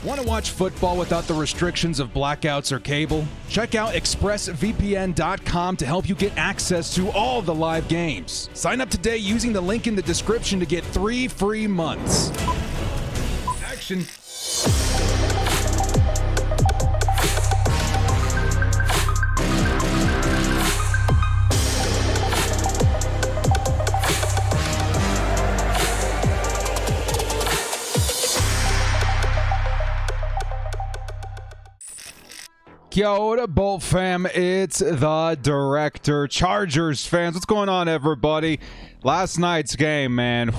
Want to watch football without the restrictions of blackouts or cable? Check out expressvpn.com to help you get access to all the live games. Sign up today using the link in the description to get 3 free months. Action. Kia ora, Bolt fam. It's the director. Chargers fans, what's going on, everybody? Last night's game, man.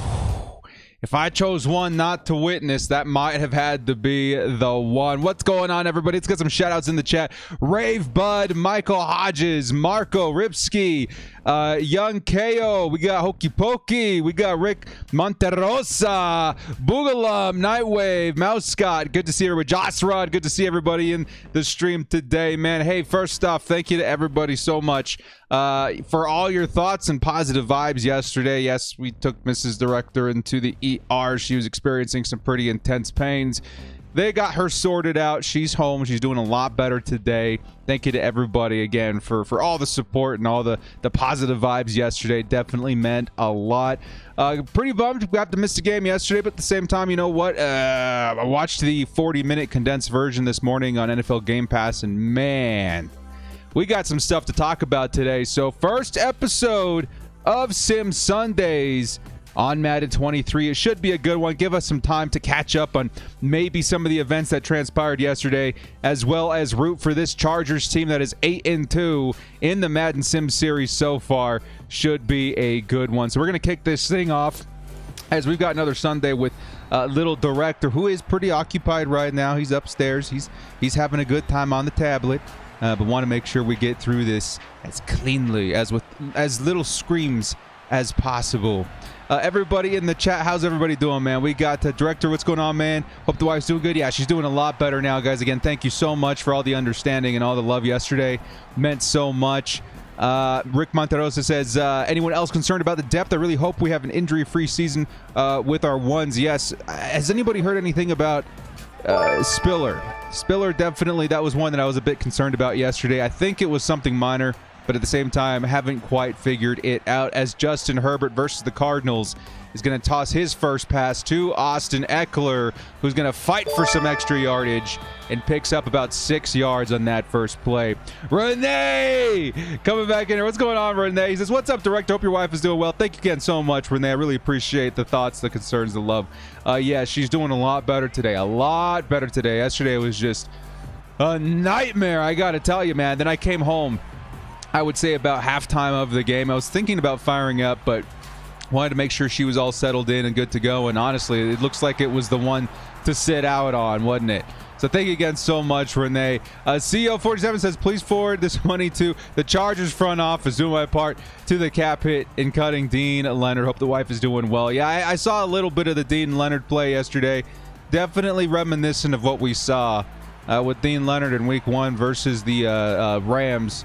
If I chose one not to witness, that might have had to be the one. What's going on, everybody? Let's get some shout-outs in the chat. Rave Bud, Michael Hodges, Marco Ripsky, Young KO. We got Hokey Pokey. We got Rick Monterosa, Boogalum, Nightwave, Mouse Scott. Good to see everybody. Joss Rod, good to see everybody in the stream today, man. Hey, first off, thank you to everybody so much for all your thoughts and positive vibes yesterday. Yes, we took Mrs. Director into the ER. She was experiencing some pretty intense pains. They got her sorted out. She's home. She's doing a lot better today. Thank you to everybody again for all the support and all the positive vibes yesterday. Definitely meant a lot. Pretty bummed we got to miss the game yesterday, but at the same time, you know what? I watched the 40-minute condensed version this morning on NFL Game Pass, and man, we got some stuff to talk about today. So first episode of Sim Sundays on Madden 23. It should be a good one. Give us some time to catch up on maybe some of the events that transpired yesterday, as well as root for this Chargers team that is 8-2 in the Madden Sim series so far. Should be a good one. So we're going to kick this thing off as we've got another Sunday with little director who is pretty occupied right now. He's upstairs. He's having a good time on the tablet. But want to make sure we get through this as cleanly, as little screams as possible. Everybody in the chat, how's everybody doing, man? We got the director. What's going on, man? Hope the wife's doing good. Yeah, she's doing a lot better now, guys. Again, thank you so much for all the understanding and all the love yesterday. Meant so much. Rick Monterosa says, anyone else concerned about the depth? I really hope we have an injury-free season with our ones. Yes. Has anybody heard anything about Spiller? Spiller, definitely. That was one that I was a bit concerned about yesterday. I think it was something minor, but at the same time, haven't quite figured it out, as Justin Herbert versus the Cardinals is going to toss his first pass to Austin Eckler, who's going to fight for some extra yardage and picks up about 6 yards on that first play. Renee coming back in here. What's going on, Renee? He says, what's up, director? Hope your wife is doing well. Thank you again so much, Renee. I really appreciate the thoughts, the concerns, the love. Yeah, she's doing a lot better today. A lot better today. Yesterday was just a nightmare, I got to tell you, man. Then I came home, I would say about halftime of the game. I was thinking about firing up, but wanted to make sure she was all settled in and good to go. And honestly, it looks like it was the one to sit out on, wasn't it? So thank you again so much, Renee. CEO47 says, please forward this money to the Chargers front office. Doing my part to the cap hit in cutting Dean Leonard. Hope the wife is doing well. Yeah, I saw a little bit of the Dean Leonard play yesterday. Definitely reminiscent of what we saw with Dean Leonard in week 1 versus the Rams.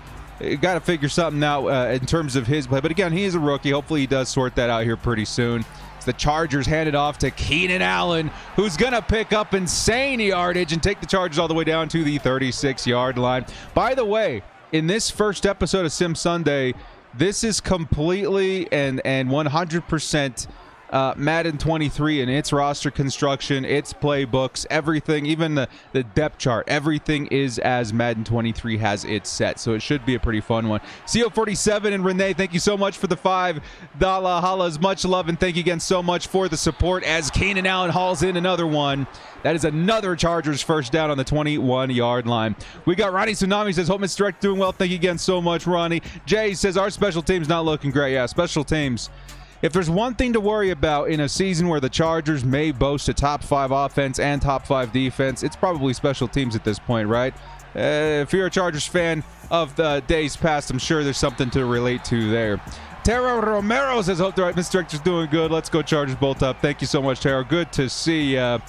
Got to figure something out in terms of his play. But again, he is a rookie. Hopefully he does sort that out here pretty soon. As the Chargers hand it off to Keenan Allen, who's going to pick up insane yardage and take the Chargers all the way down to the 36-yard line. By the way, in this first episode of Sim Sunday, this is completely and 100% Madden 23 and its roster construction, its playbooks, everything, even the depth chart, everything is as Madden 23 has it set. So it should be a pretty fun one. CO47 and Renee, thank you so much for the $5 holla. Much love, and thank you again so much for the support as Keenan Allen hauls in another one. That is another Chargers first down on the 21-yard line. We got Ronnie Tsunami says, hope Mr. Direct doing well. Thank you again so much, Ronnie. Jay says, our special team's not looking great. Yeah, special teams. If there's one thing to worry about in a season where the Chargers may boast a top 5 offense and top 5 defense, it's probably special teams at this point, right? If you're a Chargers fan of the days past, I'm sure there's something to relate to there. Tara Romero says, hope the Mr. Director's doing good. Let's go Chargers bolt up. Thank you so much, Tara. Good to see you.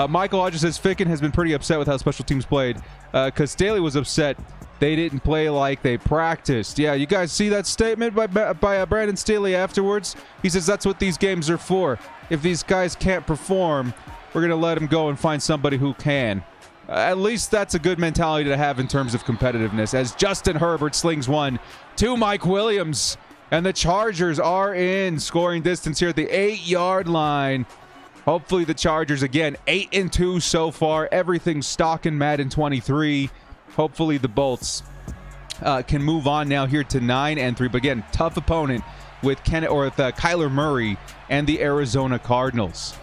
Michael Hodges says, Ficken has been pretty upset with how special teams played because Staley was upset they didn't play like they practiced. Yeah, you guys see that statement by Brandon Staley afterwards? He says that's what these games are for. If these guys can't perform, we're going to let them go and find somebody who can. At least that's a good mentality to have in terms of competitiveness. As Justin Herbert slings one to Mike Williams, and the Chargers are in scoring distance here at the 8-yard line. Hopefully the Chargers, again, 8-2 so far. Everything's stock in Madden 23. Hopefully the Bolts can move on now here to 9-3. But again, tough opponent with Kyler Murray and the Arizona Cardinals.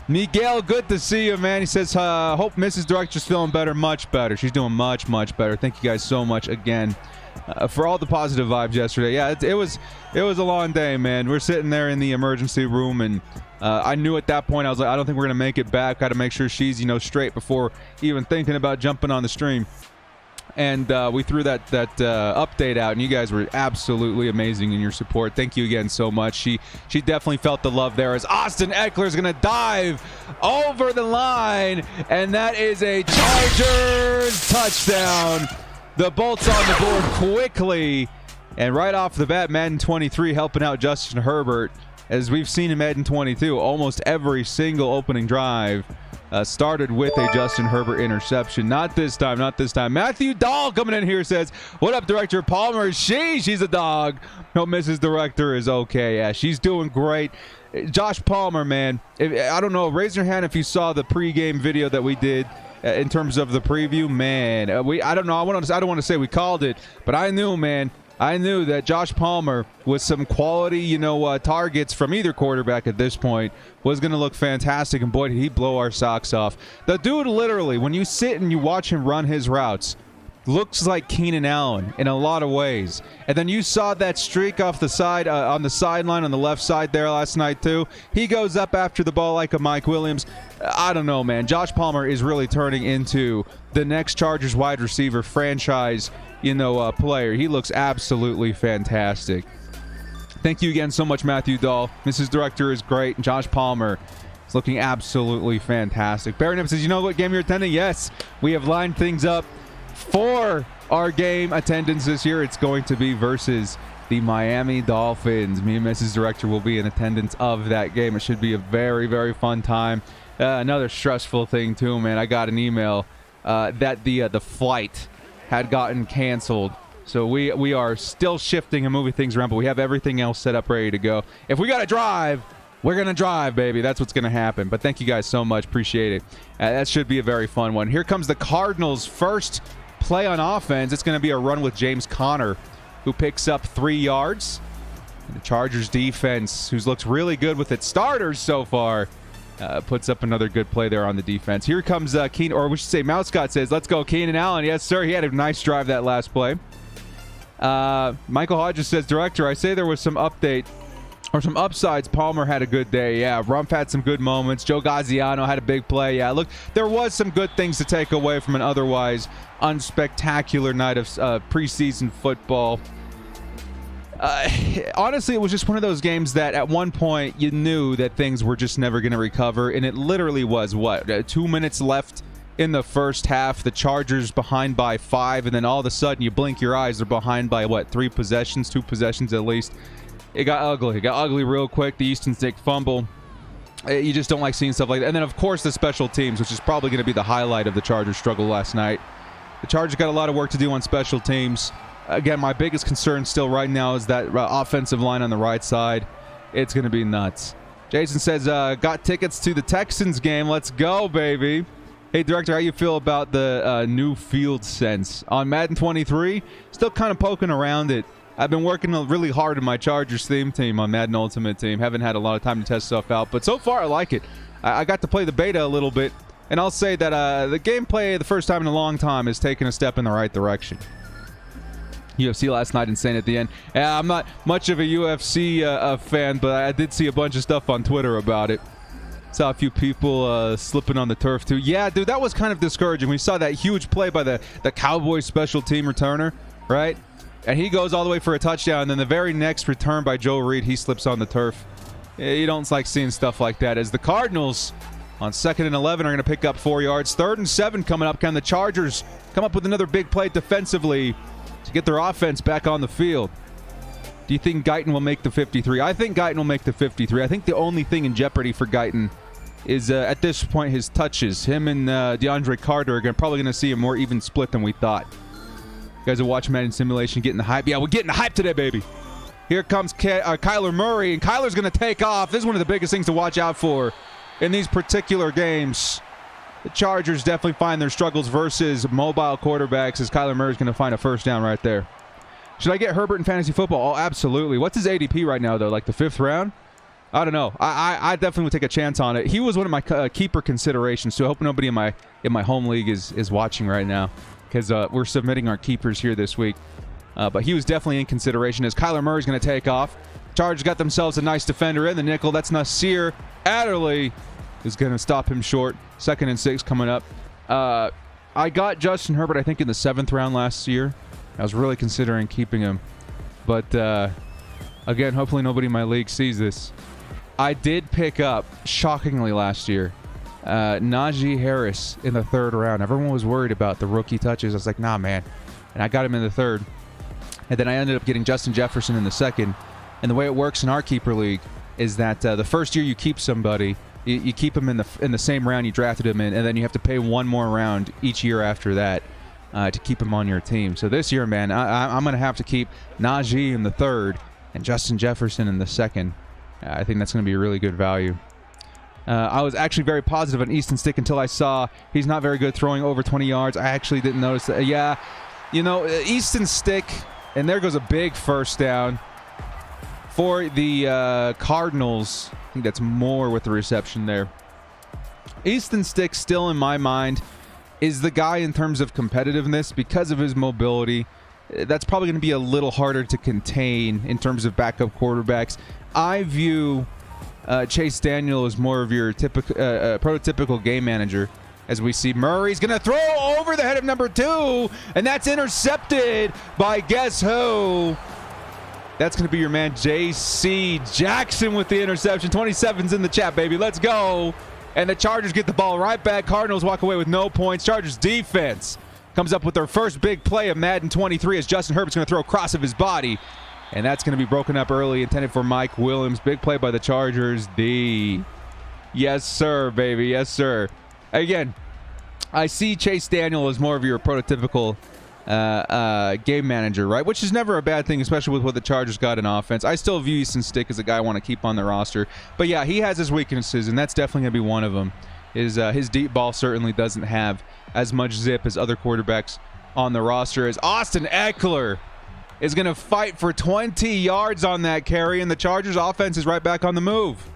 Miguel, good to see you, man. He says, hope Mrs. Director's feeling better, much better. She's doing much, much better. Thank you guys so much again for all the positive vibes yesterday. Yeah, it was a long day, man. We're sitting there in the emergency room, and I knew at that point, I was like, I don't think we're going to make it back. Got to make sure she's, straight before even thinking about jumping on the stream. And we threw that update out, and you guys were absolutely amazing in your support. Thank you again so much. She definitely felt the love there as Austin Eckler is going to dive over the line, and that is a Chargers touchdown. The Bolts on the board quickly, and right off the bat, Madden 23 helping out Justin Herbert. As we've seen in Madden 22, almost every single opening drive started with a Justin Herbert interception. Not this time, not this time. Matthew Dahl coming in here says, what up, Director Palmer? She's a dog. No, Mrs. Director is okay. Yeah, she's doing great. Josh Palmer, man, I don't know, raise your hand if you saw the pregame video that we did in terms of the preview. Man, I don't know. I don't want to say we called it, but I knew, man. I knew that Josh Palmer with some quality, targets from either quarterback at this point was going to look fantastic. And boy, did he blow our socks off. The dude literally, when you sit and you watch him run his routes, looks like Keenan Allen in a lot of ways. And then you saw that streak off the side, on the sideline on the left side there last night too. He goes up after the ball like a Mike Williams. I don't know, man. Josh Palmer is really turning into the next Chargers wide receiver franchise player. He looks absolutely fantastic. Thank you again so much, Matthew Dahl. Mrs. Director is great. Josh Palmer is looking absolutely fantastic. Barry Nip says, you know what game you're attending? Yes, we have lined things up for our game attendance this year. It's going to be versus the Miami Dolphins. Me and Mrs. Director will be in attendance of that game. It should be a very, very fun time. Another stressful thing too, man. I got an email that the flight had gotten canceled, so we are still shifting and moving things around, but we have everything else set up ready to go. If we gotta drive, we're gonna drive, baby. That's what's gonna happen. But thank you guys so much, appreciate it. That should be a very fun one. Here comes the Cardinals' first play on offense. It's gonna be a run with James Conner, who picks up 3 yards. And the Chargers defense, who's looked really good with its starters so far, puts up another good play there on the defense. Here comes Keenan, or we should say Mouse Scott says, let's go Keenan Allen. Yes, sir. He had a nice drive that last play. Michael Hodges says, Director, I say there was some update or some upsides. Palmer had a good day. Yeah, Rumpf had some good moments. Joe Gaziano had a big play. Yeah, look, there was some good things to take away from an otherwise unspectacular night of preseason football. Honestly, it was just one of those games that at one point you knew that things were just never going to recover, and it literally was, 2 minutes left in the first half. The Chargers behind by 5, and then all of a sudden you blink your eyes, they're behind by 2 possessions at least. It got ugly. It got ugly real quick. The Easton Stick fumble. You just don't like seeing stuff like that. And then, of course, the special teams, which is probably going to be the highlight of the Chargers' struggle last night. The Chargers got a lot of work to do on special teams. Again, my biggest concern still right now is that offensive line on the right side. It's going to be nuts. Jason says, got tickets to the Texans game. Let's go, baby. Hey, Director, how you feel about the new field sense? On Madden 23, still kind of poking around it. I've been working really hard in my Chargers theme team on Madden Ultimate Team. Haven't had a lot of time to test stuff out, but so far I like it. I got to play the beta a little bit, and I'll say that the gameplay, the first time in a long time, is taking a step in the right direction. UFC last night, insane at the end. I'm not much of a UFC fan, but I did see a bunch of stuff on Twitter about it. Saw a few people slipping on the turf too. Yeah, dude, that was kind of discouraging. We saw that huge play by the Cowboys special team returner, right? And he goes all the way for a touchdown, and then the very next return by Joe Reed, he slips on the turf. You don't like seeing stuff like that. As the Cardinals on 2nd and 11 are going to pick up 4 yards. 3rd and 7 coming up. Can the Chargers come up with another big play defensively to get their offense back on the field? Do you think Guyton will make the 53? I think Guyton will make the 53. I think the only thing in jeopardy for Guyton is, at this point, his touches. Him and DeAndre Carter are probably going to see a more even split than we thought. You guys are watching Madden Simulation, getting the hype. Yeah, we're getting the hype today, baby. Here comes Kyler Murray, and Kyler's going to take off. This is one of the biggest things to watch out for in these particular games. The Chargers definitely find their struggles versus mobile quarterbacks, as Kyler Murray's going to find a first down right there. Should I get Herbert in fantasy football? Oh, absolutely. What's his ADP right now, though? Like the 5th round? I don't know. I definitely would take a chance on it. He was one of my keeper considerations, so I hope nobody in my home league is watching right now, because we're submitting our keepers here this week. But he was definitely in consideration, as Kyler Murray's going to take off. Chargers got themselves a nice defender in the nickel. That's Nasir Adderley, who's going to stop him short. 2nd and 6 coming up. I got Justin Herbert, I think, in the 7th round last year. I was really considering keeping him. But, again, hopefully nobody in my league sees this. I did pick up, shockingly last year, Najee Harris in the 3rd round. Everyone was worried about the rookie touches. I was like, nah, man. And I got him in the 3rd. And then I ended up getting Justin Jefferson in the 2nd. And the way it works in our keeper league is that the first year you keep somebody, you keep him in the same round you drafted him in, and then you have to pay one more round each year after that to keep him on your team. So this year, man, I'm going to have to keep Najee in the 3rd and Justin Jefferson in the 2nd. I think that's going to be a really good value. I was actually very positive on Easton Stick until I saw he's not very good throwing over 20 yards. I actually didn't notice that. Yeah, you know, Easton Stick, and there goes a big first down for the Cardinals. I think that's more with the reception there. Easton Stick, still in my mind, is the guy in terms of competitiveness because of his mobility. That's probably going to be a little harder to contain in terms of backup quarterbacks. I view Chase Daniel as more of your typical prototypical game manager. As we see, Murray's going to throw over the head of number 2, and that's intercepted by guess who? That's going to be your man, J.C. Jackson, with the interception. 27's in the chat, baby. Let's go. And the Chargers get the ball right back. Cardinals walk away with no points. Chargers defense comes up with their first big play of Madden 23 as Justin Herbert's going to throw a cross of his body. And that's going to be broken up early, intended for Mike Williams. Big play by the Chargers D. Yes, sir, baby. Yes, sir. Again, I see Chase Daniel as more of your prototypical game manager, right? Which is never a bad thing, especially with what the Chargers got in offense. I still view Easton Stick as a guy I want to keep on the roster. But yeah, he has his weaknesses, and that's definitely going to be one of them. His deep ball certainly doesn't have as much zip as other quarterbacks on the roster. As Austin Eckler is going to fight for 20 yards on that carry, and the Chargers offense is right back on the move.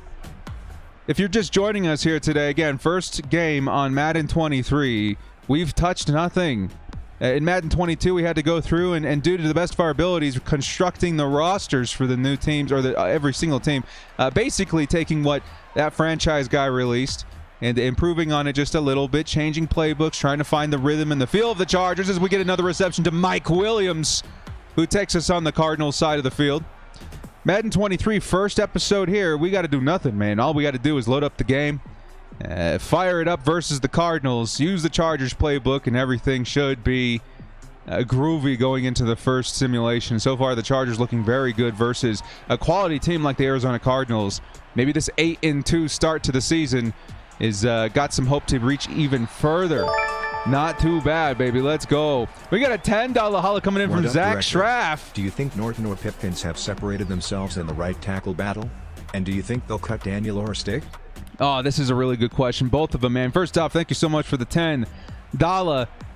If you're just joining us here today, again, first game on Madden 23, we've touched nothing. In Madden 22, we had to go through and due to the best of our abilities, constructing the rosters for the new teams, or every single team, basically taking what that franchise guy released and improving on it just a little bit, changing playbooks, trying to find the rhythm and the feel of the Chargers as we get another reception to Mike Williams, who takes us on the Cardinals side of the field. Madden 23, first episode here. We got to do nothing, man. All we got to do is load up the game, fire it up versus the Cardinals, use the Chargers playbook, and everything should be groovy going into the first simulation. So far, the Chargers looking very good versus a quality team like the Arizona Cardinals. Maybe this 8-2 start to the season is got some hope to reach even further. Not too bad, baby. Let's go. We got a $10 holla coming in from Zach Schraff. Do you think Norton or Pipkins have separated themselves in the right tackle battle? And do you think they'll cut Daniel or Stick? Oh, this is a really good question. Both of them, man. First off, thank you so much for the $10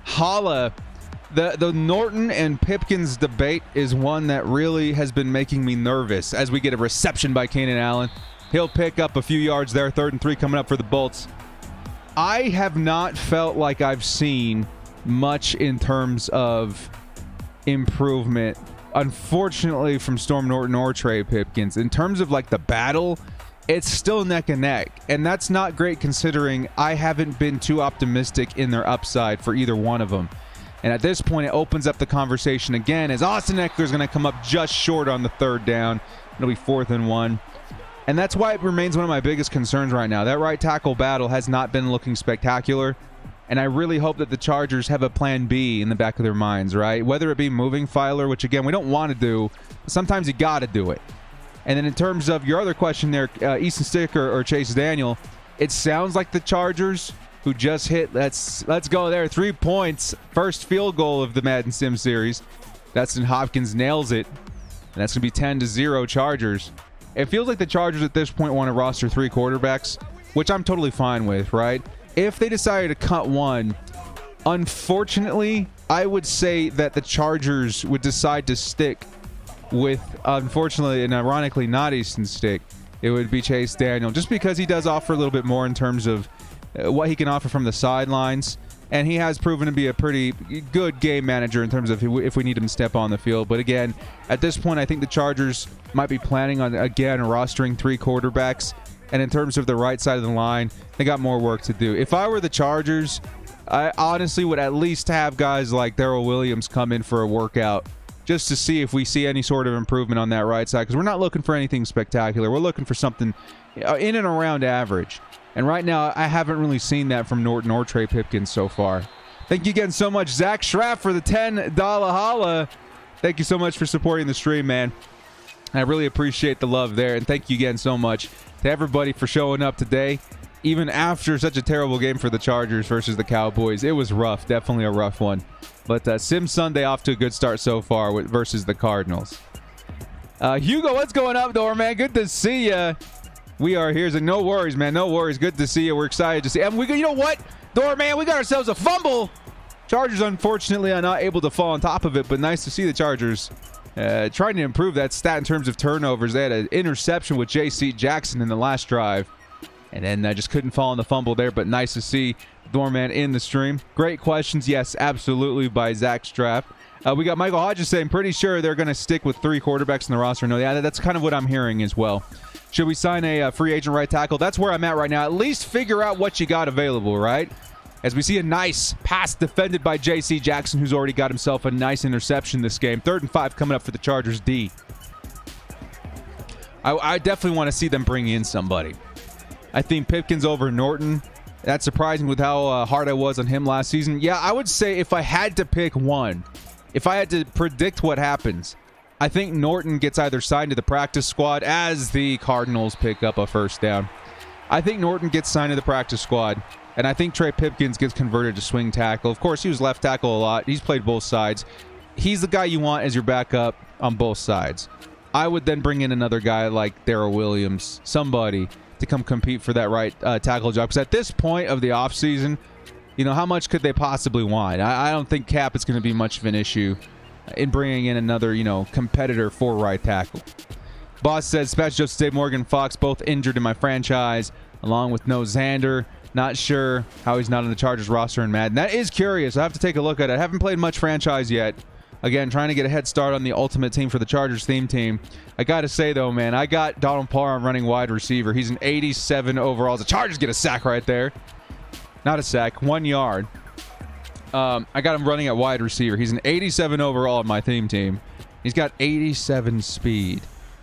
holla. The Norton and Pipkins debate is one that really has been making me nervous as we get a reception by Keenan Allen. He'll pick up a few yards there. 3rd and 3 coming up for the Bolts. I have not felt like I've seen much in terms of improvement, unfortunately, from Storm Norton or Trey Pipkins. In terms of like the battle, it's still neck and neck, and that's not great considering I haven't been too optimistic in their upside for either one of them. And at this point, it opens up the conversation again as Austin Eckler's going to come up just short on the 3rd down. It'll be 4th and 1. And that's why it remains one of my biggest concerns right now. That right tackle battle has not been looking spectacular. And I really hope that the Chargers have a plan B in the back of their minds, right? Whether it be moving Filer, which again, we don't want to do, but sometimes you got to do it. And then in terms of your other question there, Easton Stick or Chase Daniel, it sounds like the Chargers, who just hit, let's go there, 3 points, first field goal of the Madden Sim series. Dustin Hopkins nails it, and that's going to be 10-0 Chargers. It feels like the Chargers at this point want to roster 3 quarterbacks, which I'm totally fine with, right? If they decided to cut one, unfortunately, I would say that the Chargers would decide to stick with, unfortunately and ironically, not Easton Stick. It would be Chase Daniel, just because he does offer a little bit more in terms of what he can offer from the sidelines. And he has proven to be a pretty good game manager in terms of if we need him to step on the field. But again, at this point, I think the Chargers might be planning on, again, rostering 3 quarterbacks. And in terms of the right side of the line, they got more work to do. If I were the Chargers, I honestly would at least have guys like Darrell Williams come in for a workout just to see if we see any sort of improvement on that right side. Because we're not looking for anything spectacular. We're looking for something in and around average. And right now, I haven't really seen that from Norton or Trey Pipkins so far. Thank you again so much, Zach Schraff, for the $10 holla. Thank you so much for supporting the stream, man. I really appreciate the love there. And thank you again so much to everybody for showing up today. Even after such a terrible game for the Chargers versus the Cowboys, it was rough. Definitely a rough one. But Sim Sunday off to a good start so far versus the Cardinals. Hugo, what's going up, though, man? Good to see you. We are here. So no worries, man. No worries. Good to see you. We're excited to see. And you know what, Dor, man? We got ourselves a fumble. Chargers, unfortunately, are not able to fall on top of it, but nice to see the Chargers trying to improve that stat in terms of turnovers. They had an interception with J.C. Jackson in the last drive, and then just couldn't fall on the fumble there, but nice to see Dorman in the stream. Great questions. Yes, absolutely, by Zach Straff. We got Michael Hodges saying, pretty sure they're going to stick with 3 quarterbacks in the roster. No, yeah, that's kind of what I'm hearing as well. Should we sign a free agent right tackle? That's where I'm at right now. At least figure out what you got available, right? As we see a nice pass defended by J.C. Jackson, who's already got himself a nice interception this game. 3rd and 5 coming up for the Chargers D. I definitely want to see them bring in somebody. I think Pipkins over Norton. That's surprising with how hard I was on him last season. Yeah, I would say if I had to pick one, if I had to predict what happens, I think Norton gets either signed to the practice squad as the Cardinals pick up a 1st down. I think Norton gets signed to the practice squad, and I think Trey Pipkins gets converted to swing tackle. Of course, he was left tackle a lot. He's played both sides. He's the guy you want as your backup on both sides. I would then bring in another guy like Darrell Williams, somebody to come compete for that right tackle job. Because at this point of the offseason, you know, how much could they possibly want? I don't think cap is going to be much of an issue in bringing in another, competitor for right tackle. Boss says, Special Joseph Dave Morgan Fox both injured in my franchise, along with no Xander. Not sure how he's not on the Chargers roster in Madden. That is curious. I have to take a look at it. I haven't played much franchise yet. Again, trying to get a head start on the ultimate team for the Chargers theme team. I got to say, though, man, I got Donald Parham running wide receiver. He's an 87 overall. The Chargers get a sack right there. Not a sack, 1 yard. I got him running at wide receiver. He's an 87 overall on my theme team. He's got 87 speed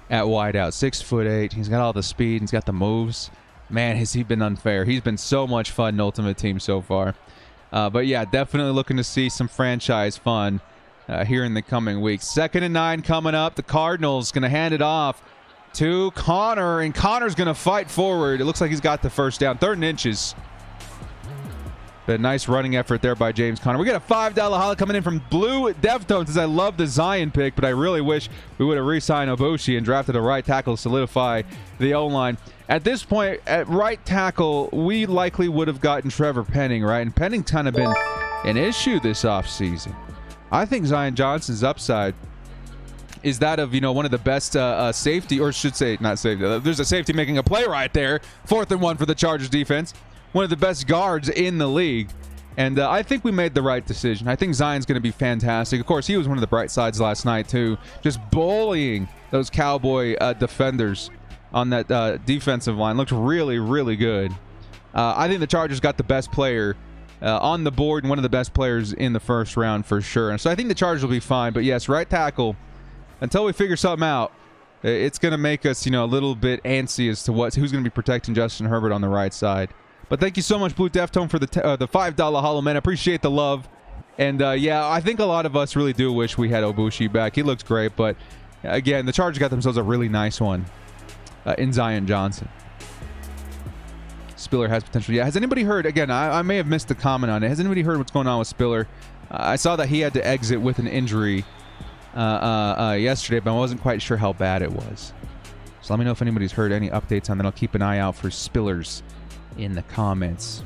at wide out. 6'8". He's got all the speed. He's got the moves. Man, has he been unfair. He's been so much fun in Ultimate Team so far. But yeah, definitely looking to see some franchise fun here in the coming weeks. 2nd and 9 coming up. The Cardinals going to hand it off to Connor, and Connor's going to fight forward. It looks like he's got the 1st down. 3rd and inches. But a nice running effort there by James Conner. We got a $5 holla coming in from Blue Deftones. Says, I love the Zion pick, but I really wish we would have re-signed Obushi and drafted a right tackle to solidify the O-line. At this point, at right tackle, we likely would have gotten Trevor Penning, right? And Penning kind of been an issue this offseason. I think Zion Johnson's upside is that of, one of the best safety, or should say, not safety. There's a safety making a play right there. 4th and 1 for the Chargers defense. One of the best guards in the league. And I think we made the right decision. I think Zion's going to be fantastic. Of course, he was one of the bright sides last night, too. Just bullying those Cowboy defenders on that defensive line. Looked really, really good. I think the Chargers got the best player on the board and one of the best players in the first round for sure. And so I think the Chargers will be fine. But yes, right tackle, until we figure something out, it's going to make us, a little bit antsy as to who's going to be protecting Justin Herbert on the right side. But thank you so much, Blue Deftone, for the $5 hollow, man. I appreciate the love. And, yeah, I think a lot of us really do wish we had Obushi back. He looks great. But, again, the Chargers got themselves a really nice one in Zion Johnson. Spiller has potential. Yeah, has anybody heard? Again, I may have missed the comment on it. Has anybody heard what's going on with Spiller? I saw that he had to exit with an injury yesterday, but I wasn't quite sure how bad it was. So let me know if anybody's heard any updates on that. I'll keep an eye out for Spillers in the comments.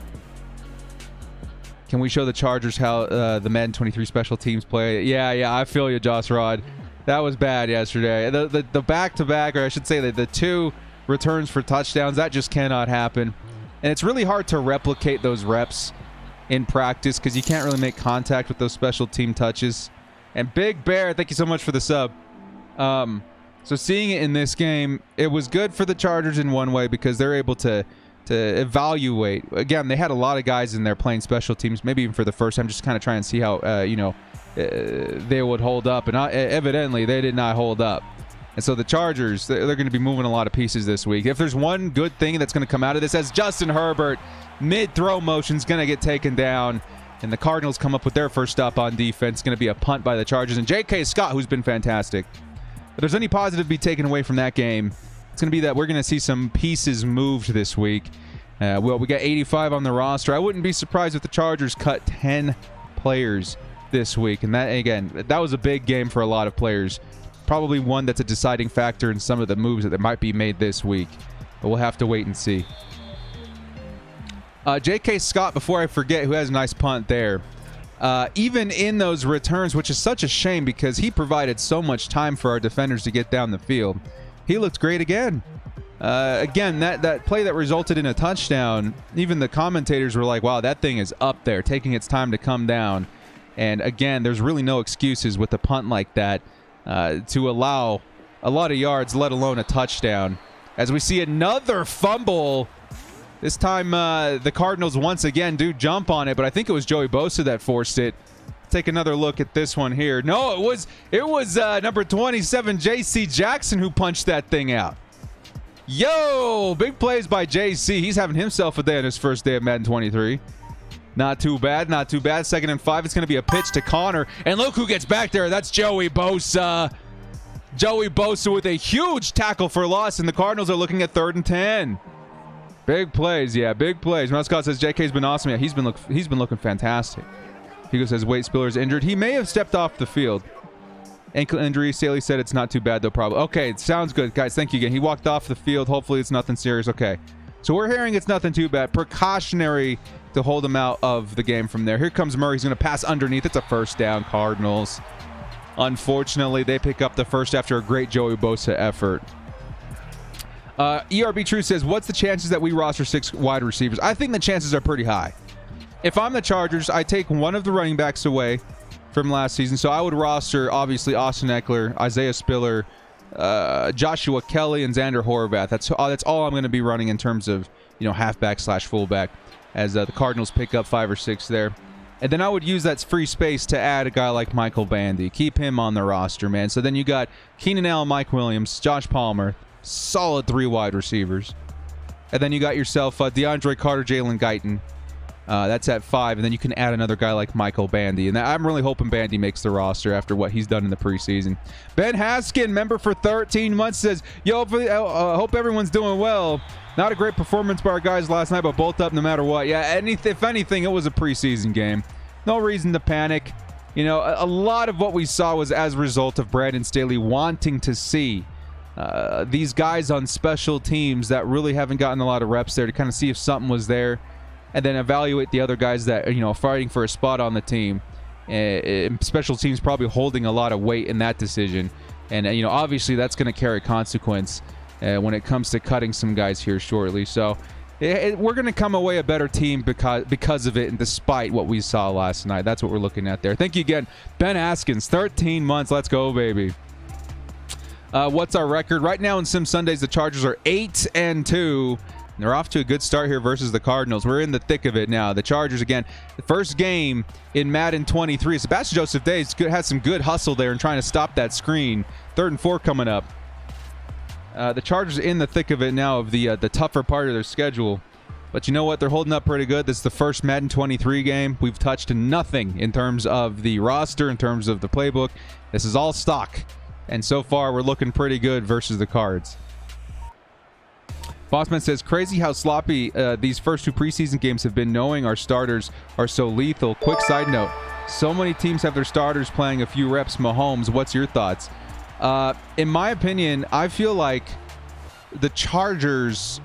Can we show the Chargers how the Madden 23 special teams play? Yeah, I feel you, Josh Rod. That was bad yesterday. The back-to-back, or I should say the 2 returns for touchdowns, that just cannot happen. And it's really hard to replicate those reps in practice because you can't really make contact with those special team touches. And Big Bear, thank you so much for the sub. So seeing it in this game, it was good for the Chargers in one way because they're able to evaluate. Again, they had a lot of guys in there playing special teams, maybe even for the first time, just kind of try and see how, they would hold up. And evidently, they did not hold up. And so the Chargers, they're going to be moving a lot of pieces this week. If there's one good thing that's going to come out of this, as Justin Herbert, mid-throw motion's going to get taken down. And the Cardinals come up with their first stop on defense. It's going to be a punt by the Chargers. And J.K. Scott, who's been fantastic. If there's any positive to be taken away from that game, it's going to be that we're going to see some pieces moved this week. We got 85 on the roster. I wouldn't be surprised if the Chargers cut 10 players this week. And that, again, that was a big game for a lot of players. Probably one that's a deciding factor in some of the moves that might be made this week. But we'll have to wait and see. J.K. Scott, before I forget, who has a nice punt there. Even in those returns, which is such a shame because he provided so much time for our defenders to get down the field. He looked great again. Again, that play that resulted in a touchdown, even the commentators were like, wow, that thing is up there, taking its time to come down. And again, there's really no excuses with a punt like that to allow a lot of yards, let alone a touchdown. As we see another fumble. This time, the Cardinals once again do jump on it, but I think it was Joey Bosa that forced it. Take another look at this one here. No, it was number 27, J.C. Jackson, who punched that thing out. Yo, big plays by J.C. He's having himself a day on his first day of Madden 23. Not too bad, not too bad. 2nd and 5. It's going to be a pitch to Connor. And look who gets back there. That's Joey Bosa. Joey Bosa with a huge tackle for loss, and the Cardinals are looking at 3rd and 10. Big plays, yeah, big plays. Scott says JK's been awesome. Yeah, he's been looking fantastic. Hugo says Wade Spiller's injured. He may have stepped off the field. Ankle injury. Staley said it's not too bad though. Probably. Okay, sounds good, guys. Thank you again. He walked off the field. Hopefully it's nothing serious. Okay, so we're hearing it's nothing too bad. Precautionary to hold him out of the game from there. Here comes Murray. He's going to pass underneath. It's a first down. Cardinals. Unfortunately, they pick up the first after a great Joey Bosa effort. ERB True says, what's the chances that we roster 6 wide receivers? I think the chances are pretty high. If I'm the Chargers, I take one of the running backs away from last season. So I would roster, obviously, Austin Eckler, Isaiah Spiller, Joshua Kelly, and Xander Horvath. That's all I'm going to be running in terms of, halfback / fullback as the Cardinals pick up 5 or 6 there. And then I would use that free space to add a guy like Michael Bandy. Keep him on the roster, man. So then you got Keenan Allen, Mike Williams, Josh Palmer. Solid 3 wide receivers. And then you got yourself DeAndre Carter, Jalen Guyton. That's at 5, and then you can add another guy like Michael Bandy. And I'm really hoping Bandy makes the roster after what he's done in the preseason. Ben Haskin, member for 13 months, says, yo, hope everyone's doing well. Not a great performance by our guys last night, but both up no matter what. Yeah, if anything, it was a preseason game. No reason to panic. You know, a lot of what we saw was as a result of Brandon Staley wanting to see these guys on special teams that really haven't gotten a lot of reps there to kind of see if something was there, and then evaluate the other guys that are fighting for a spot on the team. Special teams probably holding a lot of weight in that decision, and obviously that's going to carry consequence when it comes to cutting some guys here shortly. So we're going to come away a better team because of it, and despite what we saw last night. That's what we're looking at there. Thank you again, Ben Askins. 13 months. Let's go, baby. What's our record right now in Sim Sundays? The Chargers are 8-2. They're off to a good start here versus the Cardinals. We're in the thick of it now. The Chargers, again, the first game in Madden 23. Sebastian Joseph Day has some good hustle there and trying to stop that screen. 3rd and 4 coming up. The Chargers in the thick of it now of the tougher part of their schedule. But you know what? They're holding up pretty good. This is the first Madden 23 game. We've touched nothing in terms of the roster, in terms of the playbook. This is all stock. And so far, we're looking pretty good versus the Cards. Bossman says, crazy how sloppy these first 2 preseason games have been, knowing our starters are so lethal. Quick side note, so many teams have their starters playing a few reps. Mahomes, what's your thoughts? In my opinion, I feel like the Chargers,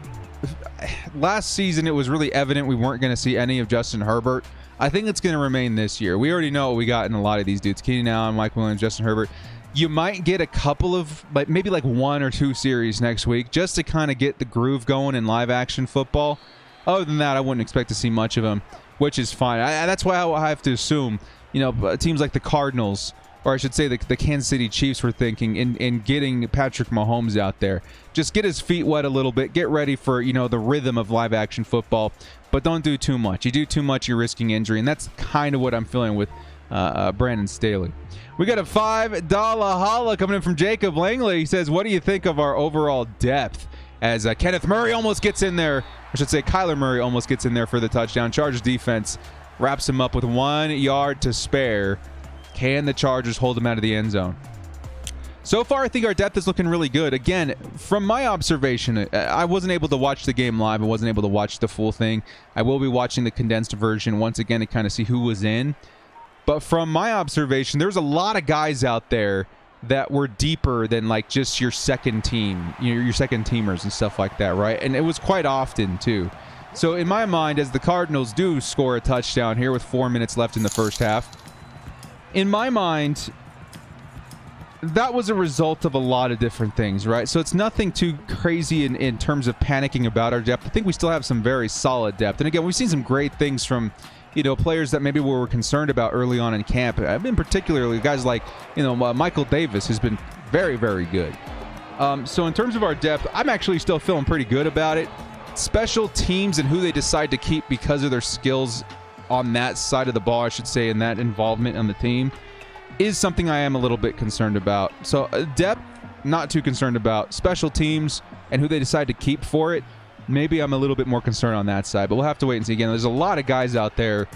last season it was really evident we weren't going to see any of Justin Herbert. I think it's going to remain this year. We already know what we got in a lot of these dudes. Keenan Allen, Mike Williams, Justin Herbert. You might get a couple of, maybe like 1 or 2 series next week just to kind of get the groove going in live action football. Other than that, I wouldn't expect to see much of them, which is fine. That's why I have to assume, teams like the Cardinals, or I should say the Kansas City Chiefs, were thinking in getting Patrick Mahomes out there. Just get his feet wet a little bit, get ready for, the rhythm of live action football, but don't do too much. You do too much, you're risking injury, and that's kind of what I'm feeling with Brandon Staley. We got a $5 holla coming in from Jacob Langley. He says, what do you think of our overall depth? As Kenneth Murray almost gets in there, I should say Kyler Murray almost gets in there for the touchdown. Chargers defense wraps him up with 1 yard to spare. Can the Chargers hold him out of the end zone? So far, I think our depth is looking really good. Again, from my observation, I wasn't able to watch the game live. I wasn't able to watch the full thing. I will be watching the condensed version once again to kind of see who was in. But from my observation, there's a lot of guys out there that were deeper than like just your second team, your second teamers and stuff like that, right? And it was quite often too. So in my mind, as the Cardinals do score a touchdown here with 4 minutes left in the first half, in my mind, that was a result of a lot of different things, right? So it's nothing too crazy in terms of panicking about our depth. I think we still have some very solid depth. And again, we've seen some great things from players that maybe we were concerned about early on in camp. In particularly guys like, Michael Davis has been very, very good. So in terms of our depth, I'm actually still feeling pretty good about it. Special teams and who they decide to keep because of their skills on that side of the ball, I should say, and that involvement on the team is something I am a little bit concerned about. So depth, not too concerned about. Special teams and who they decide to keep for it, maybe I'm a little bit more concerned on that side, but we'll have to wait and see. Again, there's a lot of guys out there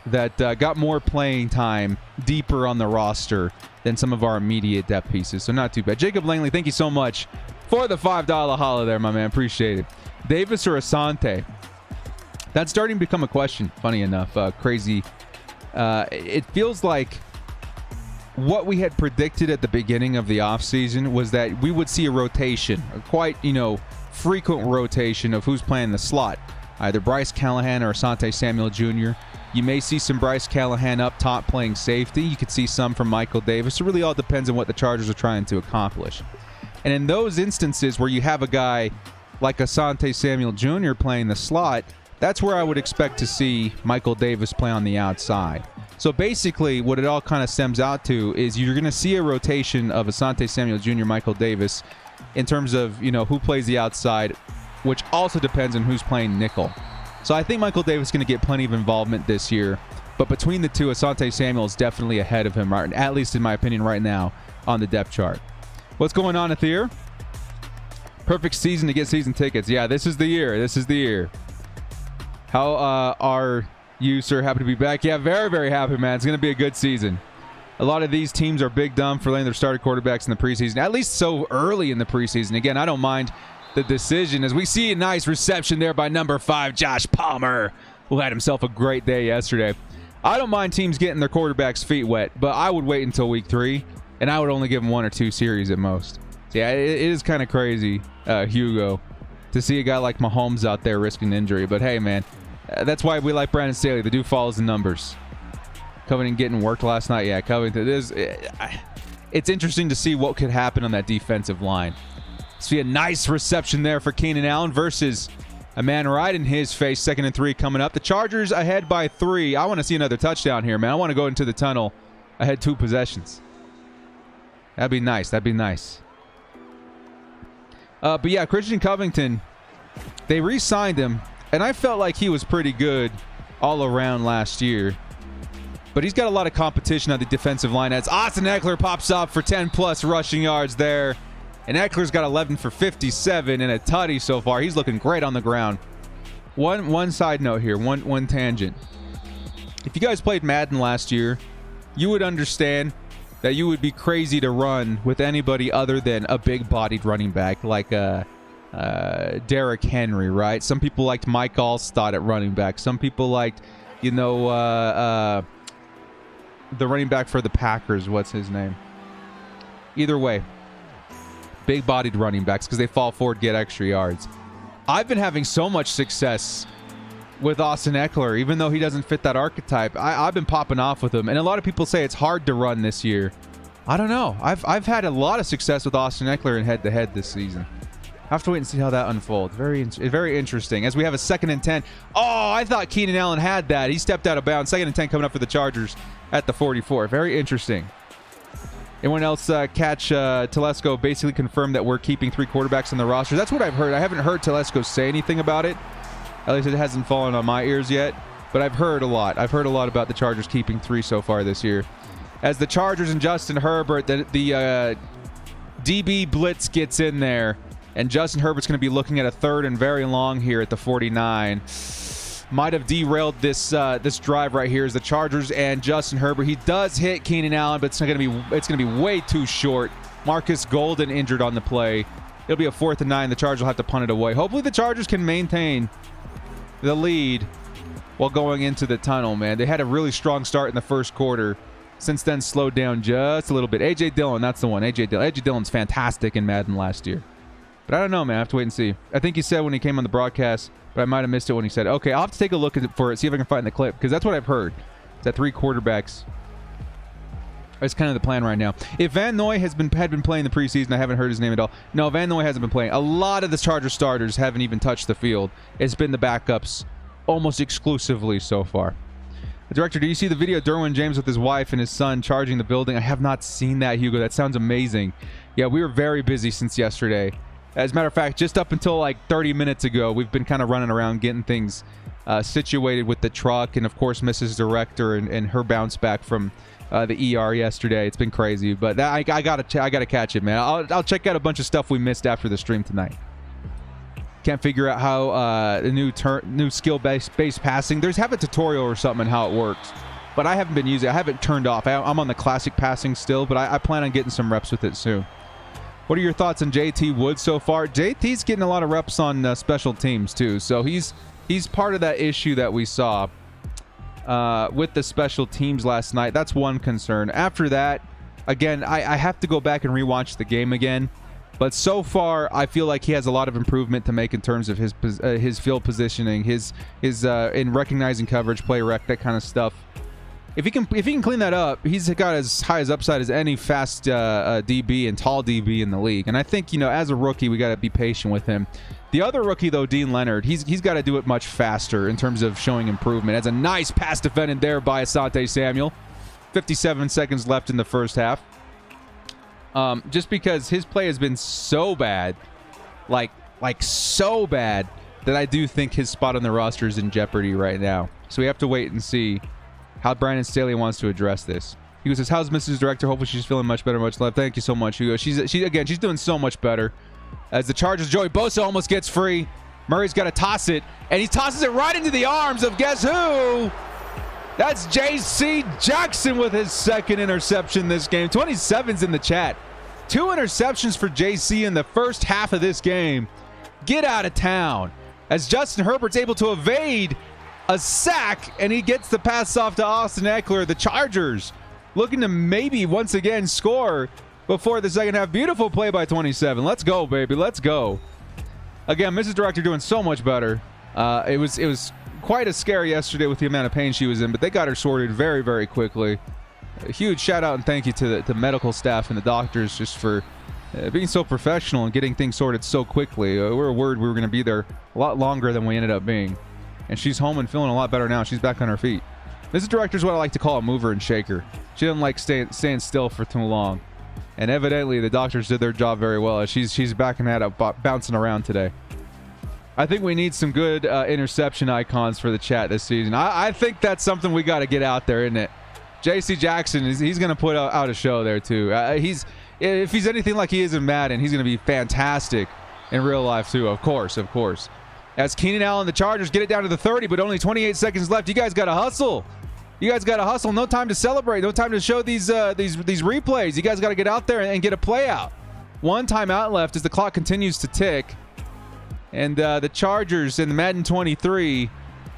that got more playing time deeper on the roster than some of our immediate depth pieces, so not too bad. Jacob Langley, thank you so much for the $5 holla there, my man. Appreciate it. Davis or Asante? That's starting to become a question, funny enough. Crazy. It feels like what we had predicted at the beginning of the offseason was that we would see a rotation, a quite, frequent rotation of who's playing the slot, either Bryce Callahan or Asante Samuel Jr. You may see some Bryce Callahan up top playing safety. You could see some from Michael Davis. It really all depends on what the Chargers are trying to accomplish. And in those instances where you have a guy like Asante Samuel Jr. playing the slot, that's where I would expect to see Michael Davis play on the outside. So basically what it all kind of stems out to is you're going to see a rotation of Asante Samuel Jr., Michael Davis, in terms of, who plays the outside, which also depends on who's playing nickel. So I think Michael Davis is going to get plenty of involvement this year. But between the two, Asante Samuel is definitely ahead of him, right, at least in my opinion right now, on the depth chart. What's going on, Athir? Perfect season to get season tickets. Yeah, this is the year. This is the year. How are You, sir, happy to be back. Yeah, very, very happy, man. It's going to be a good season. A lot of these teams are big dumb for letting their starter quarterbacks in the preseason, at least so early in the preseason. Again, I don't mind the decision as we see a nice reception there by number 5, Josh Palmer, who had himself a great day yesterday. I don't mind teams getting their quarterbacks' feet wet, but I would wait until week 3, and I would only give them 1 or 2 series at most. So yeah, it is kind of crazy, Hugo, to see a guy like Mahomes out there risking injury. But hey, man, that's why we like Brandon Staley. The dude follows the numbers. Covington getting worked last night. Yeah, Covington. It's interesting to see what could happen on that defensive line. See a nice reception there for Keenan Allen versus a man right in his face. 2nd and 3 coming up. The Chargers ahead by 3. I want to see another touchdown here, man. I want to go into the tunnel ahead 2 possessions. That'd be nice. That'd be nice. But yeah, Christian Covington, they re-signed him, and I felt like he was pretty good all around last year. But he's got a lot of competition on the defensive line as Austin Eckler pops up for 10-plus rushing yards there. And Eckler's got 11 for 57 and a tutty so far. He's looking great on the ground. One side note here, one tangent. If you guys played Madden last year, you would understand that you would be crazy to run with anybody other than a big-bodied running back like Derrick Henry, right? Some people liked Mike Allstott at running back. Some people liked, the running back for the Packers. What's his name? Either way, big-bodied running backs because they fall forward, get extra yards. I've been having so much success with Austin Eckler, even though he doesn't fit that archetype. I've been popping off with him, and a lot of people say it's hard to run this year. I don't know. I've had a lot of success with Austin Eckler in head-to-head this season. I have to wait and see how that unfolds. Very interesting. As we have a 2nd and 10. Oh, I thought Keenan Allen had that. He stepped out of bounds. 2nd and 10 coming up for the Chargers at the 44. Very interesting. Anyone else catch Telesco basically confirmed that we're keeping 3 quarterbacks on the roster? That's what I've heard. I haven't heard Telesco say anything about it. At least it hasn't fallen on my ears yet. But I've heard a lot. I've heard a lot about the Chargers keeping 3 so far this year. As the Chargers and Justin Herbert, the DB blitz gets in there. And Justin Herbert's going to be looking at a 3rd and very long here at the 49. Might have derailed this drive right here as the Chargers and Justin Herbert. He does hit Keenan Allen, but it's going to be way too short. Marcus Golden injured on the play. It'll be a 4th and 9. The Chargers will have to punt it away. Hopefully the Chargers can maintain the lead while going into the tunnel, man. They had a really strong start in the first quarter. Since then, slowed down just a little bit. A.J. Dillon, that's the one. A.J. Dillon's fantastic in Madden last year. But I don't know, man. I have to wait and see. I think he said when he came on the broadcast, but I might have missed it when he said it. Okay, I'll have to take a look at it for it, see if I can find the clip, because that's what I've heard. Is that 3 quarterbacks. That's kind of the plan right now. If Van Noy had been playing the preseason, I haven't heard his name at all. No, Van Noy hasn't been playing. A lot of the Chargers starters haven't even touched the field. It's been the backups almost exclusively so far. Director, do you see the video of Derwin James with his wife and his son charging the building? I have not seen that, Hugo. That sounds amazing. Yeah, we were very busy since yesterday. As a matter of fact, just up until like 30 minutes ago, we've been kind of running around getting things situated with the truck, and of course Mrs. Director and her bounce back from the ER yesterday. It's been crazy, but that, I gotta catch it, man. I'll check out a bunch of stuff we missed after the stream tonight. Can't figure out how the new skill-based passing. Have a tutorial or something on how it works, but I haven't been using it. I haven't turned off. I'm on the classic passing still, but I plan on getting some reps with it soon. What are your thoughts on JT Woods so far? JT's getting a lot of reps on special teams too, so he's part of that issue that we saw with the special teams last night. That's one concern. After that, again, I have to go back and rewatch the game again. But so far, I feel like he has a lot of improvement to make in terms of his field positioning, his in recognizing coverage, play rec, that kind of stuff. If he can clean that up, he's got as high as upside as any fast DB and tall DB in the league. And I think, as a rookie, we got to be patient with him. The other rookie, though, Dean Leonard, he's got to do it much faster in terms of showing improvement. That's a nice pass defended there by Asante Samuel. 57 seconds left in the first half. Just because his play has been so bad, like so bad, that I do think his spot on the roster is in jeopardy right now. So we have to wait and see how Brandon Staley wants to address this. He says, "How's Mrs. Director? Hopefully she's feeling much better, much love." Thank you so much, Hugo. She's doing so much better. As the Chargers, Joey Bosa almost gets free. Murray's got to toss it, and he tosses it right into the arms of guess who? That's J.C. Jackson with his second interception this game. 27's in the chat. 2 interceptions for J.C. in the first half of this game. Get out of town. As Justin Herbert's able to evade a sack, and he gets the pass off to Austin Eckler. The Chargers looking to maybe once again score before the second half. Beautiful play by 27. Let's go, baby. Let's go. Again, Mrs. Director doing so much better. It was quite a scare yesterday with the amount of pain she was in, but they got her sorted very, very quickly. A huge shout out and thank you to the medical staff and the doctors just for being so professional and getting things sorted so quickly. We were worried we were going to be there a lot longer than we ended up being. And she's home and feeling a lot better now. She's back on her feet. Mrs. Director is what I like to call a mover and shaker. She doesn't like staying still for too long. And evidently the doctors did their job very well as she's backing that up, bouncing around today. I think we need some good interception icons for the chat this season. I think that's something we got to get out there, isn't it? J.C. Jackson, he's going to put out a show there too. If he's anything like he is in Madden, he's going to be fantastic in real life too, of course. As Keenan Allen, the Chargers get it down to the 30, but only 28 seconds left. You guys got to hustle. No time to celebrate. No time to show these replays. You guys got to get out there and get a play out. 1 timeout left as the clock continues to tick. And the Chargers in the Madden 23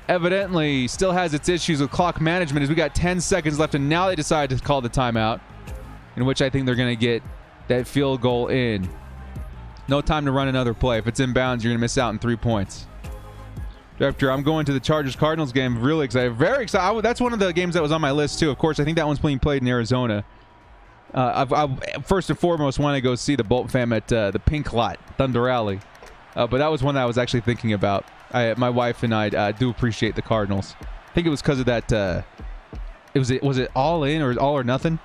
evidently still has its issues with clock management as we got 10 seconds left, and now they decide to call the timeout, in which I think they're going to get that field goal in. No time to run another play. If it's inbounds, you're going to miss out on 3 points. Director, I'm going to the Chargers-Cardinals game. Really excited. Very excited. That's one of the games that was on my list, too. Of course, I think that one's being played in Arizona. I first and foremost want to go see the Bolt fam at the Pink Lot, Thunder Alley. But that was one that I was actually thinking about. My wife and I do appreciate the Cardinals. I think it was because of that. Was it All In or All or Nothing?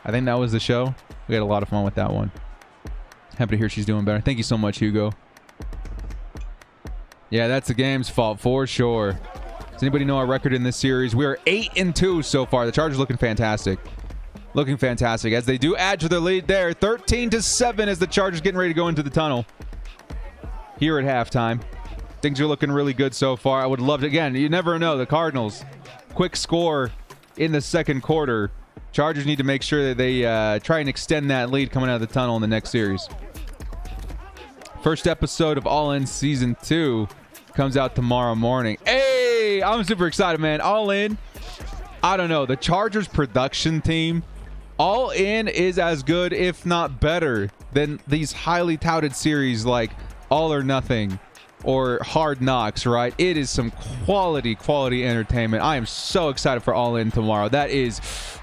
I think that was the show. We had a lot of fun with that one. Happy to hear she's doing better. Thank you so much, Hugo. Yeah, that's the game's fault for sure. Does anybody know our record in this series? We are 8-2 so far. The Chargers looking fantastic. Looking fantastic as they do add to their lead there. 13-7 as the Chargers getting ready to go into the tunnel here at halftime. Things are looking really good so far. I would love to, again, you never know. The Cardinals, quick score in the second quarter. Chargers need to make sure that they try and extend that lead coming out of the tunnel in the next series. First episode of All In Season 2 comes out tomorrow morning. Hey, I'm super excited, man. All In, I don't know. The Chargers production team, All In is as good, if not better, than these highly touted series like All or Nothing or Hard Knocks, right? It is some quality entertainment. I am so excited for All In tomorrow. That is,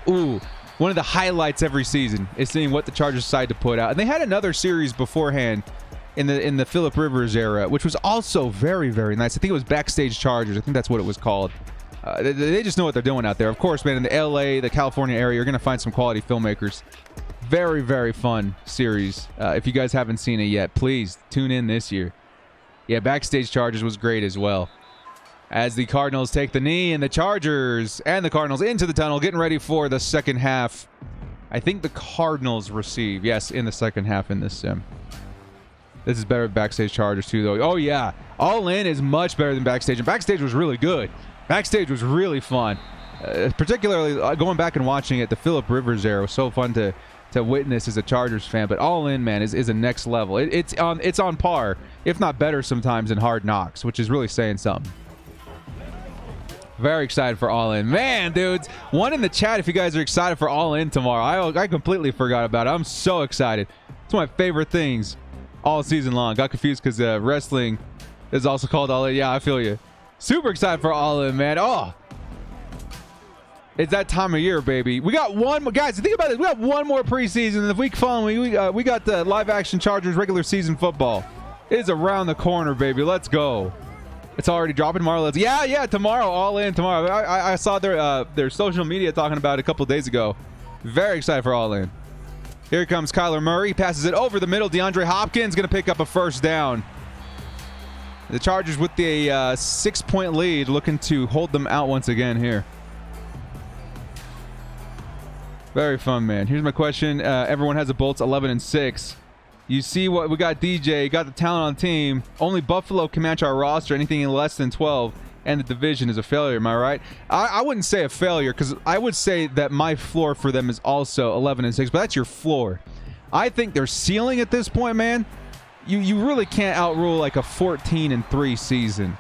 one of the highlights every season is seeing what the Chargers decide to put out. And they had another series beforehand in the Phillip Rivers era, which was also very, very nice. I think it was Backstage Chargers. I think that's what it was called. They just know what they're doing out there. Of course, man, in the LA, the California area, you're going to find some quality filmmakers. Very, very fun series. If you guys haven't seen it yet, please tune in this year. Yeah, Backstage Chargers was great as well. As the Cardinals take the knee and the Chargers and the Cardinals into the tunnel, getting ready for the second half. I think the Cardinals receive, yes, in the second half in this sim. This is better than Backstage Chargers too, though. Oh, yeah. All In is much better than Backstage. And Backstage was really good. Backstage was really fun. Particularly going back and watching it, the Phillip Rivers era was so fun to witness as a Chargers fan. But All In, man, is a next level. It's on par, if not better sometimes, than Hard Knocks, which is really saying something. Very excited for All In. Man, dudes, one in the chat if you guys are excited for All In tomorrow. I completely forgot about it. I'm so excited. It's one of my favorite things all season long. Got confused because wrestling is also called All In. Yeah, I feel you. Super excited for All In, man. Oh, it's that time of year, baby. We got one more, guys. Think about this. We got one more preseason. The week following, we got the live action Chargers regular season football. It is around the corner, baby. Let's go. It's already dropping tomorrow. Yeah, tomorrow. All In tomorrow. I saw their social media talking about it a couple days ago. Very excited for All In. Here comes Kyler Murray. Passes it over the middle. DeAndre Hopkins going to pick up a first down. The Chargers with the 6-point lead, looking to hold them out once again here. Very fun, man. Here's my question. Everyone has a Bolts 11-6. You see what we got, DJ, got the talent on the team. Only Buffalo can match our roster. Anything less than 12 and the division is a failure. Am I right? I wouldn't say a failure, because I would say that my floor for them is also 11-6, but that's your floor. I think their ceiling at this point, man, you really can't outrule like a 14-3 season.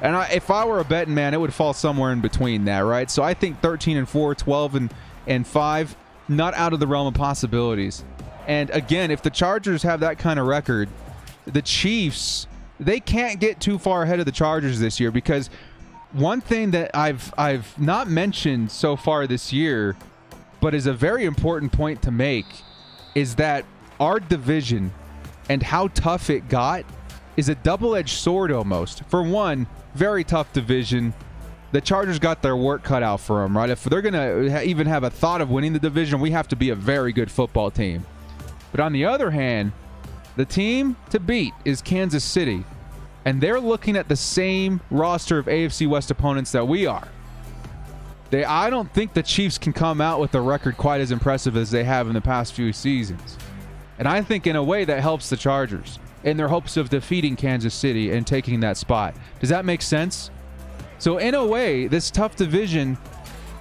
And if I were a betting man, it would fall somewhere in between that, right? So I think 13-4, 12-5, not out of the realm of possibilities. And again, if the Chargers have that kind of record, the Chiefs, they can't get too far ahead of the Chargers this year, because one thing that I've not mentioned so far this year, but is a very important point to make, is that our division and how tough it got is a double-edged sword almost. For one, very tough division. The Chargers got their work cut out for them, right? If they're going to even have a thought of winning the division, we have to be a very good football team. But on the other hand, the team to beat is Kansas City, and they're looking at the same roster of AFC West opponents that we are. I don't think the Chiefs can come out with a record quite as impressive as they have in the past few seasons. And I think in a way that helps the Chargers in their hopes of defeating Kansas City and taking that spot. Does that make sense? So in a way, this tough division,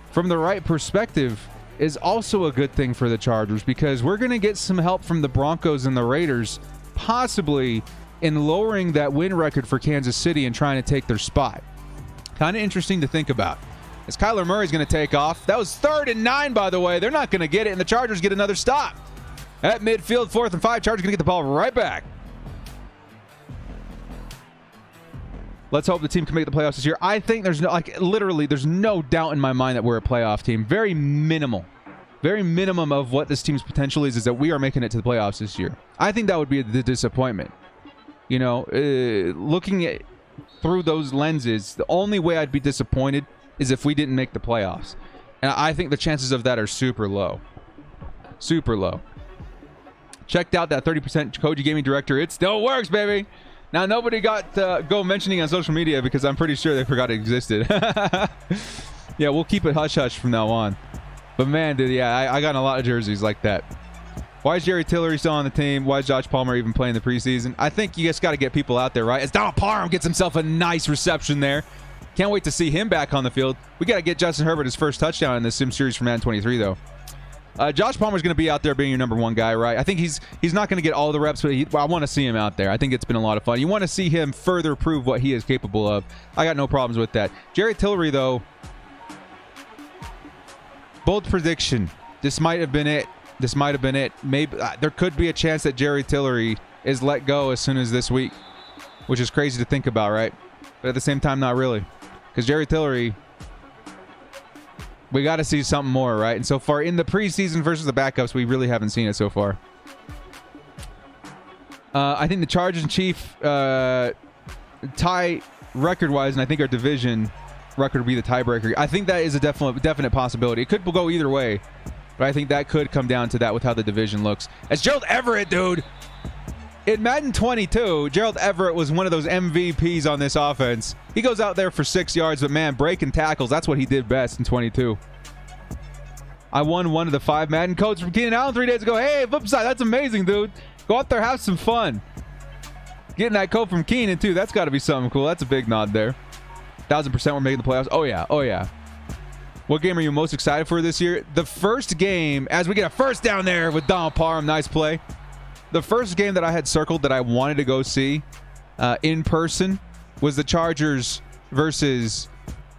from the right perspective, is also a good thing for the Chargers, because we're going to get some help from the Broncos and the Raiders, possibly in lowering that win record for Kansas City and trying to take their spot. Kind of interesting to think about. As Kyler Murray's going to take off. That was 3rd and 9, by the way. They're not going to get it, and the Chargers get another stop. At midfield, 4th and 5. Chargers going to get the ball right back. Let's hope the team can make the playoffs this year. I think there's there's no doubt in my mind that we're a playoff team. Very minimal. Very minimum of what this team's potential is that we are making it to the playoffs this year. I think that would be the disappointment. You know, looking at through those lenses, the only way I'd be disappointed is if we didn't make the playoffs. And I think the chances of that are super low. Super low. Checked out that 30% Koji Gaming Director. It still works, baby. Now, nobody got go mentioning on social media, because I'm pretty sure they forgot it existed. Yeah, we'll keep it hush-hush from now on. But, man, dude, yeah, I got a lot of jerseys like that. Why is Jerry Tillery still on the team? Why is Josh Palmer even playing the preseason? I think you just got to get people out there, right? As Donald Parham gets himself a nice reception there. Can't wait to see him back on the field. We got to get Justin Herbert his first touchdown in this sim series for Madden 23, though. Josh Palmer's going to be out there being your number one guy, right? I think he's not going to get all the reps, but I want to see him out there. I think it's been a lot of fun. You want to see him further prove what he is capable of. I got no problems with that. Jerry Tillery, though, bold prediction. This might have been it. This might have been it. Maybe there could be a chance that Jerry Tillery is let go as soon as this week, which is crazy to think about, right? But at the same time, not really. Because Jerry Tillery, we got to see something more, right? And so far in the preseason versus the backups, we really haven't seen it so far. I think the Chargers and Chiefs tie record-wise, and I think our division record would be the tiebreaker. I think that is a definite possibility. It could go either way, but I think that could come down to that with how the division looks. As Gerald Everett, dude. In Madden 22, Gerald Everett was one of those MVPs on this offense. He goes out there for 6 yards, but man, breaking tackles, that's what he did best in 22. I won one of the 5 Madden codes from Keenan Allen 3 days ago. Hey, flip side, that's amazing, dude. Go out there, have some fun. Getting that code from Keenan, too, that's got to be something cool. That's a big nod there. 1,000% we're making the playoffs. Oh, yeah. Oh, yeah. What game are you most excited for this year? The first game, as we get a first down there with Donald Parham. Nice play. The first game that I had circled that I wanted to go see in person was the Chargers versus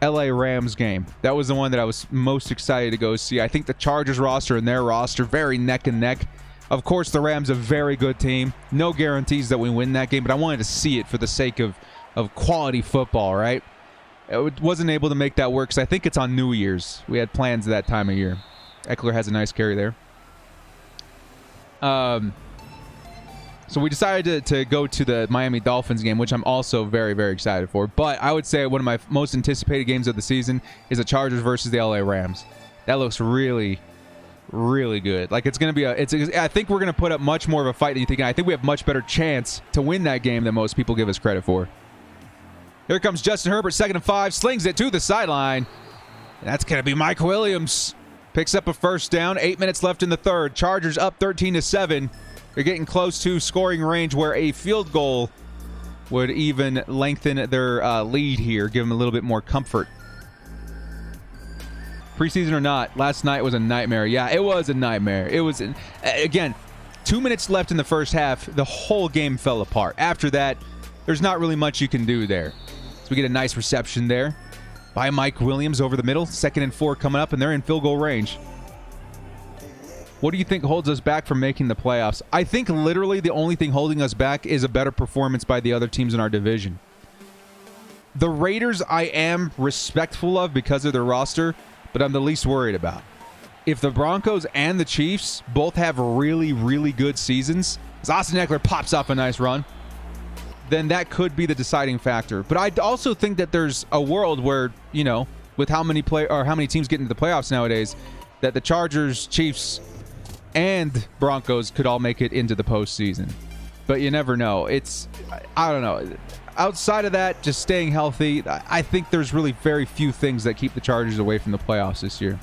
LA Rams game. That was the one that I was most excited to go see. I think the Chargers roster and their roster, very neck and neck. Of course, the Rams a very good team. No guarantees that we win that game, but I wanted to see it for the sake of quality football, right? I wasn't able to make that work because I think it's on New Year's. We had plans at that time of year. Eckler has a nice carry there. So we decided to go to the Miami Dolphins game, which I'm also very, very excited for. But I would say one of my most anticipated games of the season is the Chargers versus the LA Rams. That looks really, really good. Like it's going to be I think we're going to put up much more of a fight than you think. And I think we have much better chance to win that game than most people give us credit for. Here comes Justin Herbert, 2nd and 5, slings it to the sideline. And that's going to be Mike Williams. Picks up a first down. 8 minutes left in the third. Chargers up 13-7. They're getting close to scoring range where a field goal would even lengthen their lead here, give them a little bit more comfort. Preseason or not, last night was a nightmare. Yeah, it was a nightmare. It was, again, 2 minutes left in the first half. The whole game fell apart. After that, there's not really much you can do there. So we get a nice reception there by Mike Williams over the middle. 2nd and 4 coming up, and they're in field goal range. What do you think holds us back from making the playoffs? I think literally the only thing holding us back is a better performance by the other teams in our division. The Raiders I am respectful of because of their roster, but I'm the least worried about. If the Broncos and the Chiefs both have really, really good seasons, as Austin Eckler pops off a nice run, then that could be the deciding factor. But I also think that there's a world where, you know, with how many teams get into the playoffs nowadays, that the Chargers, Chiefs, and Broncos could all make it into the postseason. But you never know. I don't know. Outside of that, just staying healthy, I think there's really very few things that keep the Chargers away from the playoffs this year.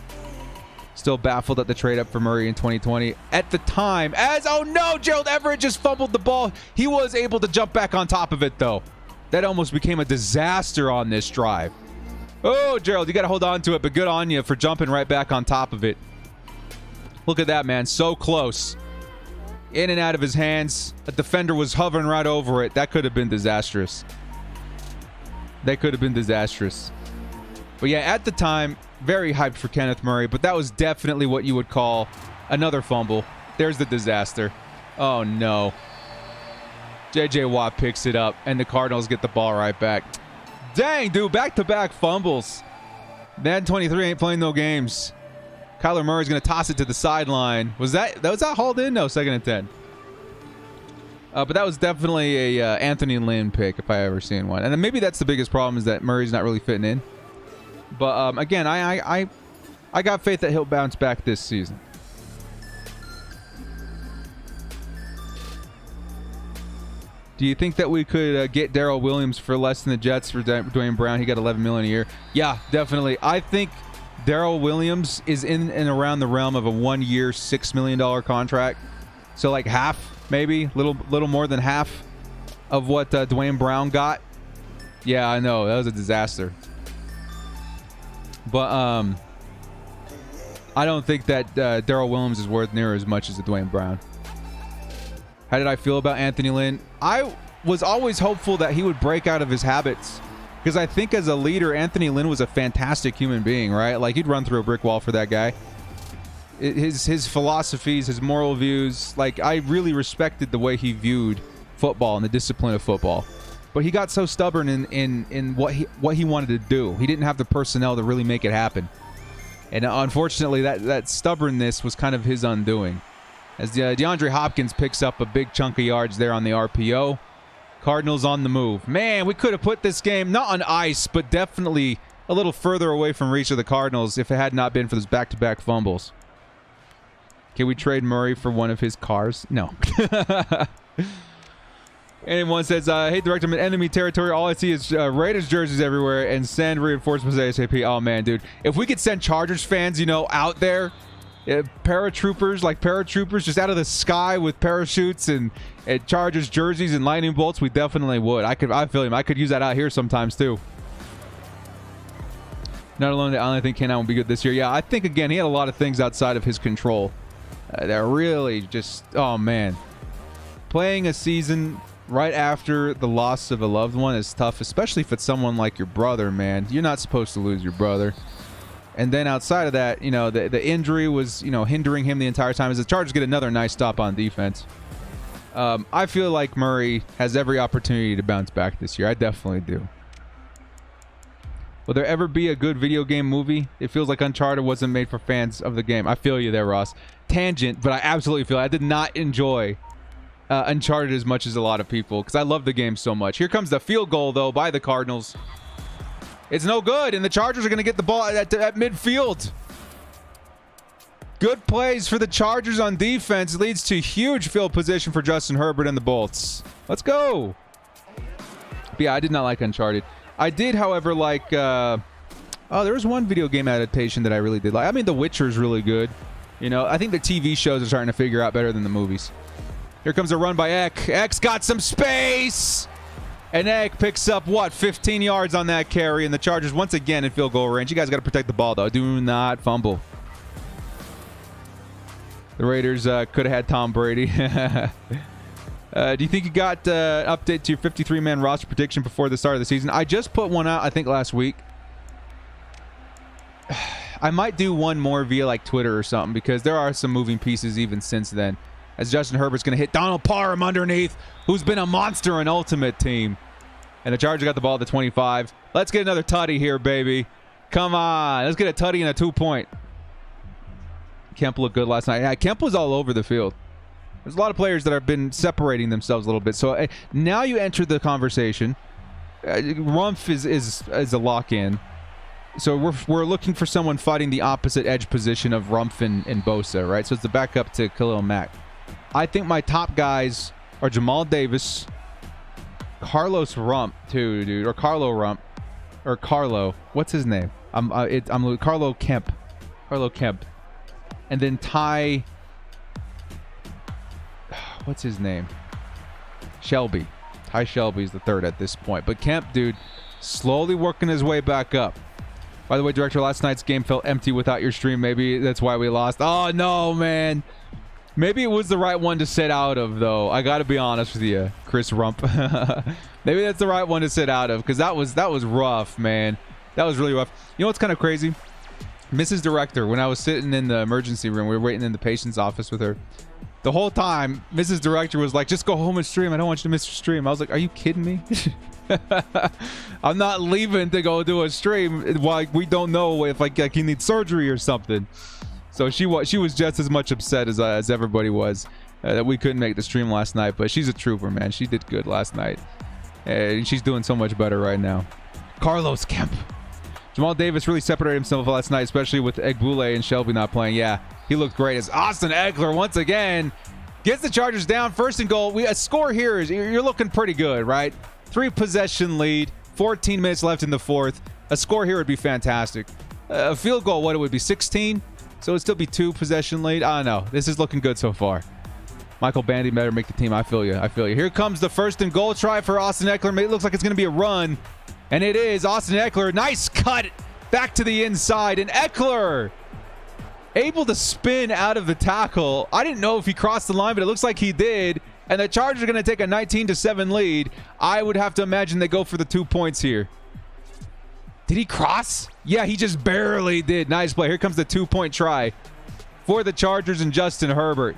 Still baffled at the trade up for Murray in 2020. At the time, oh no, Gerald Everett just fumbled the ball. He was able to jump back on top of it, though. That almost became a disaster on this drive. Oh, Gerald, you got to hold on to it, but good on you for jumping right back on top of it. Look at that, man. So close. In and out of his hands. A defender was hovering right over it. That could have been disastrous. That could have been disastrous. But yeah, at the time, very hyped for Kenneth Murray, but that was definitely what you would call another fumble. There's the disaster. Oh, no. J.J. Watt picks it up, and the Cardinals get the ball right back. Dang, dude, back-to-back fumbles. Madden 23 ain't playing no games. Kyler Murray's going to toss it to the sideline. Was that hauled in? No, 2nd and 10. But that was definitely a Anthony Lynn pick, if I ever seen one. And then maybe that's the biggest problem, is that Murray's not really fitting in. But again, I got faith that he'll bounce back this season. Do you think that we could get Darrell Williams for less than the Jets for Dwayne Brown? He got $11 million a year. Yeah, definitely. I think Darrell Williams is in and around the realm of a 1-year, $6 million contract. So like half, maybe, little more than half of what Dwayne Brown got. Yeah, I know. That was a disaster. But I don't think that Darrell Williams is worth near as much as the Dwayne Brown. How did I feel about Anthony Lynn? I was always hopeful that he would break out of his habits, because I think as a leader, Anthony Lynn was a fantastic human being, right? Like, he'd run through a brick wall for that guy. His philosophies, his moral views, like, I really respected the way he viewed football and the discipline of football. But he got so stubborn in what he wanted to do. He didn't have the personnel to really make it happen. And unfortunately, that stubbornness was kind of his undoing. As DeAndre Hopkins picks up a big chunk of yards there on the RPO. Cardinals on the move. Man, we could have put this game not on ice, but definitely a little further away from reach of the Cardinals if it had not been for those back-to-back fumbles. Can we trade Murray for one of his cars? No. Anyone says, hey, Director, I'm in enemy territory. All I see is Raiders jerseys everywhere and send reinforcements ASAP. Oh, man, dude. If we could send Chargers fans, you know, out there, paratroopers just out of the sky with parachutes and Chargers jerseys and lightning bolts, we definitely would. I feel him. I could use that out here sometimes, too. Not alone, I only think Kenan will be good this year. Yeah, I think, again, he had a lot of things outside of his control that really just, oh, man. Playing a season right after the loss of a loved one is tough, especially if it's someone like your brother, man. You're not supposed to lose your brother. And then outside of that, you know, the injury was, you know, hindering him the entire time as the Chargers get another nice stop on defense. I feel like Murray has every opportunity to bounce back this year. I definitely do. Will there ever be a good video game movie? It feels like Uncharted wasn't made for fans of the game. I feel you there, Ross. Tangent, but I absolutely feel I did not enjoy Uncharted as much as a lot of people because I love the game so much. Here comes the field goal, though, by the Cardinals. It's no good, and the Chargers are going to get the ball at midfield. Good plays for the Chargers on defense leads to huge field position for Justin Herbert and the Bolts. Let's go. But yeah, I did not like Uncharted. I did, however, like... there was one video game adaptation that I really did like. I mean, The Witcher is really good. You know, I think the TV shows are starting to figure out better than the movies. Here comes a run by Eck. Eck's got some space. And Egg picks up, what, 15 yards on that carry, and the Chargers once again in field goal range. You guys got to protect the ball, though. Do not fumble. The Raiders could have had Tom Brady. Do you think you got update to your 53-man roster prediction before the start of the season? I just put one out, I think, last week. I might do one more via like Twitter or something because there are some moving pieces even since then. As Justin Herbert's going to hit Donald Parham underneath, who's been a monster in Ultimate Team. And the Chargers got the ball at the 25. Let's get another tutty here, baby. Come on. Let's get a tutty and a 2-point. Kemp looked good last night. Yeah, Kemp was all over the field. There's a lot of players that have been separating themselves a little bit. So now you enter the conversation. Rumpf is a lock-in. So we're looking for someone fighting the opposite edge position of Rumpf and Bosa, right? So it's the backup to Khalil Mack. I think my top guys are Jamal Davis, Carlos Rump, too, dude, or Carlo Rump, or Carlo. What's his name? I'm Carlo Kemp. Carlo Kemp. And then Ty. What's his name? Shelby. Ty Shelby's the third at this point. But Kemp, dude, slowly working his way back up. By the way, Director, last night's game felt empty without your stream. Maybe that's why we lost. Oh, no, man. Maybe it was the right one to sit out of, though. I got to be honest with you, Chris Rump. Maybe that's the right one to sit out of because that was rough, man. That was really rough. You know what's kind of crazy? Mrs. Director, when I was sitting in the emergency room, we were waiting in the patient's office with her. The whole time, Mrs. Director was like, just go home and stream. I don't want you to miss your stream. I was like, are you kidding me? I'm not leaving to go do a stream while we don't know if like he needs surgery or something. So she was just as much upset as everybody was that we couldn't make the stream last night. But she's a trooper, man. She did good last night. And she's doing so much better right now. Carlos Kemp. Jamal Davis really separated himself last night, especially with Egbule and Shelby not playing. Yeah, he looked great. As Austin Eckler once again gets the Chargers down. First and goal. A score here is you're looking pretty good, right? 3-possession lead. 14 minutes left in the fourth. A score here would be fantastic. A field goal, what it would be, 16? So it would still be 2-possession lead. I don't know. This is looking good so far. Michael Bandy better make the team. I feel you. I feel you. Here comes the first and goal try for Austin Eckler. It looks like it's going to be a run. And it is. Austin Eckler. Nice cut back to the inside. And Eckler able to spin out of the tackle. I didn't know if he crossed the line, but it looks like he did. And the Chargers are going to take a 19-7 lead. I would have to imagine they go for the 2 points here. Did he cross? Yeah, he just barely did. Nice play. Here comes the 2-point try for the Chargers and Justin Herbert.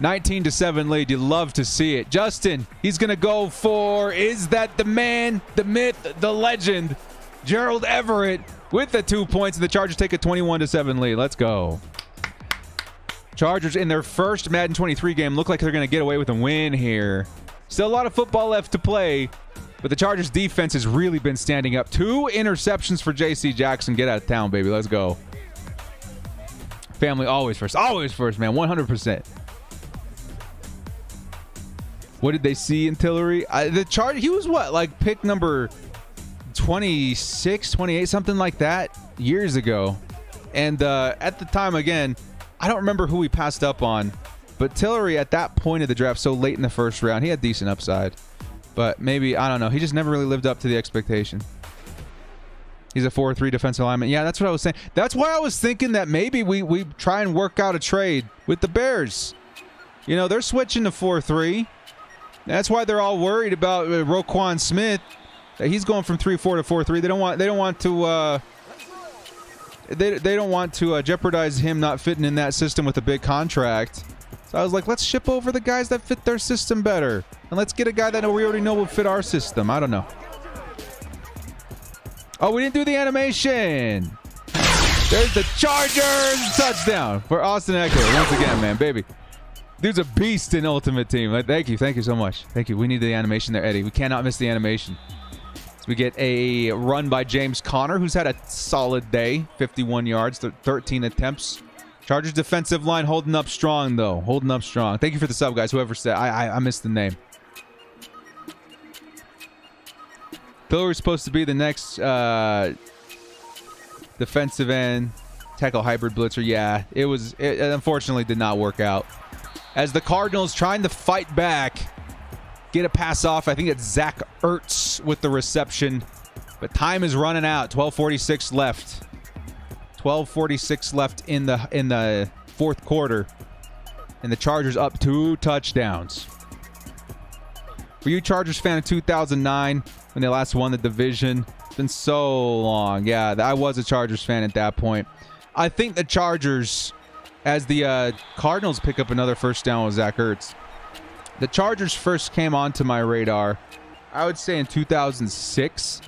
19-7 lead. You love to see it. Justin, he's going to go for, is that the man, the myth, the legend, Gerald Everett with the 2 points, and the Chargers take a 21-7 lead. Let's go. Chargers in their first Madden 23 game look like they're going to get away with a win here. Still a lot of football left to play, but the Chargers defense has really been standing up. 2 interceptions for J.C. Jackson. Get out of town, baby. Let's go. Family always first. Always first, man. 100%. What did they see in Tillery? The Chargers, he was what? Like pick number 26, 28, something like that years ago. And at the time, again, I don't remember who he passed up on. But Tillery at that point of the draft, so late in the first round, he had decent upside. But maybe, I don't know. He just never really lived up to the expectation. He's a 4-3 defensive lineman. Yeah, that's what I was saying. That's why I was thinking that maybe we try and work out a trade with the Bears. You know, they're switching to 4-3. That's why they're all worried about Roquan Smith. He's going from 3-4 to 4-3. They don't want to jeopardize him not fitting in that system with a big contract. So I was like, let's ship over the guys that fit their system better. And let's get a guy that we already know will fit our system. I don't know. Oh, we didn't do the animation. There's the Chargers touchdown for Austin Eckler. Once again, man, baby. Dude's a beast in Ultimate Team. Thank you. Thank you so much. Thank you. We need the animation there, Eddie. We cannot miss the animation. So we get a run by James Conner, who's had a solid day. 51 yards, 13 attempts. Chargers defensive line holding up strong, though. Holding up strong. Thank you for the sub, guys. Whoever said. I missed the name. Pillar was supposed to be the next defensive end. Tackle hybrid blitzer. Yeah, it unfortunately did not work out. As the Cardinals trying to fight back get a pass off. I think it's Zach Ertz with the reception. But time is running out. 12:46 left. 12:46 left in the fourth quarter. And the Chargers up 2 touchdowns. Were you a Chargers fan in 2009 when they last won the division? It's been so long. Yeah, I was a Chargers fan at that point. I think the Chargers, as the Cardinals pick up another first down with Zach Ertz. The Chargers first came onto my radar, I would say in 2006.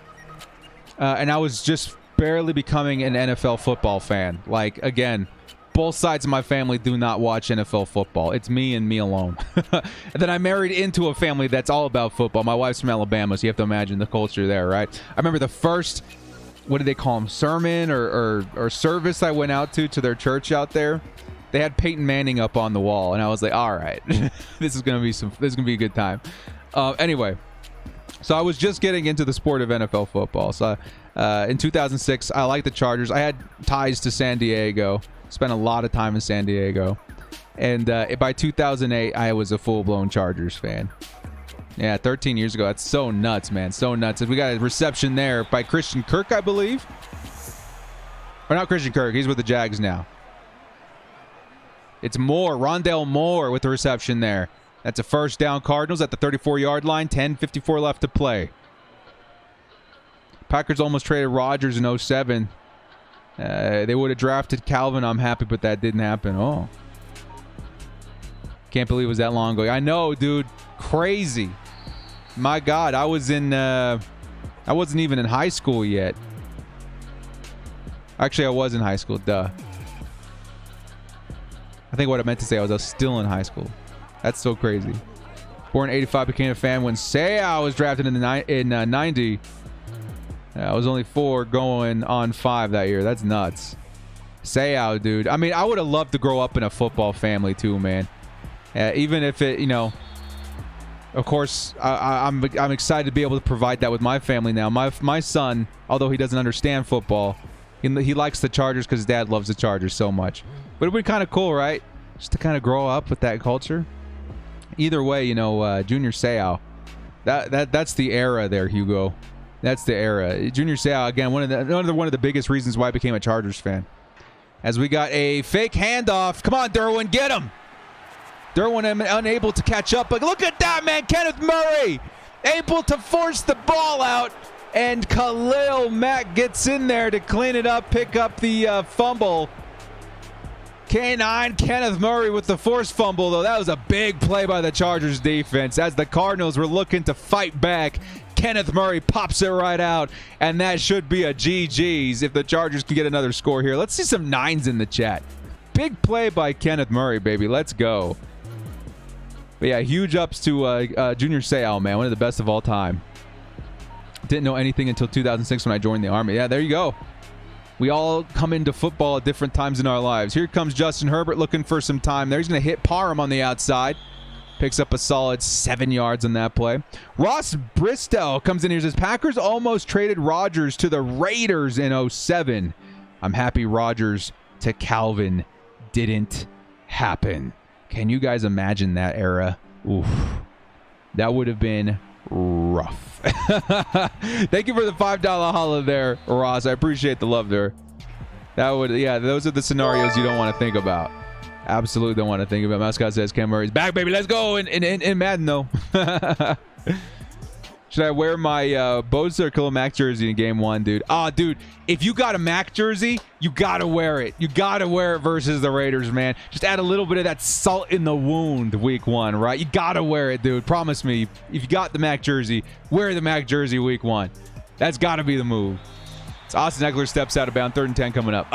And I was just barely becoming an NFL football fan. Like, again, both sides of my family do not watch NFL football. It's me and me alone. And then I married into a family that's all about football. My wife's from Alabama, so you have to imagine the culture there, right? I remember the first, what did they call them, sermon or service I went out to their church out there. They had Peyton Manning up on the wall, and I was like, all right, this is gonna be a good time. Anyway, so I was just getting into the sport of NFL football. So in 2006, I liked the Chargers. I had ties to San Diego. Spent a lot of time in San Diego. And by 2008, I was a full-blown Chargers fan. Yeah, 13 years ago. That's so nuts, man. So nuts. We got a reception there by Christian Kirk, I believe. Or not Christian Kirk. He's with the Jags now. It's Moore. Rondale Moore with the reception there. That's a first down Cardinals at the 34-yard line. 10:54 left to play. Packers almost traded Rodgers in 07. They would have drafted Calvin. I'm happy, but that didn't happen. Oh. Can't believe it was that long ago. I know, dude. Crazy. My God, I wasn't even in high school yet. Actually, I was in high school. Duh. I think what I meant to say I was still in high school. That's so crazy. Born in 85, became a fan when Seau was drafted in 90. I was only 4 going on 5 that year. That's nuts. Seau, dude. I mean, I would have loved to grow up in a football family too, man. Even if it, of course, I'm excited to be able to provide that with my family now. My son, although he doesn't understand football, he likes the Chargers because his dad loves the Chargers so much. But it would be kind of cool, right? Just to kind of grow up with that culture. Either way, Junior Seau. That's the era there, Hugo. That's the era. Junior Seau, again, one of the biggest reasons why I became a Chargers fan. As we got a fake handoff. Come on, Derwin, get him. Derwin unable to catch up. But look at that, man. Kenneth Murray able to force the ball out. And Khalil Mack gets in there to clean it up, pick up the fumble. K9 Kenneth Murray with the forced fumble, though. That was a big play by the Chargers defense. As the Cardinals were looking to fight back, Kenneth Murray pops it right out, and that should be a GG's if the Chargers can get another score here. Let's see some 9s in the chat. Big play by Kenneth Murray, baby. Let's go. But yeah, huge ups to Junior Seau, man. One of the best of all time. Didn't know anything until 2006 when I joined the Army. Yeah, there you go. We all come into football at different times in our lives. Here comes Justin Herbert looking for some time there. He's going to hit Parham on the outside. Picks up a solid 7 yards on that play. Ross Bristow comes in here and says, Packers almost traded Rodgers to the Raiders in 07. I'm happy Rodgers to Calvin didn't happen. Can you guys imagine that era? Oof. That would have been rough. Thank you for the $5 holla there, Ross. I appreciate the love there. Those are the scenarios you don't want to think about. Absolutely don't want to think about. Mascot says Ken Murray's back, baby. Let's go in Madden, though. Should I wear my Bosa or Khalil Mack jersey in game 1, dude? Dude, if you got a Mack jersey, you got to wear it. You got to wear it versus the Raiders, man. Just add a little bit of that salt in the wound week 1, right? You got to wear it, dude. Promise me. If you got the Mack jersey, wear the Mack jersey week 1. That's got to be the move. It's Austin Eckler steps out of bounds. 3rd and 10 coming up.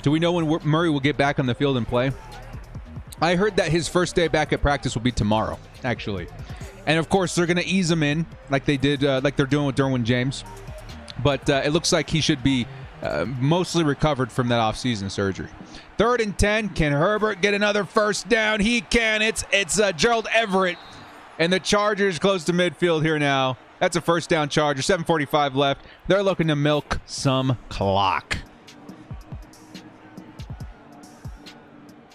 Do we know when Murray will get back on the field and play? I heard that his first day back at practice will be tomorrow, actually. And, of course, they're going to ease him in like they did, like they're doing with Derwin James. But it looks like he should be mostly recovered from that offseason surgery. 3rd and 10. Can Herbert get another first down? He can. It's Gerald Everett. And the Chargers close to midfield here now. That's a first down Charger. 7:45 left. They're looking to milk some clock.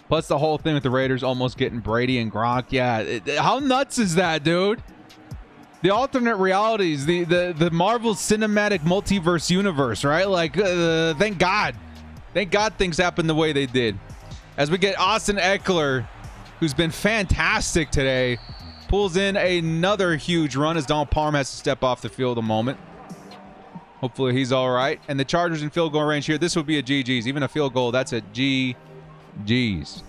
Plus the whole thing with the Raiders almost getting Brady and Gronk. Yeah, how nuts is that, dude? The alternate realities, the Marvel Cinematic Multiverse universe, right? Like, thank God. Thank God things happened the way they did. As we get Austin Eckler, who's been fantastic today, pulls in another huge run as Donald Palmer has to step off the field a moment. Hopefully he's all right. And the Chargers in field goal range here. This would be a GG's. Even a field goal, that's a GG's.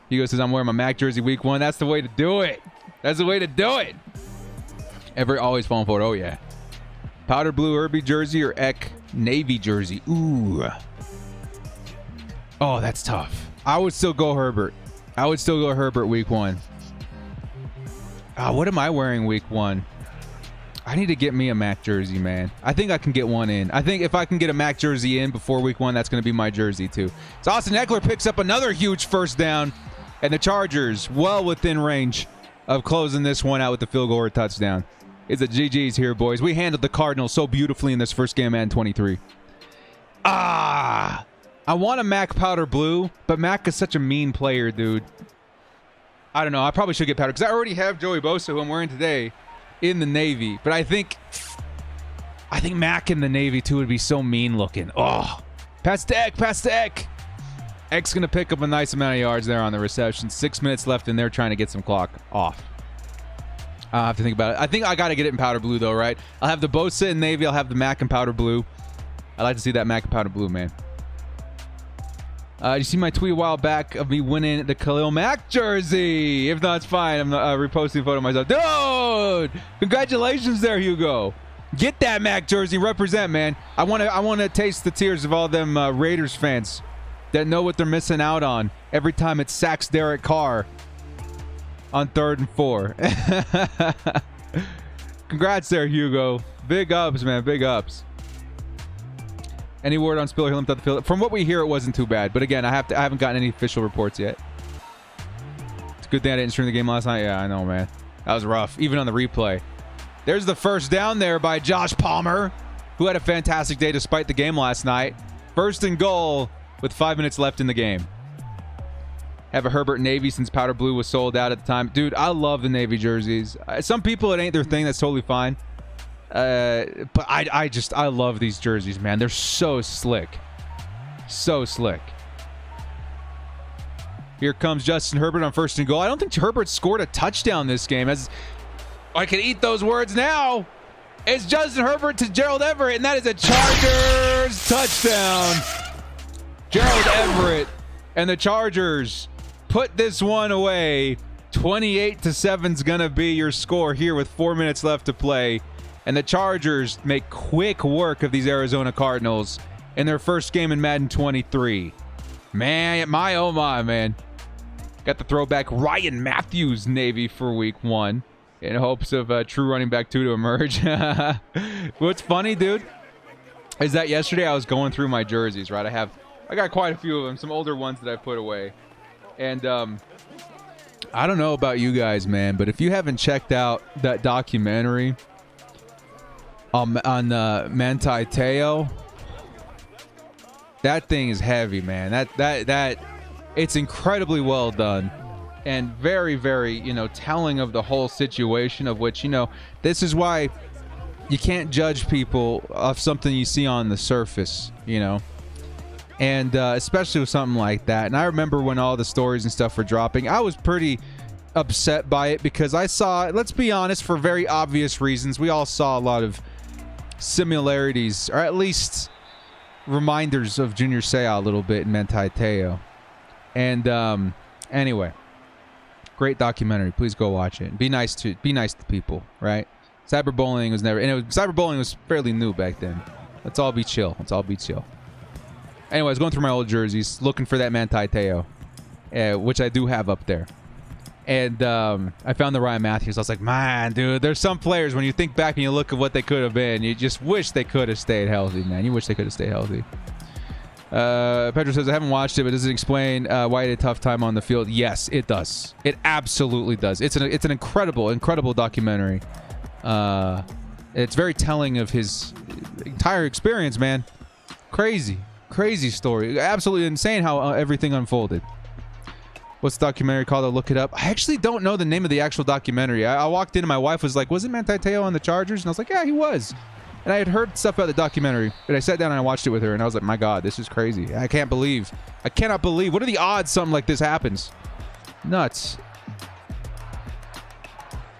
Hugo says, I'm wearing my Mac jersey week 1. That's the way to do it. That's the way to do it. Always falling for it. Oh, yeah. Powder blue Herbie jersey or Eck Navy jersey. Ooh. Oh, that's tough. I would still go Herbert. I would still go Herbert week 1. What am I wearing week 1? I need to get me a Mac jersey, man. I think I can get one in. I think if I can get a Mac jersey in before week 1, that's going to be my jersey too. So Austin Eckler picks up another huge first down, and the Chargers well within range of closing this one out with the field goal or touchdown. It's a GG's here, boys. We handled the Cardinals so beautifully in this first game, Madden 23. I want a Mac powder blue, but Mac is such a mean player, dude. I don't know. I probably should get powder because I already have Joey Bosa, who I'm wearing today, in the Navy. But I think Mac in the Navy, too, would be so mean looking. Oh, pass to Eck, pass to Eck. Eck's going to pick up a nice amount of yards there on the reception. 6 minutes left, and they're trying to get some clock off. I'll have to think about it. I think I got to get it in powder blue, though, right? I'll have the Bosa in Navy. I'll have the Mac in powder blue. I'd like to see that Mac in powder blue, man. You see my tweet a while back of me winning the Khalil Mack jersey. If not, it's fine. I'm reposting a photo of myself. Dude, congratulations there, Hugo. Get that Mack jersey. Represent, man. I want to taste the tears of all them Raiders fans that know what they're missing out on every time it sacks Derek Carr on 3rd and 4. Congrats there, Hugo. Big ups, man. Big ups. Any word on Spiller? He limped out the field. From what we hear, it wasn't too bad. But again, I haven't gotten any official reports yet. It's a good thing I didn't stream the game last night. Yeah, I know, man. That was rough, even on the replay. There's the first down there by Josh Palmer, who had a fantastic day despite the game last night. 1st and goal with 5 minutes left in the game. Have a Herbert Navy since powder blue was sold out at the time. Dude, I love the Navy jerseys. Some people, it ain't their thing. That's totally fine. But I love these jerseys, man. They're so slick. So slick. Here comes Justin Herbert on 1st and goal. I don't think Herbert scored a touchdown this game. As I can eat those words now. It's Justin Herbert to Gerald Everett, and that is a Chargers touchdown. Gerald Everett and the Chargers put this one away. 28-7 is going to be your score here with 4 minutes left to play. And the Chargers make quick work of these Arizona Cardinals in their first game in Madden 23. Man, oh my, man. Got the throwback Ryan Matthews Navy for week 1 in hopes of a true running back 2 to emerge. What's funny, dude, is that yesterday I was going through my jerseys, right? I got quite a few of them, some older ones that I put away. And I don't know about you guys, man, but if you haven't checked out that documentary on Manti Te'o, that thing is heavy, man. That it's incredibly well done and very, very, telling of the whole situation, of which, this is why you can't judge people off something you see on the surface, and especially with something like that. And I remember when all the stories and stuff were dropping, I was pretty upset by it because I saw, let's be honest, for very obvious reasons, we all saw a lot of similarities, or at least reminders of Junior Seau a little bit in Manti Te'o. And anyway, great documentary. Please go watch it. Be nice to people, right? Cyberbullying was never, and cyberbullying was fairly new back then. Let's all be chill. Anyway, I was going through my old jerseys, looking for that Manti Te'o, which I do have up there. And I found the Ryan Matthews. I was like, man, dude, there's some players, when you think back and you look at what they could have been, you just wish they could have stayed healthy, man. You wish they could have stayed healthy. Pedro says, I haven't watched it, but does it explain why he had a tough time on the field? Yes, it does. It absolutely does. It's an incredible documentary. It's very telling of his entire experience, man. Crazy. Crazy story. Absolutely insane how everything unfolded. What's the documentary called? I'll look it up. I actually don't know the name of the actual documentary. I walked in and my wife was like, wasn't Manti Te'o on the Chargers? And I was like, yeah, he was. And I had heard stuff about the documentary. And I sat down and I watched it with her. And I was like, my God, this is crazy. I cannot believe. What are the odds something like this happens? Nuts.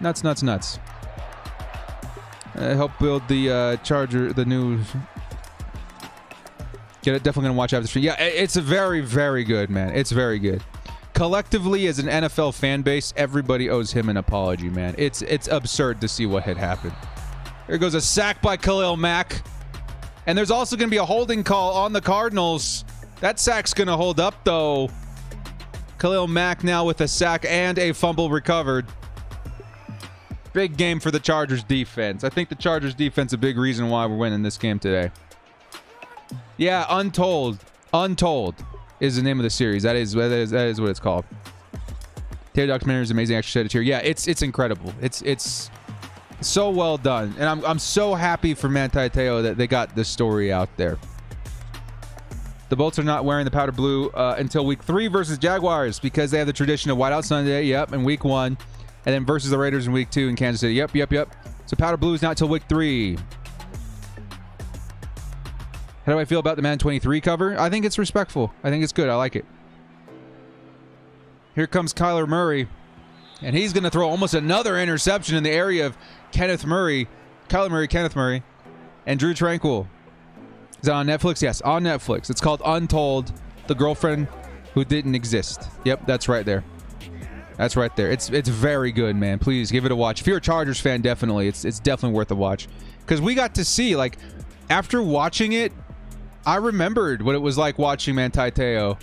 Nuts, nuts, nuts. Help build the Charger, the new... Definitely going to watch after the stream. Yeah, it's a very, very good, man. It's very good. Collectively, as an NFL fan base, everybody owes him an apology, man. It's absurd to see what had happened. There goes a sack by Khalil Mack. And there's also going to be a holding call on the Cardinals. That sack's going to hold up, though. Khalil Mack now with a sack and a fumble recovered. Big game for the Chargers defense. I think the Chargers defense is a big reason why we're winning this game today. Yeah, Untold. Untold is the name of the series. That is what it's called. Taylor documentary is amazing. Actually, shed a tear. Yeah, it's incredible. It's so well done, and I'm so happy for Manti Te'o that they got this story out there. The Bolts are not wearing the powder blue until week 3 versus Jaguars because they have the tradition of Whiteout Sunday. Yep, and week 1, and then versus the Raiders in week 2 in Kansas City. Yep. So powder blue is not until week 3. How do I feel about the Madden 23 cover? I think it's respectful. I think it's good. I like it. Here comes Kyler Murray. And he's going to throw almost another interception in the area of Kenneth Murray. Kyler Murray, Kenneth Murray, and Drew Tranquil. Is that on Netflix? Yes, on Netflix. It's called Untold, The Girlfriend Who Didn't Exist. Yep, that's right there. That's right there. It's very good, man. Please give it a watch. If you're a Chargers fan, definitely. It's definitely worth a watch. Because we got to see, like, after watching it, I remembered what it was like watching Manti Te'o.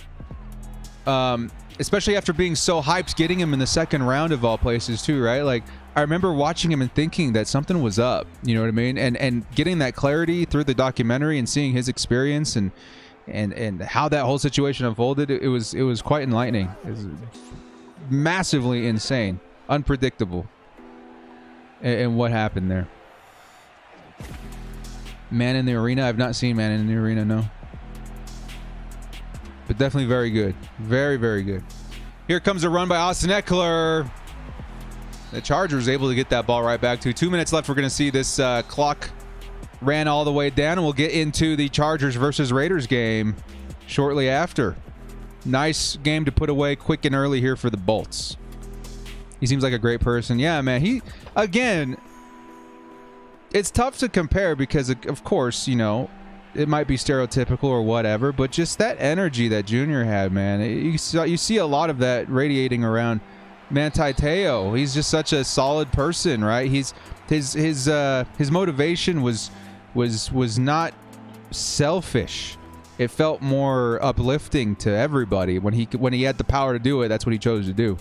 Especially after being so hyped, getting him in the second round of all places too, right? Like, I remember watching him and thinking that something was up, you know what I mean? And getting that clarity through the documentary and seeing his experience and how that whole situation unfolded, it was quite enlightening. It was massively insane, unpredictable, and what happened there. Man in the Arena. I've not seen Man in the Arena, no. But definitely very good. Very, very good. Here comes a run by Austin Eckler. The Chargers able to get that ball right back to 2 minutes left. We're going to see this clock ran all the way down, and we'll get into the Chargers versus Raiders game shortly after. Nice game to put away quick and early here for the Bolts. He seems like a great person. Yeah, man. He, again... It's tough to compare because, of course, you know, it might be stereotypical or whatever, but just that energy that Junior had, man. You see a lot of that radiating around Manti Te'o. He's just such a solid person, right? His motivation was not selfish. It felt more uplifting to everybody. When he had the power to do it, that's what he chose to do.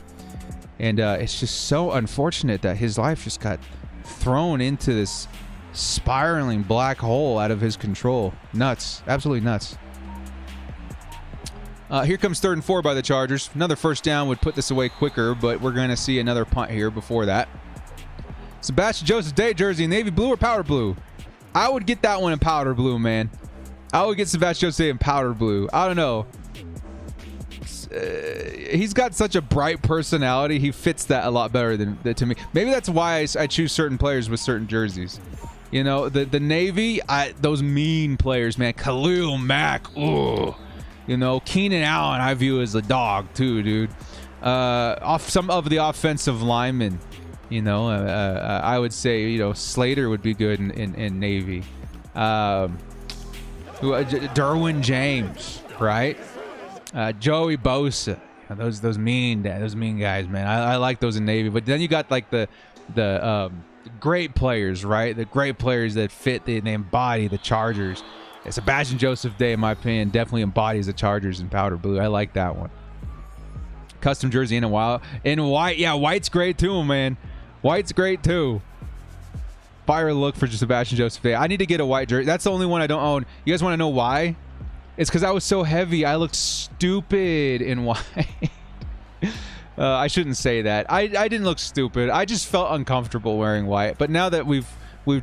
And it's just so unfortunate that his life just got thrown into this spiraling black hole out of his control. Nuts. Absolutely nuts. Here comes 3rd and 4 by the Chargers. Another first down would put this away quicker, but we're going to see another punt here before that. Sebastian Joseph Day jersey, navy blue or powder blue? I would get that one in powder blue, man. I would get Sebastian Joseph Day in powder blue. I don't know. He's got such a bright personality. He fits that a lot better than to me. Maybe that's why I choose certain players with certain jerseys. You know, the Navy, those mean players, man. Khalil Mack, ooh. You know, Keenan Allen, I view as a dog too, dude. Some of the offensive linemen, you know, I would say, you know, Slater would be good in Navy. Derwin James, right? Joey Bosa, those mean guys, man. I like those in Navy. But then you got like the great players, right? The great players that fit, they embody the Chargers. Sebastian Joseph Day, in my opinion, definitely embodies the Chargers in powder blue. I like that one. Custom jersey in white. Yeah, white's great too, man. White's great too. Fire look for Sebastian Joseph Day. I need to get a white jersey. That's the only one I don't own. You guys want to know why? It's because I was so heavy. I looked stupid in white. I shouldn't say that. I didn't look stupid. I just felt uncomfortable wearing white. But now that we've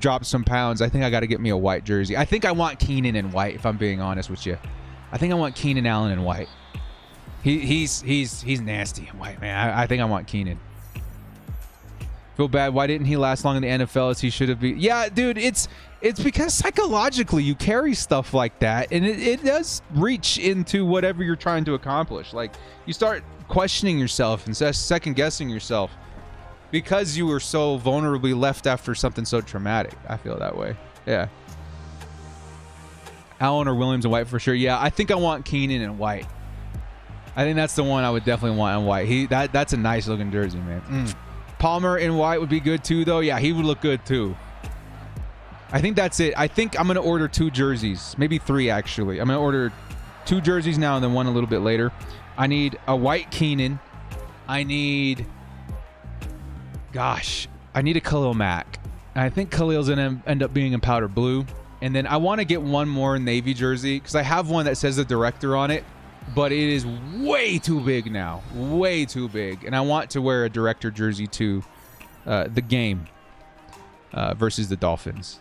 dropped some pounds, I think I got to get me a white jersey. I think I want Keenan in white, if I'm being honest with you. I think I want Keenan Allen in white. He's nasty in white, man. I think I want Keenan. Feel bad. Why didn't he last long in the NFL as he should have been? Yeah, dude, it's because psychologically you carry stuff like that, and it does reach into whatever you're trying to accomplish. Like, you start questioning yourself and second guessing yourself because you were so vulnerably left after something so traumatic. I feel that way. Yeah. Allen or Williams in white for sure. Yeah, I think I want Keenan in white. I think that's the one I would definitely want in white. That's a nice looking jersey, man. Palmer in white would be good too, though. Yeah, he would look good too. I think that's it. I think I'm going to order 2 jerseys. Maybe 3, actually. I'm going to order 2 jerseys now and then 1 a little bit later. I need a white Keenan. I need a Khalil Mack. And I think Khalil's going to end up being in powder blue. And then I want to get 1 more Navy jersey because I have one that says the director on it, but it is way too big now. Way too big. And I want to wear a director jersey to the game versus the Dolphins.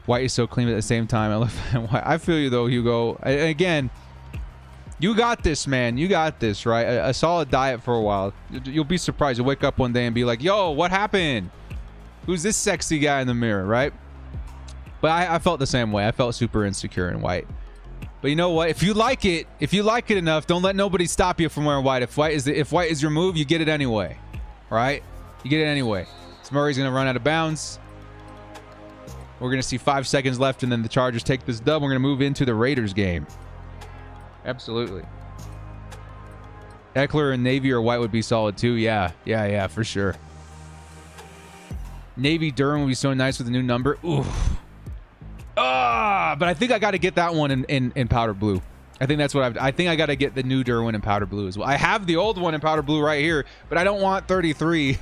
White is so clean at the same time. I love white. I feel you, though, Hugo. Again, you got this, man. You got this, right? A solid diet for a while. You'll be surprised. You'll wake up one day and be like, yo, what happened? Who's this sexy guy in the mirror, right? But I felt the same way. I felt super insecure in white. But you know what? If you like it enough, don't let nobody stop you from wearing white. If white is your move, you get it anyway, right? You get it anyway. So Murray's gonna run out of bounds. We're gonna see 5 seconds left, and then the Chargers take this dub. We're gonna move into the Raiders game. Absolutely. Eckler and Navy or white would be solid too. Yeah, for sure. Navy Durham would be so nice with a new number. Oof. But I think I got to get that one in powder blue. I think that's what I think I got to get the new Derwin in powder blue as well. I have the old one in powder blue right here, but I don't want 33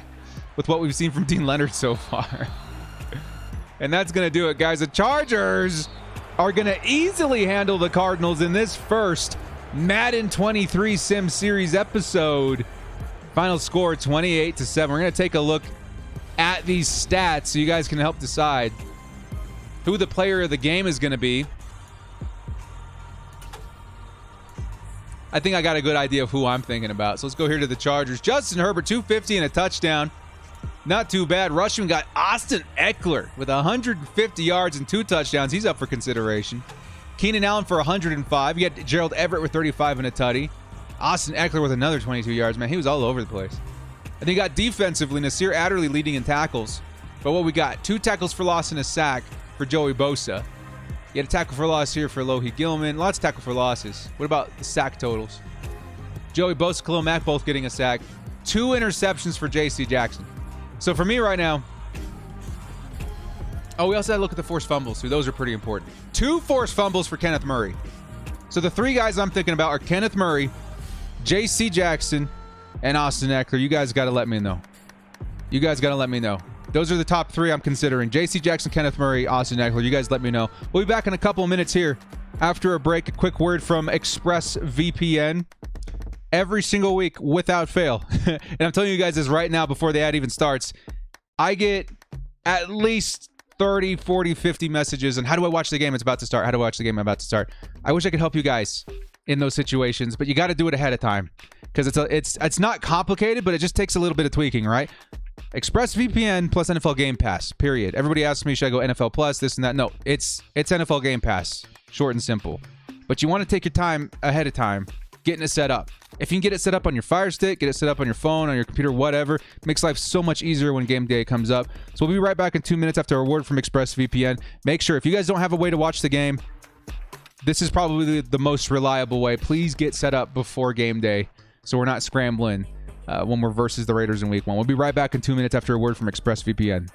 with what we've seen from Dean Leonard so far. And that's going to do it, guys. The Chargers are going to easily handle the Cardinals in this first Madden 23 Sim Series episode. Final score 28-7. We're going to take a look at these stats so you guys can help decide who the player of the game is going to be. I think I got a good idea of who I'm thinking about. So let's go here to the Chargers. Justin Herbert, 250 and a touchdown. Not too bad. Rushing got Austin Eckler with 150 yards and 2 touchdowns. He's up for consideration. Keenan Allen for 105. You got Gerald Everett with 35 and a tutty. Austin Eckler with another 22 yards. Man, he was all over the place. And then you got defensively, Nasir Adderley leading in tackles. But what we got, 2 tackles for loss and a sack for Joey Bosa. You had a tackle for loss here for Lohi Gilman. Lots of tackle for losses. What about the sack totals? Joey Bosa, Khalil Mack both getting a sack. 2 interceptions for J.C. Jackson. So for me right now, we also had to look at the forced fumbles, too. Those are pretty important. 2 forced fumbles for Kenneth Murray. So the 3 guys I'm thinking about are Kenneth Murray, J.C. Jackson, and Austin Eckler. You guys got to let me know. Those are the top 3 I'm considering. J.C. Jackson, Kenneth Murray, Austin Eckler. You guys let me know. We'll be back in a couple of minutes here. After a break, a quick word from ExpressVPN. Every single week, without fail. And I'm telling you guys this right now before the ad even starts. I get at least 30, 40, 50 messages. And how do I watch the game? It's about to start. I wish I could help you guys in those situations, but you got to do it ahead of time. Because it's not complicated, but it just takes a little bit of tweaking, right? ExpressVPN plus NFL Game Pass, period. Everybody asks me, should I go NFL Plus, this and that? No, it's NFL Game Pass, short and simple. But you want to take your time ahead of time getting it set up. If you can get it set up on your Fire Stick, get it set up on your phone, on your computer, whatever, makes life so much easier when game day comes up. So we'll be right back in 2 minutes after a word from ExpressVPN. Make sure, if you guys don't have a way to watch the game, this is probably the most reliable way. Please get set up before game day so we're not scrambling when we're versus the Raiders in week 1. We'll be right back in 2 minutes after a word from ExpressVPN.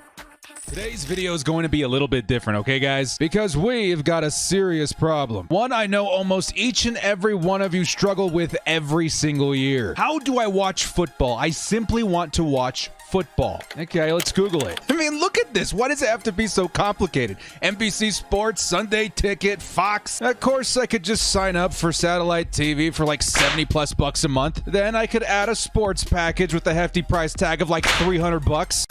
Today's video is going to be a little bit different, okay, guys? Because we've got a serious problem. One I know almost each and every one of you struggle with every single year. How do I watch football? I simply want to watch football. Okay, let's Google it. I mean, look at this. Why does it have to be so complicated? NBC Sports, Sunday Ticket, Fox. Of course, I could just sign up for satellite TV for like 70 plus bucks a month. Then I could add a sports package with a hefty price tag of like 300 bucks.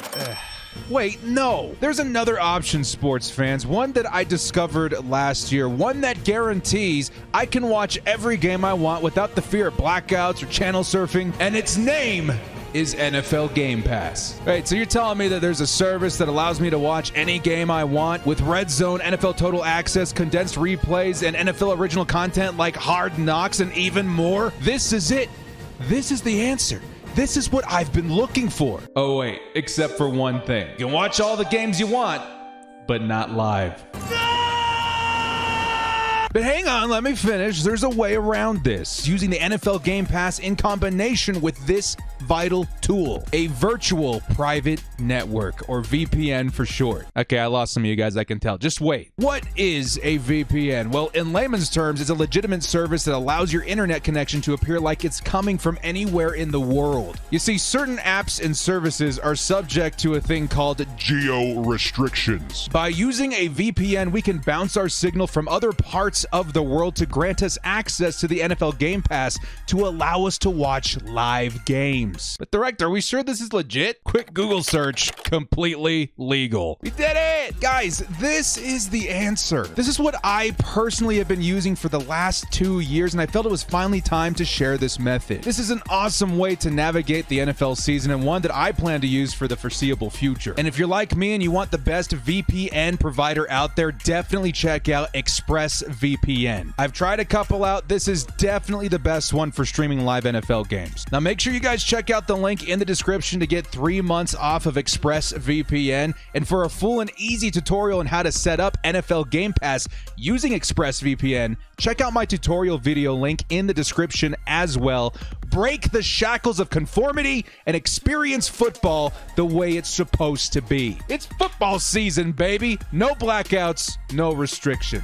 Wait, no. There's another option, sports fans, one that I discovered last year, one that guarantees I can watch every game I want without the fear of blackouts or channel surfing, and its name is NFL Game Pass. Right, so you're telling me that there's a service that allows me to watch any game I want with Red Zone, NFL Total Access, condensed replays, and NFL original content like Hard Knocks and even more? This is it. This is the answer. This is what I've been looking for. Oh wait, except for one thing. You can watch all the games you want, but not live. But hang on, let me finish. There's a way around this. Using the NFL Game Pass in combination with this vital tool, a virtual private network, or VPN for short. Okay, I lost some of you guys, I can tell. Just wait. What is a VPN? Well, in layman's terms, it's a legitimate service that allows your internet connection to appear like it's coming from anywhere in the world. You see, certain apps and services are subject to a thing called geo restrictions. By using a VPN, we can bounce our signal from other parts of the world to grant us access to the NFL Game Pass to allow us to watch live games. But director, are we sure this is legit? Quick Google search, completely legal. We did it! Guys, this is the answer. This is what I personally have been using for the last 2 years, and I felt it was finally time to share this method. This is an awesome way to navigate the NFL season, and one that I plan to use for the foreseeable future. And if you're like me and you want the best VPN provider out there, definitely check out ExpressVPN. I've tried a couple out. This is definitely the best one for streaming live NFL games. Now make sure you guys check out the link in the description to get 3 months off of ExpressVPN. And for a full and easy tutorial on how to set up NFL Game Pass using ExpressVPN, check out my tutorial video link in the description as well. Break the shackles of conformity and experience football the way it's supposed to be. It's football season, baby. No blackouts, no restrictions.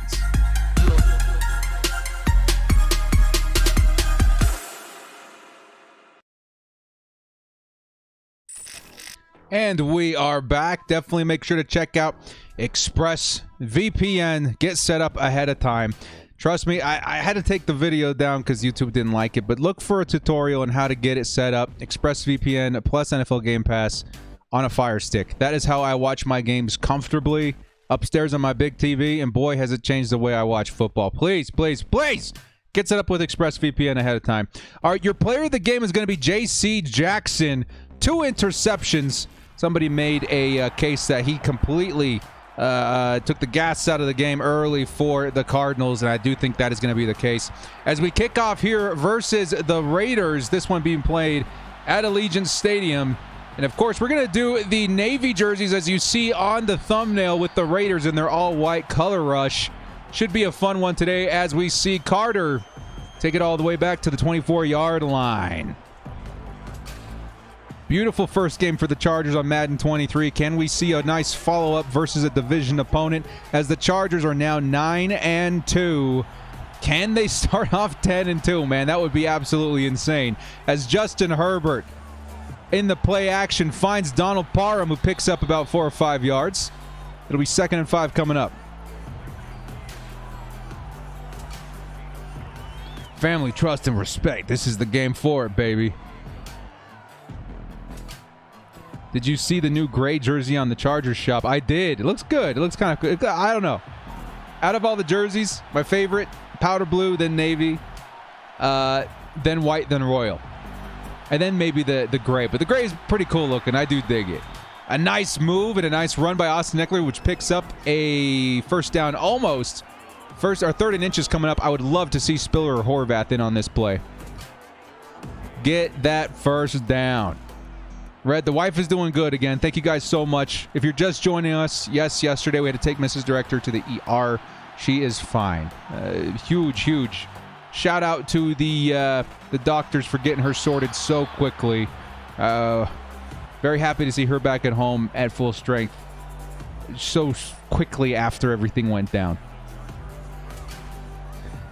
And we are back. Definitely make sure to check out ExpressVPN. Get set up ahead of time. Trust me, I had to take the video down because YouTube didn't like it, but look for a tutorial on how to get it set up. ExpressVPN plus NFL Game Pass on a Fire Stick. That is how I watch my games comfortably upstairs on my big TV, and boy, has it changed the way I watch football. Please, please, please get set up with ExpressVPN ahead of time. All right, your player of the game is going to be J.C. Jackson. 2 interceptions. Somebody made a case that he completely took the gas out of the game early for the Cardinals, and I do think that is going to be the case. As we kick off here versus the Raiders, this one being played at Allegiant Stadium. And, of course, we're going to do the Navy jerseys, as you see on the thumbnail with the Raiders in their all-white color rush. Should be a fun one today as we see Carter take it all the way back to the 24-yard line. Beautiful first game for the Chargers on Madden 23. Can we see a nice follow-up versus a division opponent as the Chargers are now 9-2? Can they start off 10-2? Man, that would be absolutely insane. As Justin Herbert in the play action finds Donald Parham, who picks up about 4 or 5 yards. It'll be 2nd and 5 coming up. Family, trust, and respect. This is the game for it, baby. Did you see the new gray jersey on the Chargers shop? I did. It looks good. It looks kind of good. I don't know. Out of all the jerseys, my favorite, powder blue, then navy, then white, then royal. And then maybe the gray. But the gray is pretty cool looking. I do dig it. A nice move and a nice run by Austin Eckler, which picks up a first down almost. First or 3rd and inches coming up. I would love to see Spiller or Horvath in on this play. Get that first down. Red, the wife is doing good again. Thank you guys so much. If you're just joining us, yes, yesterday we had to take Mrs. Director to the ER. She is fine. Huge shout out to the doctors for getting her sorted so quickly. Very happy to see her back at home at full strength so quickly after everything went down.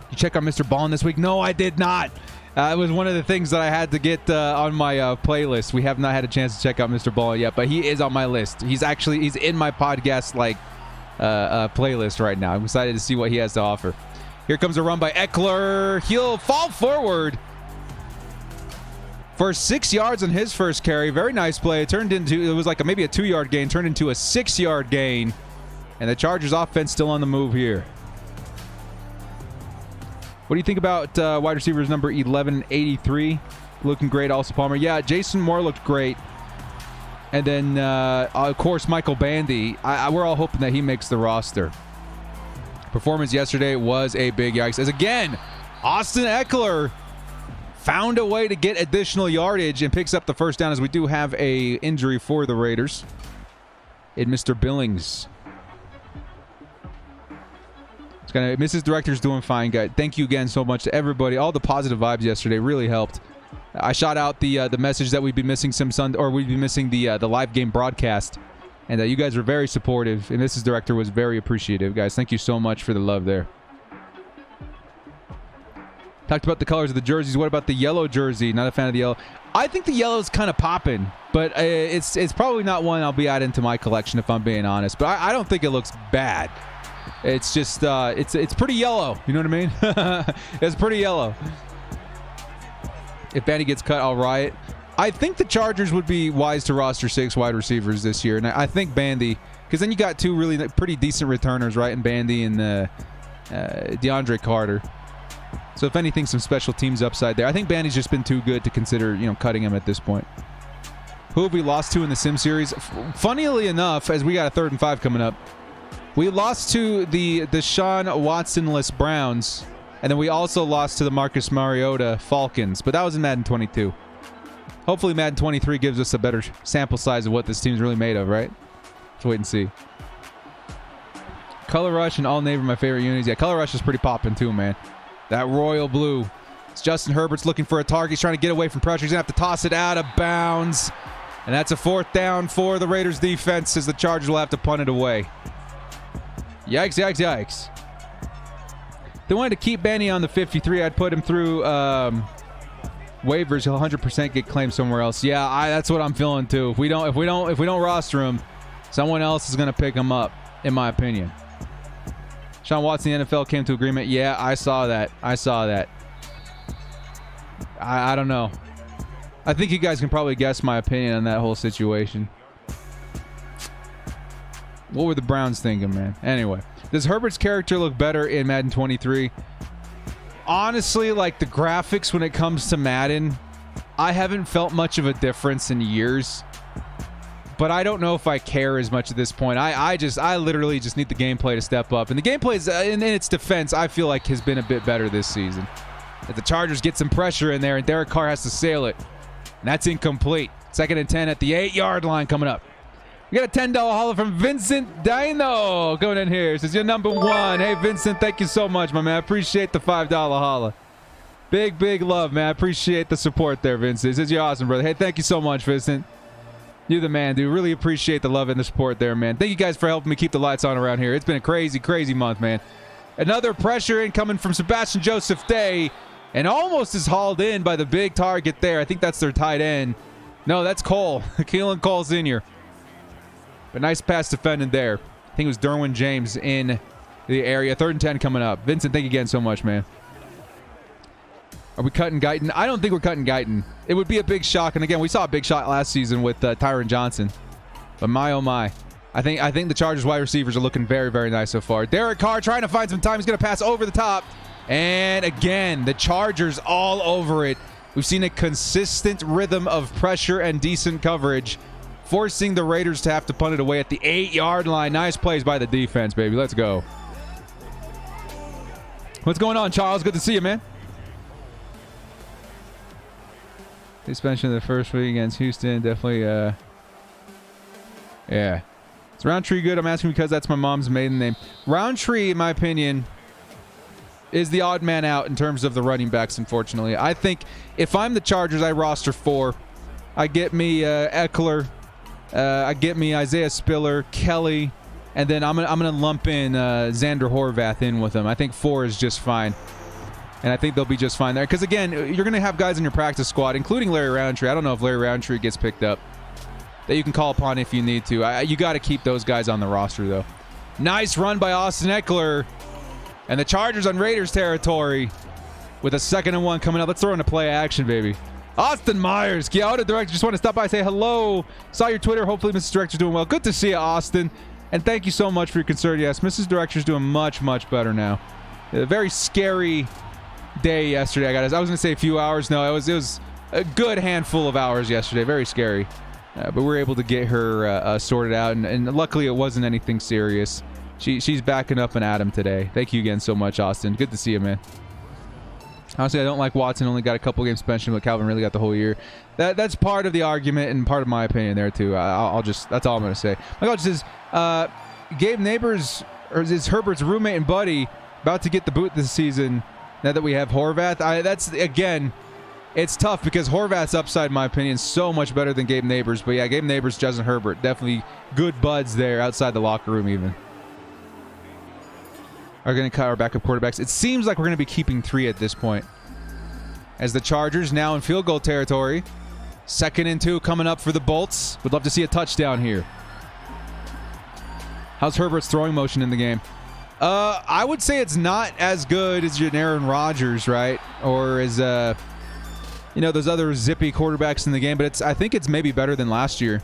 You check on Mr. Ballin this week? No, I did not. It was one of the things that I had to get on my playlist. We have not had a chance to check out Mr. Ballin yet, but he is on my list. He's in my podcast playlist right now. I'm excited to see what he has to offer. Here comes a run by Eckler. He'll fall forward for 6 yards on his first carry. Very nice play. It was like maybe a 2-yard gain, turned into a 6-yard gain. And the Chargers offense still on the move here. What do you think about wide receivers number 1183? Looking great. Also Palmer. Yeah, Jason Moore looked great. And then, of course, Michael Bandy. We're all hoping that he makes the roster. Performance yesterday was a big yikes. As again, Austin Eckler found a way to get additional yardage and picks up the first down, as we do have a injury for the Raiders in Mr. Billings. It's gonna, Mrs. Director's doing fine, guys. Thank you again so much to everybody. All the positive vibes yesterday really helped. I shot out the message that we'd be missing we'd be missing the live game broadcast, and you guys were very supportive. And Mrs. Director was very appreciative, guys. Thank you so much for the love there. Talked about the colors of the jerseys. What about the yellow jersey? Not a fan of the yellow. I think the yellow is kind of popping, but it's probably not one I'll be adding to my collection if I'm being honest. But I don't think it looks bad. It's just it's pretty yellow. You know what I mean? It's pretty yellow. If Bandy gets cut, I'll riot. I think the Chargers would be wise to roster 6 wide receivers this year, and I think Bandy, because then you got 2 really pretty decent returners, right? In Bandy and DeAndre Carter. So if anything, some special teams upside there. I think Bandy's just been too good to consider, cutting him at this point. Who have we lost to in the Sim series? Funnily enough, as we got a 3rd and 5 coming up, we lost to the Deshaun Watson-less Browns, and then we also lost to the Marcus Mariota Falcons, but that was in Madden 22. Hopefully Madden 23 gives us a better sample size of what this team's really made of, right? Let's wait and see. Color Rush and All Navy are my favorite unis. Yeah, Color Rush is pretty popping too, man. That royal blue. It's Justin Herbert's looking for a target. He's trying to get away from pressure. He's going to have to toss it out of bounds. And that's a 4th down for the Raiders defense, as the Chargers will have to punt it away. Yikes, yikes, yikes. If they wanted to keep Bandy on the 53, I'd put him through waivers. He'll 100% get claimed somewhere else. Yeah, that's what I'm feeling too. If we don't roster him, someone else is going to pick him up, in my opinion. Sean Watson, the NFL came to agreement. Yeah, I saw that. I don't know. I think you guys can probably guess my opinion on that whole situation. What were the Browns thinking, man? Anyway, does Herbert's character look better in Madden 23? Honestly, like the graphics when it comes to Madden, I haven't felt much of a difference in years. But I don't know if I care as much at this point. I literally just need the gameplay to step up. And the gameplay is, in its defense, I feel like has been a bit better this season. If the Chargers get some pressure in there and Derek Carr has to sail it. And that's incomplete. 2nd and 10 at the 8-yard line coming up. We got a $10 holler from Vincent Dino going in here. Says you're number 1. Hey, Vincent, thank you so much, my man. I appreciate the $5 holler. Big love, man. I appreciate the support there, Vincent. Says you're awesome, brother. Hey, thank you so much, Vincent. You're the man, dude. Really appreciate the love and the support there, man. Thank you guys for helping me keep the lights on around here. It's been a crazy month, man. Another pressure incoming from Sebastian Joseph Day, and almost is hauled in by the big target there. I think that's their tight end. No, that's Cole. Keelan Cole Sr. But nice pass defended there. I think it was Derwin James in the area. 3rd and 10 coming up. Vincent, thank you again so much, man. Are we cutting Guyton? I don't think we're cutting Guyton. It would be a big shock. And again, we saw a big shot last season with Tyron Johnson. But my, oh my. I think the Chargers wide receivers are looking very nice so far. Derek Carr trying to find some time. He's going to pass over the top. And again, the Chargers all over it. We've seen a consistent rhythm of pressure and decent coverage, forcing the Raiders to have to punt it away at the 8-yard line. Nice plays by the defense, baby. Let's go. What's going on, Charles? Good to see you, man. Suspension of the first week against Houston. Definitely, yeah. Is Roundtree good? I'm asking because that's my mom's maiden name. Roundtree, in my opinion, is the odd man out in terms of the running backs, unfortunately. I think if I'm the Chargers, I roster 4. I get me Eckler. I get me Isaiah Spiller, Kelly, and then I'm gonna lump in Xander Horvath in with them. I think 4 is just fine. And I think they'll be just fine there. Because, again, you're going to have guys in your practice squad, including Larry Roundtree. I don't know if Larry Roundtree gets picked up, that you can call upon if you need to. You got to keep those guys on the roster, though. Nice run by Austin Eckler. And the Chargers on Raiders territory with a 2nd and 1 coming up. Let's throw in a play action, baby. Austin Myers, Kyoto Director, just want to stop by and say hello. Saw your Twitter. Hopefully Mrs. Director's doing well. Good to see you, Austin. And thank you so much for your concern. Yes, Mrs. Director's doing much, much better now. A very scary day yesterday. I was going to say a few hours. No, it was a good handful of hours yesterday. Very scary. But we were able to get her sorted out. And luckily it wasn't anything serious. She's backing up and at him today. Thank you again so much, Austin. Good to see you, man. Honestly, I don't like Watson. Only got a couple games suspension, but Calvin really got the whole year. That's part of the argument and part of my opinion there too. That's all I'm going to say. My coach says, Gabe Neighbors, or is Herbert's roommate and buddy, about to get the boot this season. Now that we have Horvath, that's again, it's tough because Horvath's upside, in my opinion, is so much better than Gabe Neighbors. But yeah, Gabe Neighbors, Justin Herbert, definitely good buds there outside the locker room even. Are going to cut our backup quarterbacks. It seems like we're going to be keeping 3 at this point. As the Chargers now in field goal territory. 2nd and 2 coming up for the Bolts. Would love to see a touchdown here. How's Herbert's throwing motion in the game? I would say it's not as good as your Aaron Rodgers, right? Or as those other zippy quarterbacks in the game. But I think it's maybe better than last year.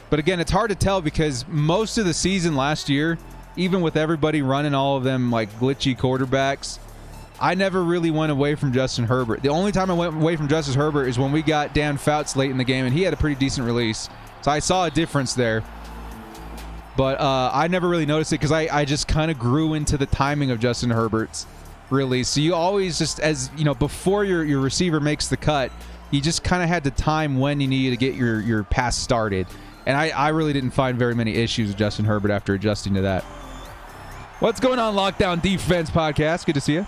But again, it's hard to tell because most of the season last year, even with everybody running all of them like glitchy quarterbacks, I never really went away from Justin Herbert. The only time I went away from Justin Herbert is when we got Dan Fouts late in the game, and he had a pretty decent release. So I saw a difference there. But I never really noticed it because I just kind of grew into the timing of Justin Herbert's release. So you always just, as you know, before your receiver makes the cut, you just kind of had to time when you needed to get your pass started. And I really didn't find very many issues with Justin Herbert after adjusting to that. What's going on, Lockdown Defense Podcast? Good to see you.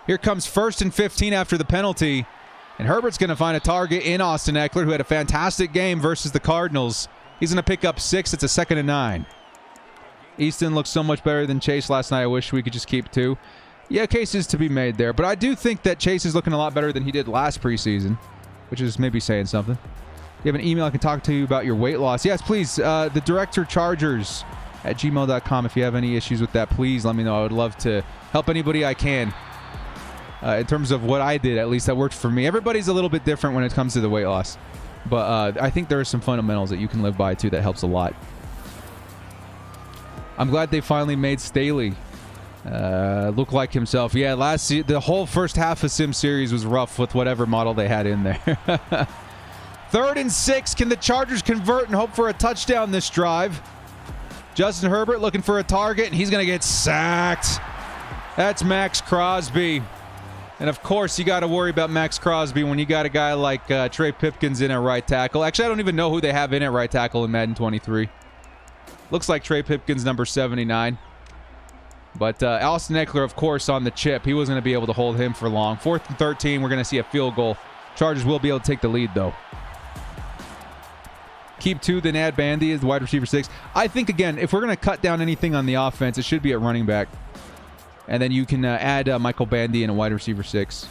Here comes 1st and 15 after the penalty. And Herbert's going to find a target in Austin Eckler, who had a fantastic game versus the Cardinals. He's going to pick up 6. It's a 2nd and 9. Easton looks so much better than Chase last night. I wish we could just keep 2. Yeah, cases to be made there. But I do think that Chase is looking a lot better than he did last preseason, which is maybe saying something. You have an email I can talk to you about your weight loss? Yes, please. The director chargers at gmail.com. If you have any issues with that, please let me know. I would love to help anybody I can. In terms of what I did, at least that worked for me. Everybody's a little bit different when it comes to the weight loss. But I think there are some fundamentals that you can live by, too, that helps a lot. I'm glad they finally made Staley look like himself. Yeah, the whole first half of Sim Series was rough with whatever model they had in there. 3rd and 6. Can the Chargers convert and hope for a touchdown this drive? Justin Herbert looking for a target, and he's going to get sacked. That's Max Crosby. And, of course, you got to worry about Max Crosby when you got a guy like Trey Pipkins in at right tackle. Actually, I don't even know who they have in at right tackle in Madden 23. Looks like Trey Pipkins, number 79. But Austin Eckler, of course, on the chip. He wasn't going to be able to hold him for long. 4th and 13, we're going to see a field goal. Chargers will be able to take the lead, though. Keep 2, then add Bandy as the wide receiver 6. I think, again, if we're going to cut down anything on the offense, it should be at running back. And then you can add Michael Bandy and a wide receiver 6.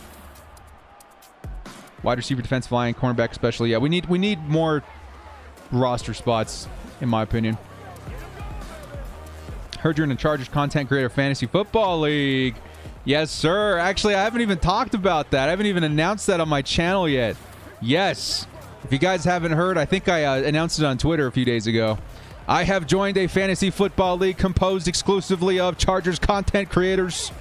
Wide receiver, defensive line, cornerback especially. Yeah, we need more roster spots, in my opinion. Heard you're in the Chargers Content Creator Fantasy Football League. Yes, sir. Actually, I haven't even talked about that. I haven't even announced that on my channel yet. Yes. If you guys haven't heard, I think I announced it on Twitter a few days ago. I have joined a fantasy football league composed exclusively of Chargers content creators.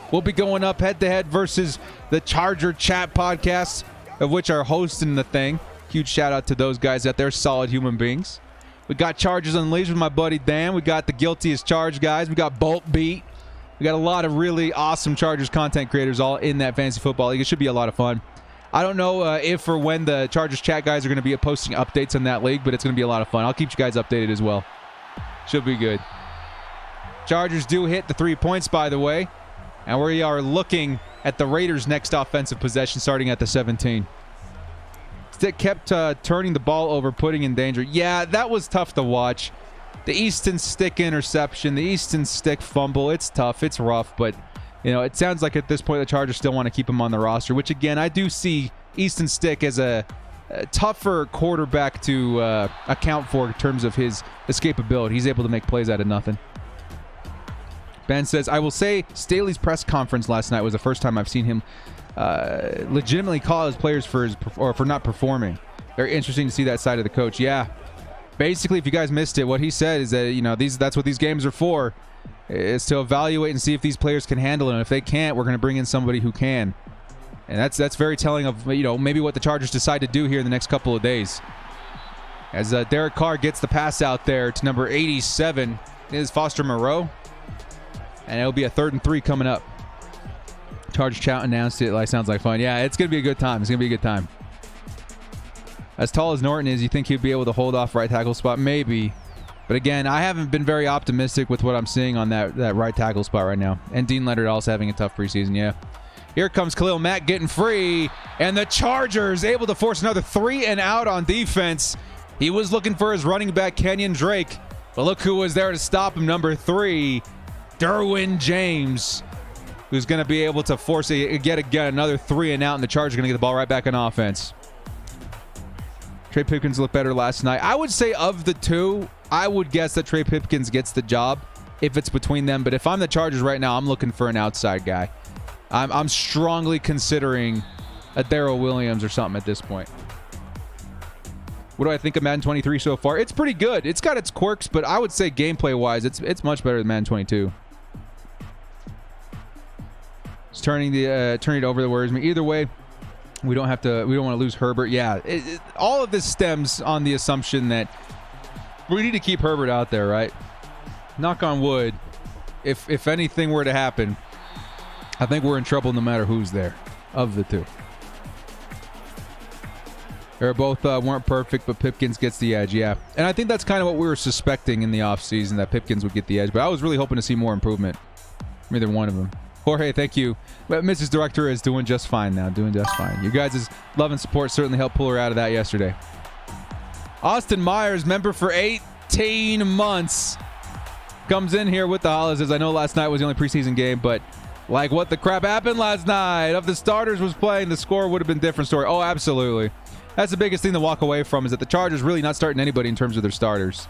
We'll be going up head-to-head versus the Charger Chat podcast, of which are hosting the thing. Huge shout-out to those guys out there, solid human beings. We got Chargers Unleashed with my buddy Dan. We got the Guilty as Charged guys. We got Bolt Beat. We got a lot of really awesome Chargers content creators all in that fantasy football league. It should be a lot of fun. I don't know if or when the Chargers chat guys are going to be posting updates on that league, but it's going to be a lot of fun. I'll keep you guys updated as well. Should be good. Chargers do hit the 3 points, by the way. And we are looking at the Raiders' next offensive possession starting at the 17. Stick kept turning the ball over, putting in danger. Yeah, that was tough to watch. The Easton Stick interception, the Easton Stick fumble. It's tough. It's rough, but it sounds like at this point the Chargers still want to keep him on the roster, which, again, I do see Easton Stick as a tougher quarterback to account for in terms of his escapability. He's able to make plays out of nothing. Ben says, I will say Staley's press conference last night was the first time I've seen him legitimately call his players for not performing. Very interesting to see that side of the coach. Yeah. Basically, if you guys missed it, what he said is that, you know, that's what these games are for, is to evaluate and see if these players can handle it. And if they can't, we're going to bring in somebody who can. And that's very telling of, you know, maybe what the Chargers decide to do here in the next couple of days. As Derek Carr gets the pass out there to number 87, is Foster Moreau. And it'll be a 3rd and 3 coming up. Chargers Chow announced it. Like, sounds like fun. Yeah, it's going to be a good time. It's going to be a good time. As tall as Norton is, you think he'd be able to hold off right tackle spot? Maybe. But again, I haven't been very optimistic with what I'm seeing on that right tackle spot right now. And Dean Leonard also having a tough preseason, yeah. Here comes Khalil Mack getting free. And the Chargers able to force another 3 and out on defense. He was looking for his running back, Kenyon Drake. But look who was there to stop him, number 3, Derwin James, who's going to be able to force get another 3 and out, and the Chargers are going to get the ball right back on offense. Trey Pipkins looked better last night. I would say of the two, I would guess that Trey Pipkins gets the job if it's between them. But if I'm the Chargers right now, I'm looking for an outside guy. I'm strongly considering a Darrell Williams or something at this point. What do I think of Madden 23 so far? It's pretty good. It's got its quirks, but I would say gameplay-wise, it's much better than Madden 22. It's turning it over that worries me. Either way, we don't want to lose Herbert. Yeah, all of this stems on the assumption that we need to keep Herbert out there, right? Knock on wood. If anything were to happen, I think we're in trouble no matter who's there of the two. They're both weren't perfect, but Pipkins gets the edge, yeah. And I think that's kind of what we were suspecting in the offseason, that Pipkins would get the edge. But I was really hoping to see more improvement from either one of them. Jorge, thank you. But Mrs. Director is doing just fine now, doing just fine. You guys' love and support certainly helped pull her out of that yesterday. Austin Myers, member for 18 months, comes in here with the holla. Says, I know last night was the only preseason game, but like what the crap happened last night? If the starters was playing, the score would have been a different story. Oh, absolutely. That's the biggest thing to walk away from, is that the Chargers really not starting anybody in terms of their starters.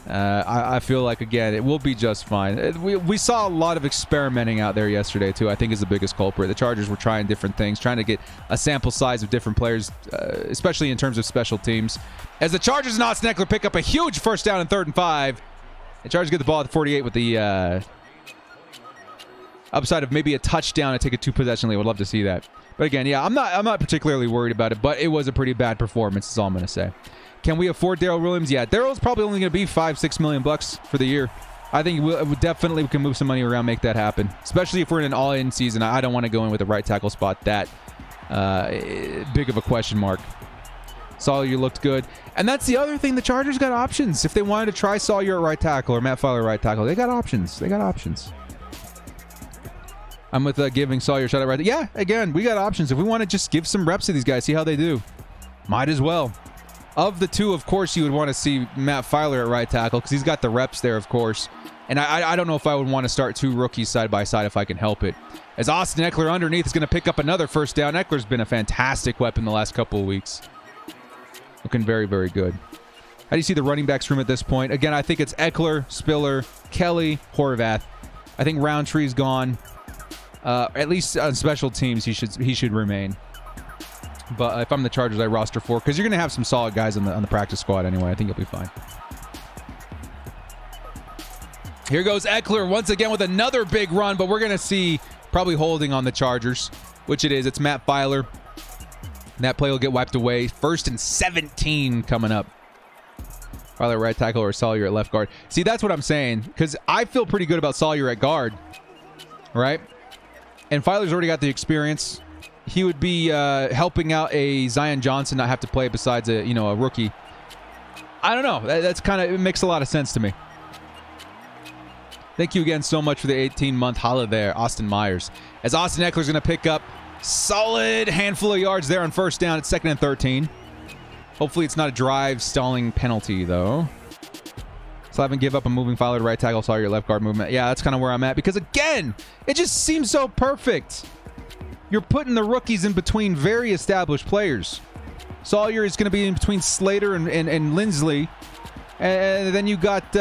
I feel like, again, it will be just fine. We saw a lot of experimenting out there yesterday, too, I think is the biggest culprit. The Chargers were trying different things, trying to get a sample size of different players, especially in terms of special teams. As the Chargers and Austin Eckler pick up a huge first down in 3rd and 5. The Chargers get the ball at the 48 with the upside of maybe a touchdown and take a 2-possession lead. Would love to see that. But again, yeah, I'm not particularly worried about it, but it was a pretty bad performance, is all I'm going to say. Can we afford Darrell Williams? Yeah, Darrell's probably only going to be $5-6 million for the year. I think we definitely can move some money around, make that happen. Especially if we're in an all-in season. I don't want to go in with a right tackle spot that big of a question mark. Sawyer looked good. And that's the other thing. The Chargers got options. If they wanted to try Sawyer at right tackle or Matt Fowler at right tackle, they got options. They got options. I'm with giving Sawyer a shot at right. Yeah, again, we got options. If we want to just give some reps to these guys, see how they do. Might as well. Of the two, of course, you would want to see Matt Fowler at right tackle because he's got the reps there, of course. And I don't know if I would want to start two rookies side by side if I can help it. As Austin Eckler underneath is going to pick up another first down. Eckler's been a fantastic weapon the last couple of weeks. Looking very, very good. How do you see the running backs room at this point? Again, I think it's Eckler, Spiller, Kelly, Horvath. I think Roundtree's gone. At least on special teams, he should remain. But if I'm the Chargers, I roster 4 because you're going to have some solid guys on the practice squad anyway. I think you'll be fine. Here goes Eckler once again with another big run, but we're going to see probably holding on the Chargers, which it is. It's Matt Fowler. That play will get wiped away. 1st and 17 coming up. Either right tackle or Sawyer at left guard. See, that's what I'm saying, because I feel pretty good about Sawyer at guard, right? And Fowler's already got the experience. He would be helping out a Zion Johnson not have to play besides a rookie. I don't know. That's kind of, it makes a lot of sense to me. Thank you again so much for the 18-month holla there, Austin Myers. As Austin Eckler's going to pick up solid handful of yards there on first down at 2nd and 13. Hopefully it's not a drive stalling penalty, though. So I haven't give up a moving Fowler to right tackle, Sawyer left guard movement. Yeah, that's kind of where I'm at. Because, again, it just seems so perfect. You're putting the rookies in between very established players. Sawyer is going to be in between Slater and Lindsley. And then you got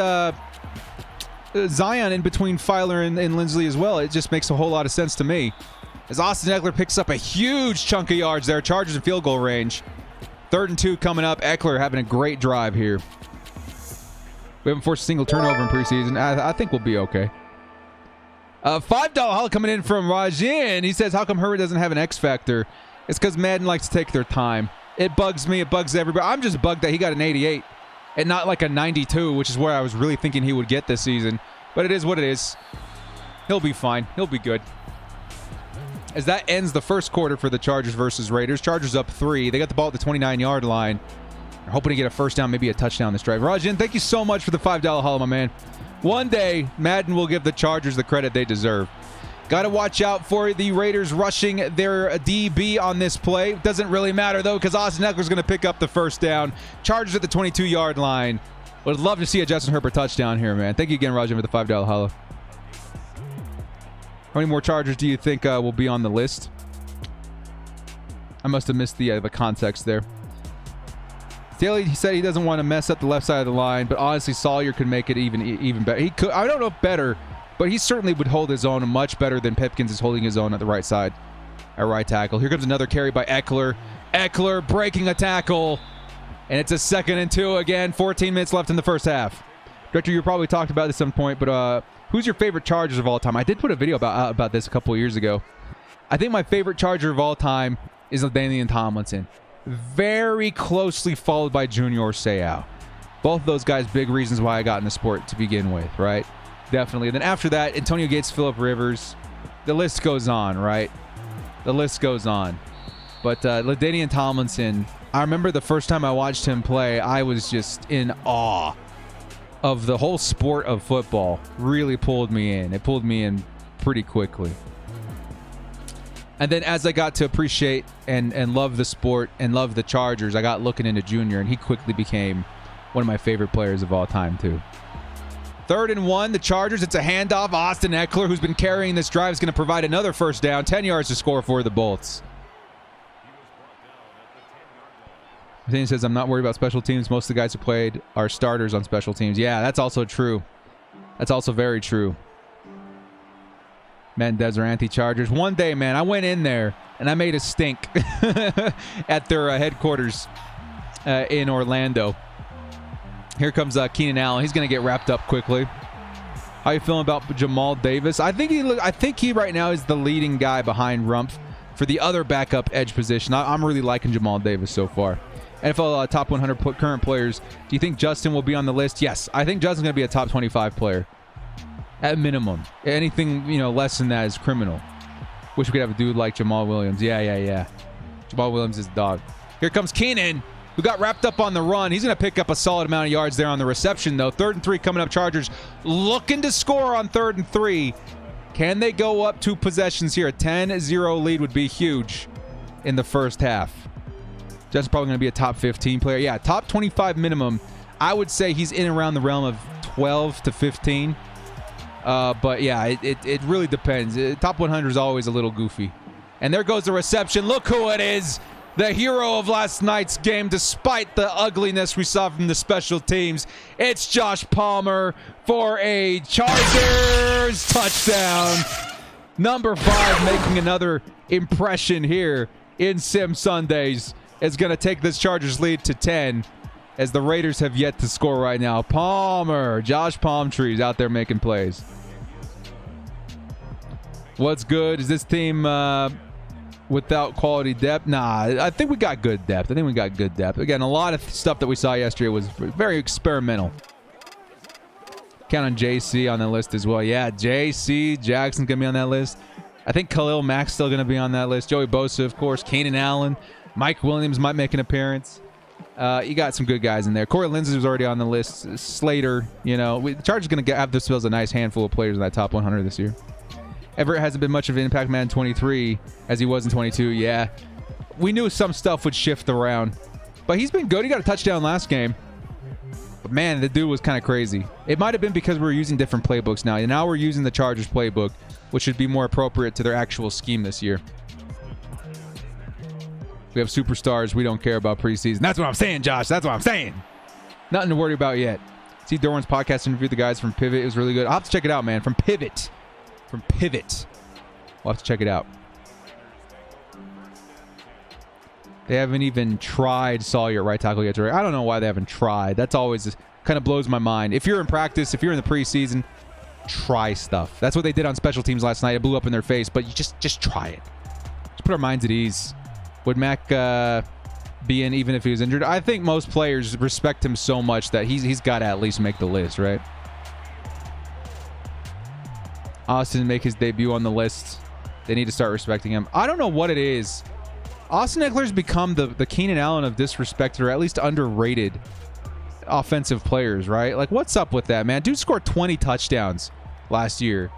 Zion in between Filer and Lindsley as well. It just makes a whole lot of sense to me. As Austin Eckler picks up a huge chunk of yards there. Chargers in field goal range. 3rd and 2 coming up. Eckler having a great drive here. We haven't forced a single turnover in preseason. I think we'll be okay. $5 holla coming in from Rajin. He says, how come Herbert doesn't have an X factor? It's because Madden likes to take their time. It bugs me. It bugs everybody. I'm just bugged that he got an 88 and not like a 92, which is where I was really thinking he would get this season. But it is what it is. He'll be fine. He'll be good. As that ends the first quarter for the Chargers versus Raiders. Chargers up 3. They got the ball at the 29-yard line. They're hoping to get a first down, maybe a touchdown this drive. Rajin, thank you so much for the $5 holla, my man. One day, Madden will give the Chargers the credit they deserve. Got to watch out for the Raiders rushing their DB on this play. Doesn't really matter, though, because Austin Eckler's going to pick up the first down. Chargers at the 22-yard line. Would love to see a Justin Herbert touchdown here, man. Thank you again, Rajin, for the $5 holla. How many more Chargers do you think will be on the list? I must have missed the context there. Daly, he said he doesn't want to mess up the left side of the line, but honestly, Sawyer could make it even better. He could. I don't know if better, but he certainly would hold his own much better than Pipkins is holding his own at the right side, at right tackle. Here comes another carry by Eckler. Eckler breaking a tackle, and it's a 2nd and 2 again. 14 minutes left in the first half. Director, you probably talked about this at some point, but who's your favorite Chargers of all time? I did put a video about this a couple of years ago. I think my favorite Charger of all time is LaDainian Tomlinson. Very closely followed by Junior Seau. Both of those guys, big reasons why I got in the sport to begin with, right? Definitely. And then after that, Antonio Gates, Phillip Rivers. The list goes on, right? The list goes on. But LaDainian Tomlinson, I remember the first time I watched him play, I was just in awe of the whole sport of football. Really pulled me in. It pulled me in pretty quickly. And then as I got to appreciate and love the sport and love the Chargers, I got looking into Junior, and he quickly became one of my favorite players of all time, too. 3rd and 1, the Chargers. It's a handoff. Austin Eckler, who's been carrying this drive, is going to provide another first down. 10 yards to score for the Bolts. He says, I'm not worried about special teams. Most of the guys who played are starters on special teams. Yeah, that's also true. That's also very true. Mendez or anti-Chargers. One day, man, I went in there and I made a stink at their headquarters in Orlando. Here comes Keenan Allen. He's going to get wrapped up quickly. How you feeling about Jamal Davis? I think he right now is the leading guy behind Rumpf for the other backup edge position. I'm really liking Jamal Davis so far. NFL top 100 current players. Do you think Justin will be on the list? Yes, I think Justin's going to be a top 25 player. At minimum. Anything, less than that is criminal. Wish we could have a dude like Jamal Williams. Yeah. Jamal Williams is the dog. Here comes Keenan, who got wrapped up on the run. He's going to pick up a solid amount of yards there on the reception, though. 3rd and 3 coming up. Chargers looking to score on 3rd and 3. Can they go up 2 possessions here? A 10-0 lead would be huge in the first half. Justin's probably going to be a top 15 player. Yeah, top 25 minimum. I would say he's in around the realm of 12 to 15. But yeah, it really depends. Top 100 is always a little goofy. And there goes the reception. Look who it is. The hero of last night's game, despite the ugliness we saw from the special teams. It's Josh Palmer for a Chargers touchdown. Number 5 making another impression here in Sim Sundays. Is going to take this Chargers lead to 10 as the Raiders have yet to score right now. Palmer, Josh Palmtree's out there making plays. What's good? Is this team without quality depth? Nah, I think we got good depth. Again, a lot of stuff that we saw yesterday was very experimental. Count on JC on the list as well. Yeah, JC Jackson's going to be on that list. I think Khalil Mack's still going to be on that list. Joey Bosa, of course. Keenan Allen. Mike Williams might make an appearance. You got some good guys in there. Corey Lindsey was already on the list. Slater, the Chargers going to have themselves a nice handful of players in that top 100 this year. Everett hasn't been much of an impact man in 23 as he was in 22. Yeah, we knew some stuff would shift around, but he's been good. He got a touchdown last game. But man, the dude was kind of crazy. It might have been because we were using different playbooks now. And now we're using the Chargers playbook, which should be more appropriate to their actual scheme this year. We have superstars. We don't care about preseason. That's what I'm saying, Josh. That's what I'm saying. Nothing to worry about yet. See Derwin's podcast interview the guys from Pivot. It was really good. I'll have to check it out, man. From Pivot. From Pivot. We'll have to check it out. They haven't even tried Sawyer at right tackle yet. I don't know why they haven't tried. That's always kind of blows my mind. If you're in practice, if you're in the preseason, try stuff. That's what they did on special teams last night. It blew up in their face, but you just try it. Just put our minds at ease. Would Mac be in even if he was injured? I think most players respect him so much that he's got to at least make the list, right? Austin make his debut on the list. They need to start respecting him. I don't know what it is. Austin Eckler's become the Keenan Allen of disrespected, or at least underrated offensive players, right? Like, what's up with that, man? Dude scored 20 touchdowns last year.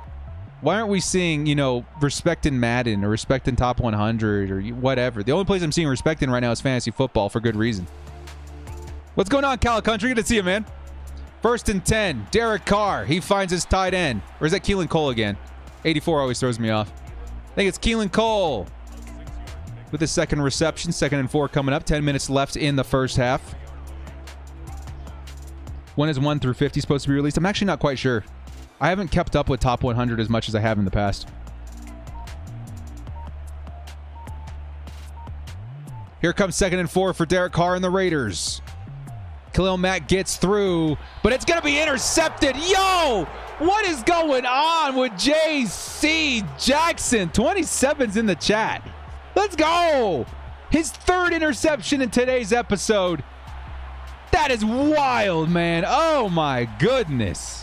Why aren't we seeing, you know, respect in Madden or respect in top 100 or whatever? The only place I'm seeing respect in right now is fantasy football for good reason. What's going on, Cal Country? Good to see you, man. 1st and 10. Derek Carr. He finds his tight end. Or is that Keelan Cole again? 84 always throws me off. I think it's Keelan Cole with his second reception. 2nd and 4 coming up. 10 minutes left in the first half. When is 1 through 50 supposed to be released? I'm actually not quite sure. I haven't kept up with top 100 as much as I have in the past. Here comes 2nd and 4 for Derek Carr and the Raiders. Khalil Mack gets through, but it's going to be intercepted. Yo! What is going on with J.C. Jackson? 27's in the chat. Let's go! His 3rd interception in today's episode. That is wild, man. Oh, my goodness.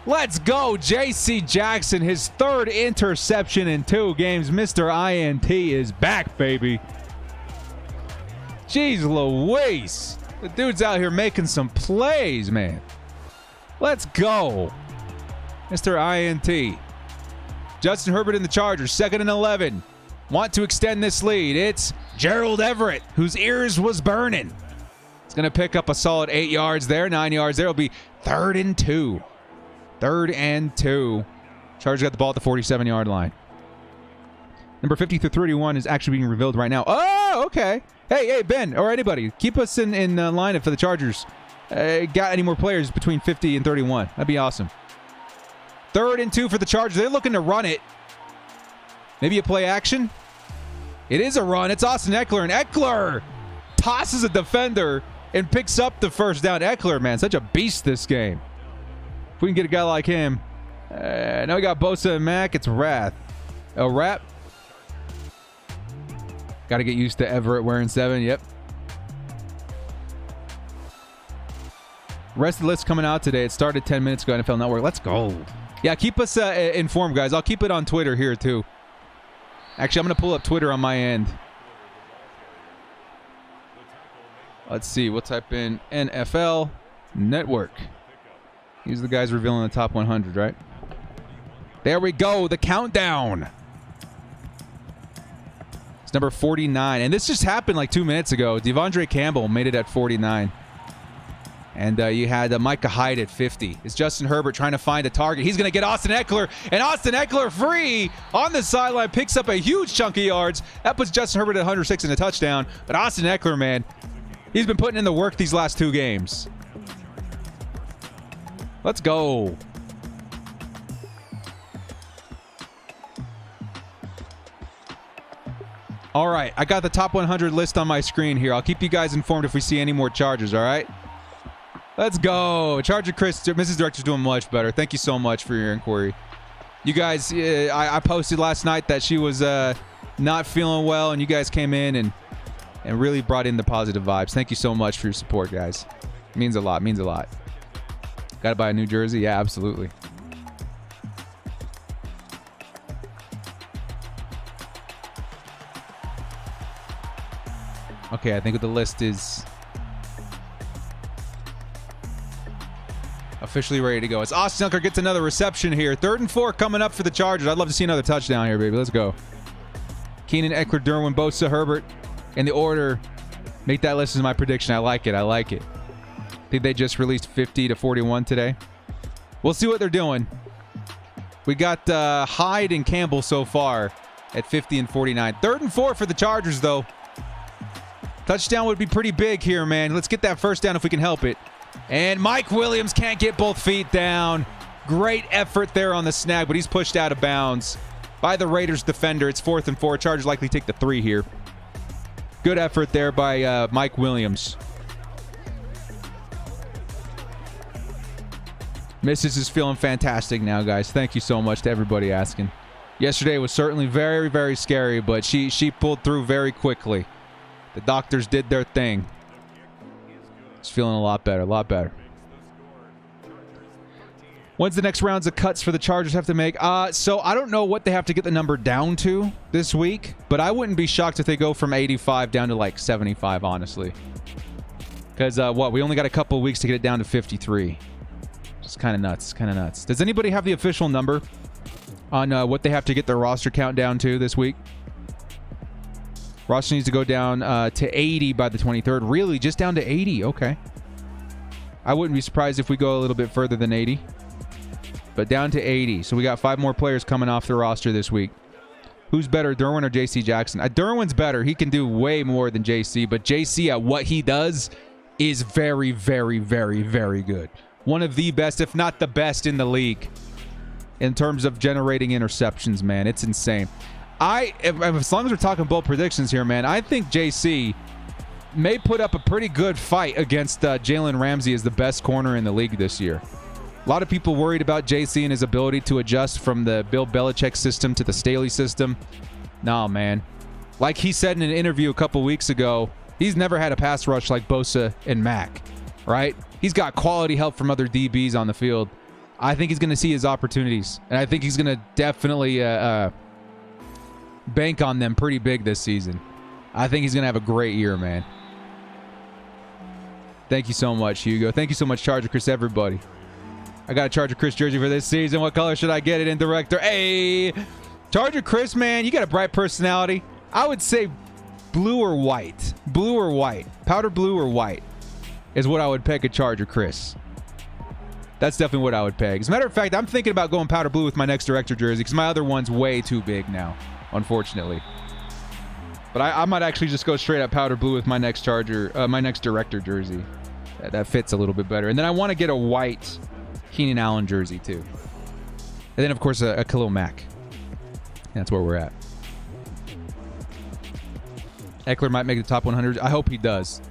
Let's go, J.C. Jackson. His 3rd interception in 2 games. Mr. INT is back, baby. Jeez Louise. The dude's out here making some plays, man. Let's go. Mr. INT. Justin Herbert in the Chargers. 2nd and 11. Want to extend this lead. It's Gerald Everett, whose ears was burning. It's going to pick up a solid 8 yards there, 9 yards there. It'll be 3rd and 2. 3rd and 2. Chargers got the ball at the 47-yard line. Number 50 through 31 is actually being revealed right now. Oh, okay. Hey, Ben, or anybody, keep us in line for the Chargers. Got any more players between 50 and 31? That'd be awesome. 3rd and 2 for the Chargers. They're looking to run it. Maybe a play action. It is a run. It's Austin Eckler, and Eckler tosses a defender and picks up the 1st down. Eckler, man, such a beast this game. If we can get a guy like him. Now we got Bosa and Mack. It's Wrath. A wrap. Got to get used to Everett wearing 7. Yep. Rest of the list coming out today. It started 10 minutes ago. NFL Network. Let's go. Yeah, keep us informed, guys. I'll keep it on Twitter here, too. Actually, I'm going to pull up Twitter on my end. Let's see. We'll type in NFL Network. These are the guys revealing the top 100, right? There we go. The countdown. It's number 49. And this just happened like 2 minutes ago. Devondre Campbell made it at 49. And you had Micah Hyde at 50. It's Justin Herbert trying to find a target. He's going to get Austin Eckler. And Austin Eckler free on the sideline. Picks up a huge chunk of yards. That puts Justin Herbert at 106 in a touchdown. But Austin Eckler, man, he's been putting in the work these last 2 games. Let's go. All right, I got the top 100 list on my screen here. I'll keep you guys informed if we see any more Chargers, all right? Let's go. Charger Chris, Mrs. Director's doing much better. Thank you so much for your inquiry. You guys, I posted last night that she was not feeling well, and you guys came in and really brought in the positive vibes. Thank you so much for your support, guys. It means a lot, means a lot. Got to buy a new jersey? Yeah, absolutely. Okay, I think the list is officially ready to go. It's Austin Eckler gets another reception here. 3rd and 4 coming up for the Chargers. I'd love to see another touchdown here, baby. Let's go. Keenan, Eckler, Derwin, Bosa, Herbert. In the order. Make that list as my prediction. I like it. I like it. I think they just released 50 to 41 today. We'll see what they're doing. We got Hyde and Campbell so far at 50 and 49. 3rd and 4 for the Chargers, though. Touchdown would be pretty big here, man. Let's get that 1st down if we can help it. And Mike Williams can't get both feet down. Great effort there on the snag, but he's pushed out of bounds by the Raiders defender. It's 4th and 4. Chargers likely take the 3 here. Good effort there by Mike Williams. Mrs. is feeling fantastic now, guys. Thank you so much to everybody asking. Yesterday was certainly very, very scary, but she pulled through very quickly. The doctors did their thing. She's feeling a lot better, a lot better. When's the next rounds of cuts for the Chargers have to make? So I don't know what they have to get the number down to this week, but I wouldn't be shocked if they go from 85 down to like 75, honestly. Because we only got a couple of weeks to get it down to 53. It's kind of nuts, kind of nuts. Does anybody have the official number on what they have to get their roster count down to this week? Roster needs to go down to 80 by the 23rd. Really? Just down to 80? Okay. I wouldn't be surprised if we go a little bit further than 80. But down to 80. So we got 5 more players coming off the roster this week. Who's better, Derwin or JC Jackson? Derwin's better. He can do way more than JC. But JC at what he does is very, very, very, very good. One of the best, if not the best in the league in terms of generating interceptions, man. It's insane. As long as we're talking bold predictions here, man, I think JC may put up a pretty good fight against Jalen Ramsey as the best corner in the league this year. A lot of people worried about JC and his ability to adjust from the Bill Belichick system to the Staley system. No, man. Like he said in an interview a couple weeks ago, he's never had a pass rush like Bosa and Mack, right? He's got quality help from other DBs on the field. I think he's going to see his opportunities, and I think he's going to definitely bank on them pretty big this season. I think he's going to have a great year, man. Thank you so much, Hugo. Thank you so much, Charger Chris, everybody. I got a Charger Chris jersey for this season. What color should I get it in, Director? Hey, Charger Chris, man, you got a bright personality. I would say blue or white. Blue or white. Powder blue or white is what I would peg a Charger Chris. That's definitely what I would peg. As a matter of fact, I'm thinking about going powder blue with my next Director jersey because my other one's way too big now, unfortunately. But I might actually just go straight up powder blue with my next Director jersey. That fits a little bit better. And then I want to get a white Keenan Allen jersey too. And then, of course, a Khalil Mack. That's where we're at. Eckler might make the top 100. I hope he does.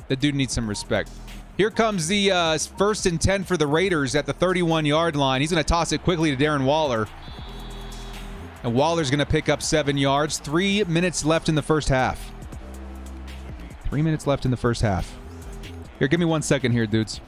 The dude needs some respect. Here comes the 1st and 10 for the Raiders at the 31-yard line. He's going to toss it quickly to Darren Waller. And Waller's going to pick up 7 yards. 3 minutes left in the first half. 3 minutes left in the first half. Here, give me 1 second here, dudes.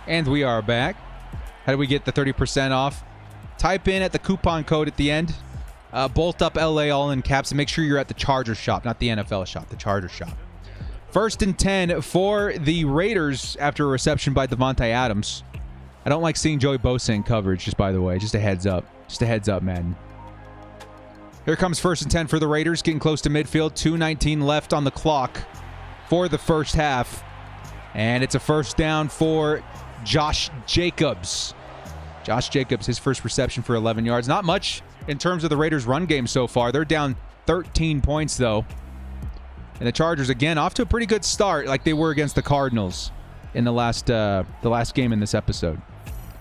And we are back. How do we get the 30% off? Type in at the coupon code at the end. Bolt up LA all in caps, and make sure you're at the Charger shop, not the NFL shop, the Charger shop. 1st and 10 for the Raiders after a reception by Devontae Adams. I don't like seeing Joey Bosa in coverage, just by the way. Just a heads up. Just a heads up, Madden. Here comes 1st and 10 for the Raiders, getting close to midfield. 2:19 left on the clock for the first half. And it's a first down for Josh Jacobs. Josh Jacobs, his first reception for 11 yards. Not much in terms of the Raiders' run game so far. They're down 13 points, though. And the Chargers, again, off to a pretty good start like they were against the Cardinals in the last game in this episode.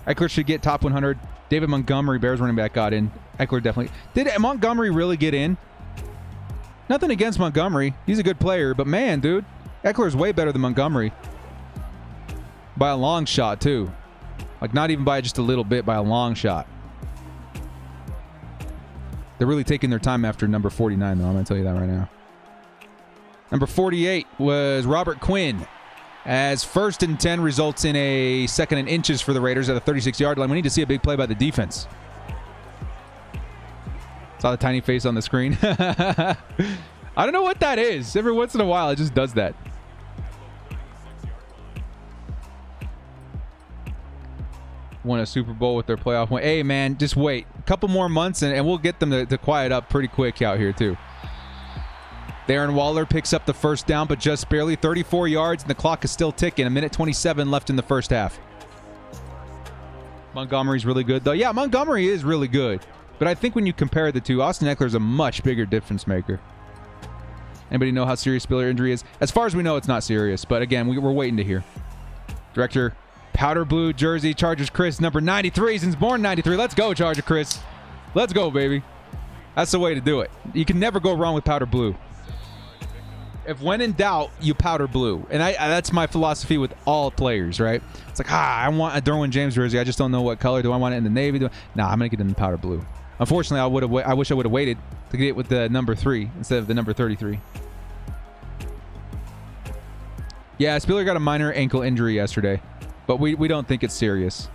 Eckler should get top 100. David Montgomery, Bears running back, got in. Eckler definitely. Did Montgomery really get in? Nothing against Montgomery. He's a good player. But, man, dude, Eckler's way better than Montgomery. By a long shot, too. Like, not even by just a little bit, by a long shot. They're really taking their time after number 49, though. I'm going to tell you that right now. Number 48 was Robert Quinn. As 1st and 10 results in a 2nd and inches for the Raiders at the 36-yard line. We need to see a big play by the defense. Saw the tiny face on the screen. I don't know what that is. Every once in a while, it just does that. Won a Super Bowl with their playoff win. Hey, man, just wait. A couple more months, and we'll get them to quiet up pretty quick out here, too. Darren Waller picks up the first down, but just barely. 34 yards, and the clock is still ticking. 1:27 left in the first half. Montgomery's really good, though. Yeah, Montgomery is really good. But I think when you compare the two, Austin Eckler's a much bigger difference maker. Anybody know how serious Spiller injury is? As far as we know, it's not serious. But again, we're waiting to hear. Director, powder blue jersey, Chargers Chris, number 93, since born 93. Let's go, Charger Chris. Let's go, baby. That's the way to do it. You can never go wrong with powder blue. If when in doubt, you powder blue. And that's my philosophy with all players, right? It's like, I want a Derwin James jersey. I just don't know what color. Do I want it in the navy? Nah, I'm going to get it in the powder blue. Unfortunately, I wish I would have waited to get it with the number 3 instead of the number 33. Yeah, Spiller got a minor ankle injury yesterday, but we don't think it's serious.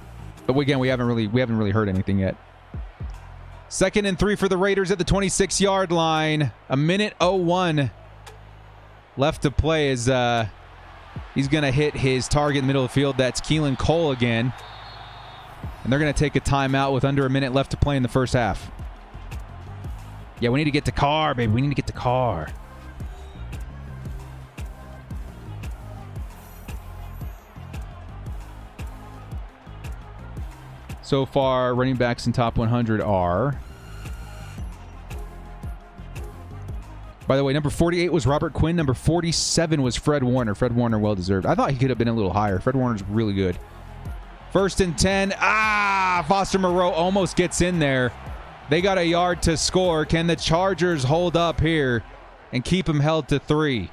But again, we haven't really heard anything yet. 2nd and 3 for the Raiders at the 26-yard line. 1:01 left to play as he's going to hit his target in the middle of the field. That's Keelan Cole again. And they're going to take a timeout with under a minute left to play in the first half. Yeah, we need to get to Carr, baby. We need to get to Carr. So far, running backs in top 100 are... By the way, number 48 was Robert Quinn. Number 47 was Fred Warner. Fred Warner, well-deserved. I thought he could have been a little higher. Fred Warner's really good. 1st and 10. Foster Moreau almost gets in there. They got a yard to score. Can the Chargers hold up here and keep them held to 3?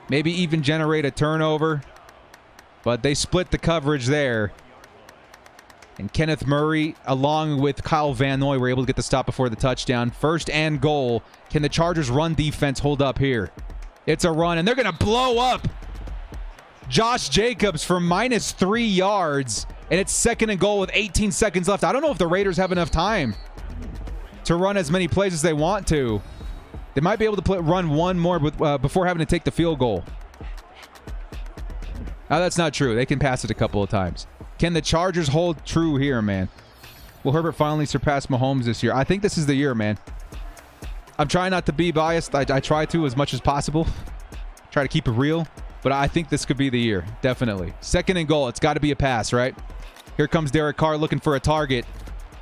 Maybe even generate a turnover. But they split the coverage there. And Kenneth Murray, along with Kyle Van Noy, were able to get the stop before the touchdown. 1st and goal. Can the Chargers' run defense hold up here? It's a run, and they're going to blow up Josh Jacobs for -3 yards. And it's 2nd and goal with 18 seconds left. I don't know if the Raiders have enough time to run as many plays as they want to. They might be able to run one more before having to take the field goal. Now, that's not true. They can pass it a couple of times. Can the Chargers hold true here, man? Will Herbert finally surpass Mahomes this year? I think this is the year, man. I'm trying not to be biased. I try to as much as possible. Try to keep it real. But I think this could be the year. Definitely. 2nd and goal. It's got to be a pass, right? Here comes Derek Carr looking for a target.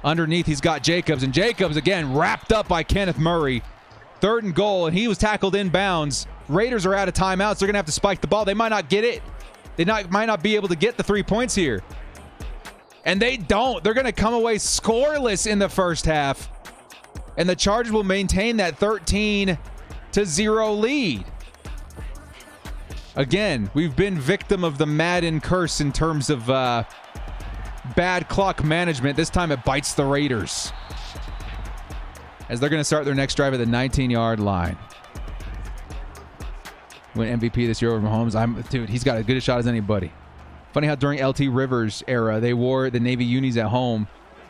Underneath, he's got Jacobs. And Jacobs, again, wrapped up by Kenneth Murray. 3rd and goal, and he was tackled inbounds. Raiders are out of timeouts. They're going to have to spike the ball. They might not get it. They might not be able to get the 3 points here. And they don't. They're going to come away scoreless in the first half. And the Chargers will maintain that 13-0 lead. Again, we've been victim of the Madden curse in terms of bad clock management. This time it bites the Raiders, as they're going to start their next drive at the 19-yard line. Win MVP this year over Mahomes. Dude, he's got as good a shot as anybody. Funny how during LT Rivers' era, they wore the Navy unis at home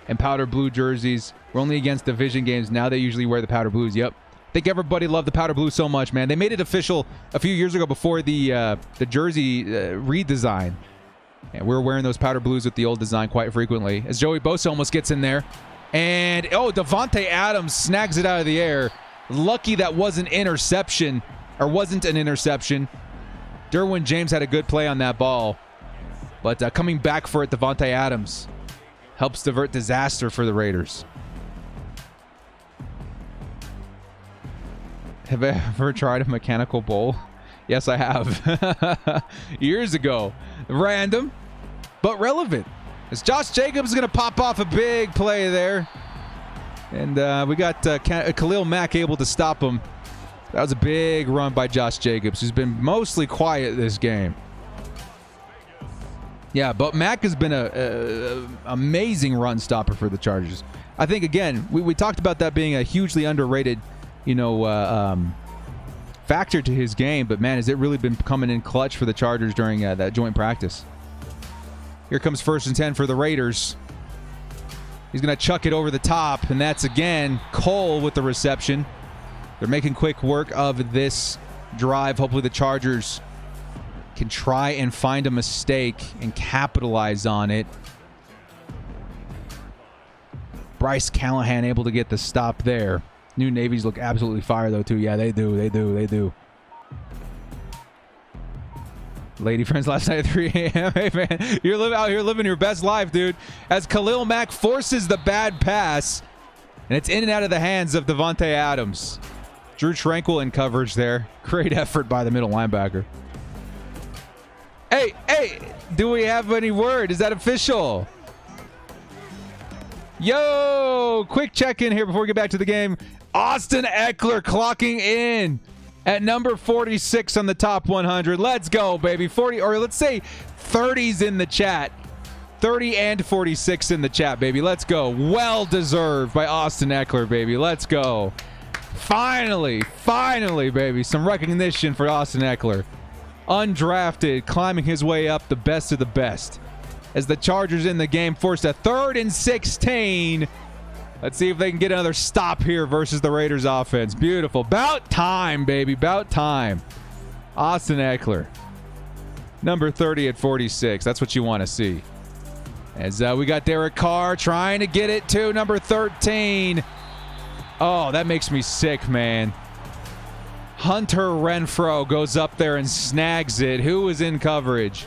and powder blue jerseys. We're only against division games. Now they usually wear the powder blues. Yep. I think everybody loved the powder blue so much, man. They made it official a few years ago before the jersey redesign. And we're wearing those powder blues with the old design quite frequently. As Joey Bosa almost gets in there. And, Devontae Adams snags it out of the air. Lucky that wasn't an interception. Derwin James had a good play on that ball. But coming back for it, Devontae Adams helps divert disaster for the Raiders. Have I ever tried a mechanical bull? Yes, I have. Years ago. Random, but relevant. As Josh Jacobs is going to pop off a big play there. And we got Khalil Mack able to stop him. That was a big run by Josh Jacobs, who's been mostly quiet this game. Yeah, but Mack has been an amazing run stopper for the Chargers. I think, again, we talked about that being a hugely underrated, factor to his game, but man, has it really been coming in clutch for the Chargers during that joint practice. Here comes 1st and 10 for the Raiders. He's going to chuck it over the top, and that's again Cole with the reception. They're making quick work of this drive. Hopefully the Chargers can try and find a mistake and capitalize on it. Bryce Callahan able to get the stop there. New Navies look absolutely fire though too. Yeah, they do. Lady friends last night at 3 a.m. Hey man, you're out here living your best life, dude. As Khalil Mack forces the bad pass, and it's in and out of the hands of Devontae Adams. Drew Tranquil in coverage there. Great effort by the middle linebacker. Hey, do we have any word? Is that official? Yo, quick check-in here before we get back to the game. Austin Eckler clocking in at number 46 on the top 100. Let's go, baby. 40, or let's say 30s in the chat. 30 and 46 in the chat, baby. Let's go. Well deserved by Austin Eckler, baby. Let's go. Finally, baby. Some recognition for Austin Eckler. Undrafted, climbing his way up, the best of the best. As the Chargers in the game forced a 3rd and 16. Let's see if they can get another stop here versus the Raiders offense. Beautiful. About time, baby. About time. Austin Eckler. Number 30 at 46. That's what you want to see. As we got Derek Carr trying to get it to number 13. Oh, that makes me sick, man. Hunter Renfrow goes up there and snags it. Who was in coverage?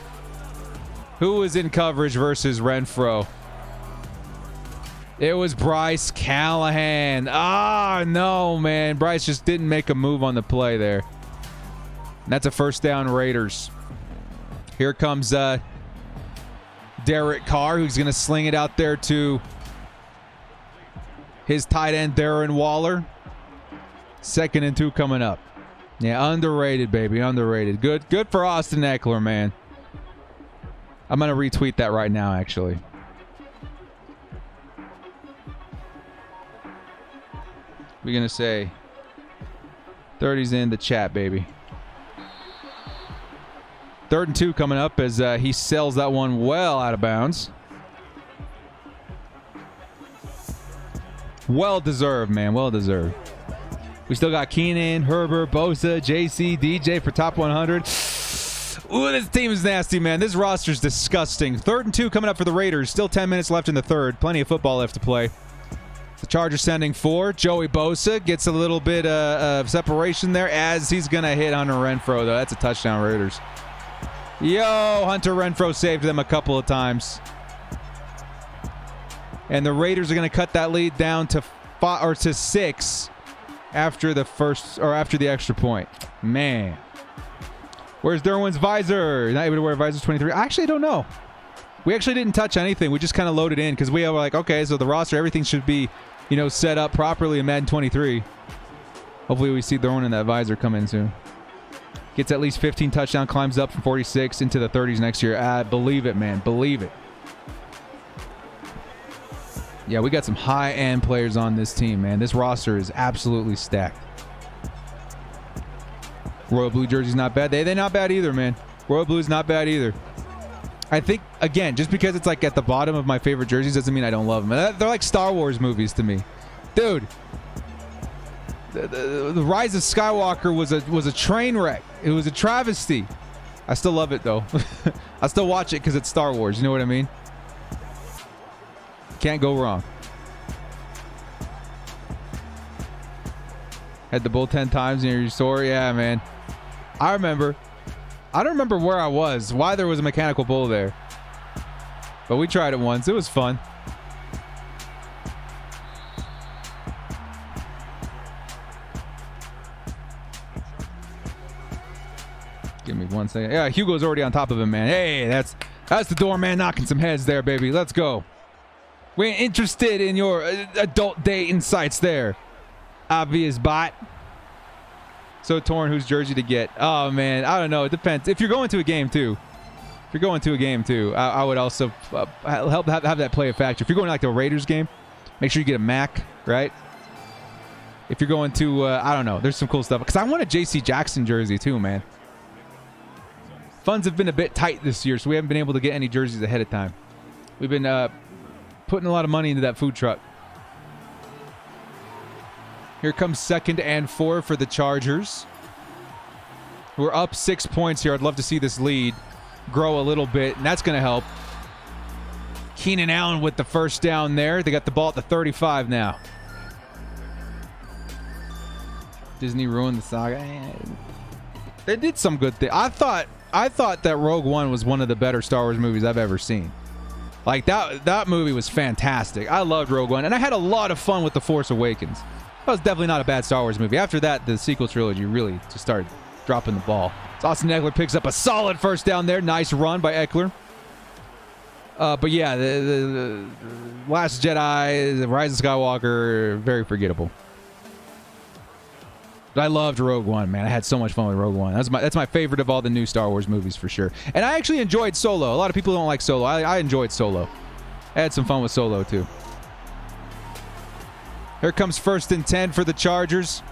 Who was in coverage versus Renfrow? It was Bryce Callahan. Ah, no, man. Bryce just didn't make a move on the play there. And that's a 1st down Raiders. Here comes Derek Carr, who's going to sling it out there to his tight end, Darren Waller. 2nd and 2 coming up. Yeah, underrated, baby. Underrated. Good for Austin Eckler, man. I'm going to retweet that right now, actually. We're going to say 30's in the chat, baby. 3rd and 2 coming up as he sells that one well out of bounds. Well deserved, man. Well deserved. We still got Keenan, Herbert, Bosa, JC, DJ for top 100. Ooh, this team is nasty, man. This roster's disgusting. 3rd and 2 coming up for the Raiders. Still 10 minutes left in the 3rd. Plenty of football left to play. The Chargers sending 4. Joey Bosa gets a little bit of separation there as he's going to hit Hunter Renfrow, though. That's a touchdown, Raiders. Yo, Hunter Renfrow saved them a couple of times. And the Raiders are going to cut that lead down to 6 after the extra point. Man. Where's Derwin's visor? Not able to wear visors 23. I actually don't know. We actually didn't touch anything. We just kind of loaded in because we were like, okay, so the roster, everything should be, set up properly in Madden 23. Hopefully we see Derwin in that visor come in soon. Gets at least 15 touchdown, climbs up from 46 into the 30s next year. I believe it, man. Believe it. Yeah, we got some high-end players on this team, man. This roster is absolutely stacked. Royal Blue jersey's not bad. They're not bad either, man. Royal Blue's not bad either. I think, again, just because it's like at the bottom of my favorite jerseys doesn't mean I don't love them. They're like Star Wars movies to me. Dude, the Rise of Skywalker was a train wreck. It was a travesty. I still love it, though. I still watch it because it's Star Wars. You know what I mean? Can't go wrong. Had the bull 10 times near your store. Yeah, man. I remember. I don't remember where I was, why there was a mechanical bull there. But we tried it once. It was fun. Give me 1 second. Yeah, Hugo's already on top of him, man. Hey, that's the doorman knocking some heads there, baby. Let's go. We're interested in your adult day insights there. Obvious bot. So torn whose jersey to get. Oh, man. I don't know. It depends. If you're going to a game, too. I would also help have that play a factor. If you're going to like the Raiders game, make sure you get a Mac, right? If you're going to, I don't know. There's some cool stuff. Because I want a J.C. Jackson jersey too, man. Funds have been a bit tight this year, so we haven't been able to get any jerseys ahead of time. We've been putting a lot of money into that food truck. Here comes 2nd and 4 for the Chargers. We're up 6 points here. I'd love to see this lead grow a little bit, and that's going to help. Keenan Allen with the first down there. They got the ball at the 35 now. Disney ruined the saga. They did some good things. I thought that Rogue One was one of the better Star Wars movies I've ever seen. Like, that movie was fantastic. I loved Rogue One, and I had a lot of fun with The Force Awakens. That was definitely not a bad Star Wars movie. After that, the sequel trilogy really just started dropping the ball. So Austin Eckler picks up a solid first down there. Nice run by Eckler. But yeah, the Last Jedi, the Rise of Skywalker, very forgettable. But I loved Rogue One, man. I had so much fun with Rogue One. That's my favorite of all the new Star Wars movies for sure. And I actually enjoyed Solo. A lot of people don't like Solo. I enjoyed Solo. I had some fun with Solo too. Here comes 1st and 10 for the Chargers.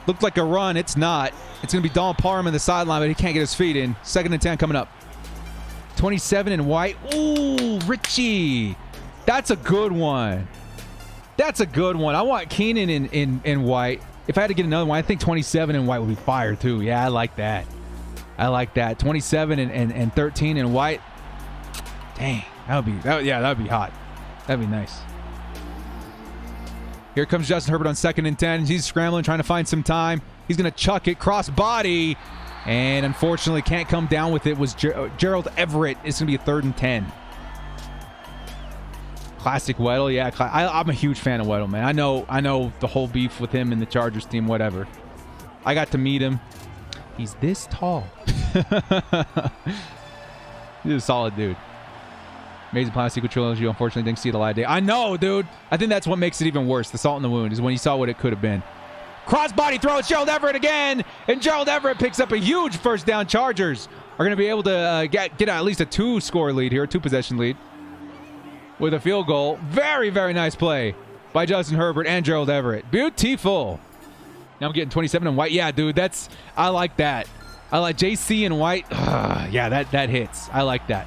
Looked like a run. It's not. It's going to be Donald Parham in the sideline, but he can't get his feet in. 2nd and 10 coming up. 27 and White. Ooh, Richie. That's a good one. That's a good one. I want Keenan in White. If I had to get another one, I think 27 and White would be fire too. Yeah, I like that. I like that. 27 and 13 and White. Dang, that would be hot. That'd be nice. Here comes Justin Herbert on 2nd and 10. He's scrambling, trying to find some time. He's going to chuck it, cross body, and unfortunately can't come down with it. Was Gerald Everett. It's going to be a 3rd and 10. Classic Weddle, yeah. I'm a huge fan of Weddle, man. I know the whole beef with him and the Chargers team, whatever. I got to meet him. He's this tall. He's a solid dude. Amazing Planet sequel trilogy, unfortunately didn't see the light of day. I know, dude. I think that's what makes it even worse. The salt in the wound is when you saw what it could have been. Crossbody throw. It's Gerald Everett again. And Gerald Everett picks up a huge first down. Chargers are going to be able to get at least a 2-score lead here, 2-possession lead. With a field goal. Very, very nice play by Justin Herbert and Gerald Everett. Beautiful. Now I'm getting 27 and White. Yeah, dude, I like that. I like JC and White. Yeah, that hits. I like that.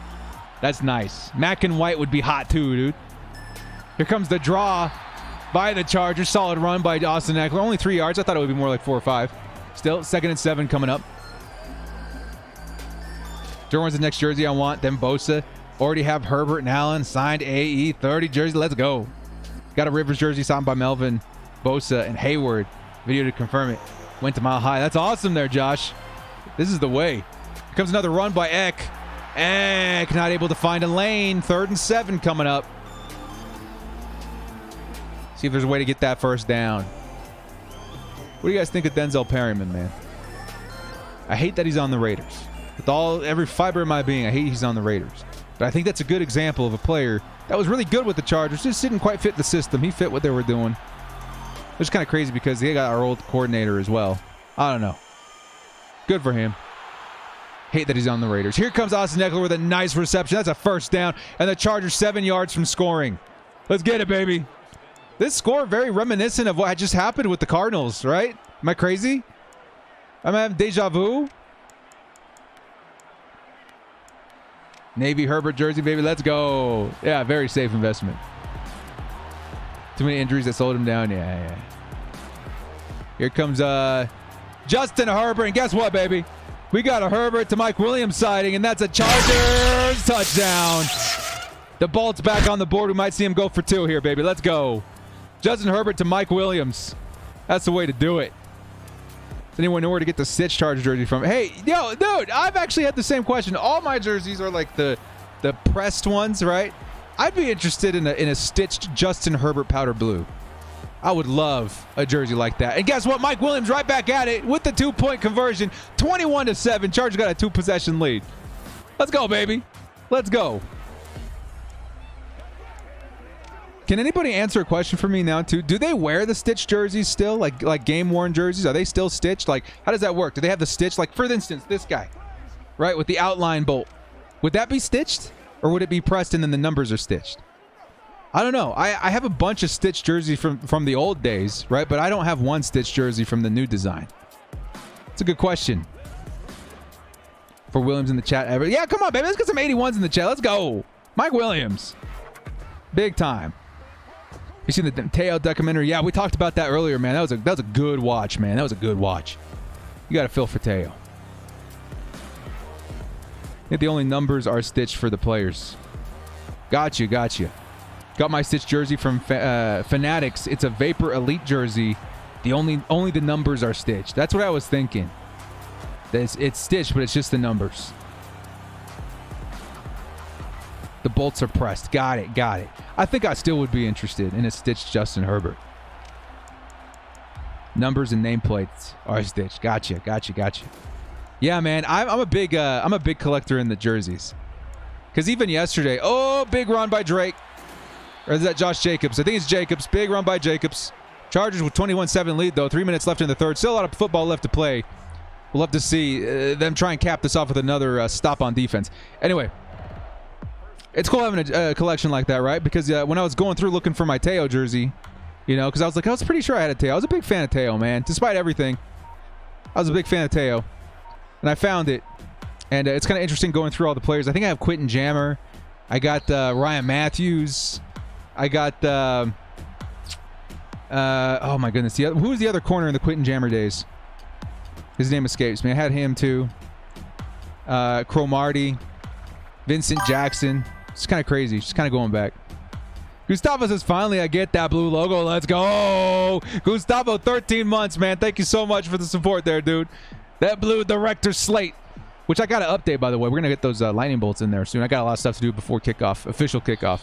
That's nice. Mack and White would be hot too, dude. Here comes the draw by the Chargers. Solid run by Austin Eckler. Only 3 yards. I thought it would be more like 4 or 5. Still, 2nd and 7 coming up. Derwin's the next jersey I want. Then Bosa. Already have Herbert and Allen signed AE 30 jersey. Let's go. Got a Rivers jersey signed by Melvin, Bosa, and Hayward. Video to confirm it. Went to Mile High. That's awesome there, Josh. This is the way. Here comes another run by Eck. Eck not able to find a lane. 3rd and 7 coming up. See if there's a way to get that first down. What do you guys think of Denzel Perryman, man? I hate that he's on the Raiders. With every fiber of my being, I hate he's on the Raiders. But I think that's a good example of a player that was really good with the Chargers. Just didn't quite fit the system. He fit what they were doing. It's kind of crazy because they got our old coordinator as well. I don't know. Good for him. Hate that he's on the Raiders. Here comes Austin Eckler with a nice reception. That's a first down. And the Chargers 7 yards from scoring. Let's get it, baby. This score very reminiscent of what just happened with the Cardinals, right? Am I crazy? I'm having deja vu. Navy Herbert jersey, baby. Let's go. Yeah, very safe investment. Too many injuries that slowed him down. Yeah. Here comes Justin Herbert. And guess what, baby? We got a Herbert to Mike Williams sighting, and that's a Chargers touchdown. The Bolt's back on the board. We might see him go for 2 here, baby. Let's go. Justin Herbert to Mike Williams. That's the way to do it. Does anyone know where to get the Stitch Charger jersey from? Hey, yo, dude, I've actually had the same question. All my jerseys are like the pressed ones, right? I'd be interested in a stitched Justin Herbert powder blue. I would love a jersey like that. And guess what? Mike Williams right back at it with the 2-point conversion. 21-7. Chargers got a 2-possession lead. Let's go, baby. Let's go. Can anybody answer a question for me now, too? Do they wear the stitched jerseys still? Like game-worn jerseys? Are they still stitched? Like, how does that work? Do they have the stitch? Like, for instance, this guy, right, with the outline bolt. Would that be stitched? Or would it be pressed and then the numbers are stitched? I don't know. I have a bunch of Stitch jerseys from the old days, right? But I don't have one Stitch jersey from the new design. It's a good question. For Williams in the chat. Yeah, come on, baby. Let's get some 81s in the chat. Let's go. Mike Williams. Big time. You seen the Teo documentary? Yeah, we talked about that earlier, man. That was a good watch, man. That was a good watch. You got to feel for Teo. I think the only numbers are stitched for the players. Got you. Got my Stitch jersey from Fanatics. It's a Vapor Elite jersey. Only the numbers are stitched. That's what I was thinking. It's stitched, but it's just the numbers. The bolts are pressed. Got it. I think I still would be interested in a stitched Justin Herbert. Numbers and nameplates are stitched. Gotcha. Yeah, man. I'm a big collector in the jerseys. Because even yesterday, big run by Drake. Or is that Josh Jacobs? I think it's Jacobs. Big run by Jacobs. Chargers with 21-7 lead, though. 3 minutes left in the third. Still a lot of football left to play. We'll have to see them try and cap this off with another stop on defense. Anyway, it's cool having a collection like that, right? Because when I was going through looking for my Teo jersey, because I was pretty sure I had a Teo. I was a big fan of Teo, man. Despite everything, I was a big fan of Teo. And I found it. And it's kind of interesting going through all the players. I think I have Quentin Jammer. I got Ryan Matthews. I got, oh my goodness. Who was the other corner in the Quentin Jammer days? His name escapes me. I had him too. Cromartie. Vincent Jackson. It's kind of crazy. Just kind of going back. Gustavo says, finally, I get that blue logo. Let's go. Gustavo, 13 months, man. Thank you so much for the support there, dude. That blue director slate, which I got to update, by the way. We're going to get those lightning bolts in there soon. I got a lot of stuff to do before kickoff, official kickoff.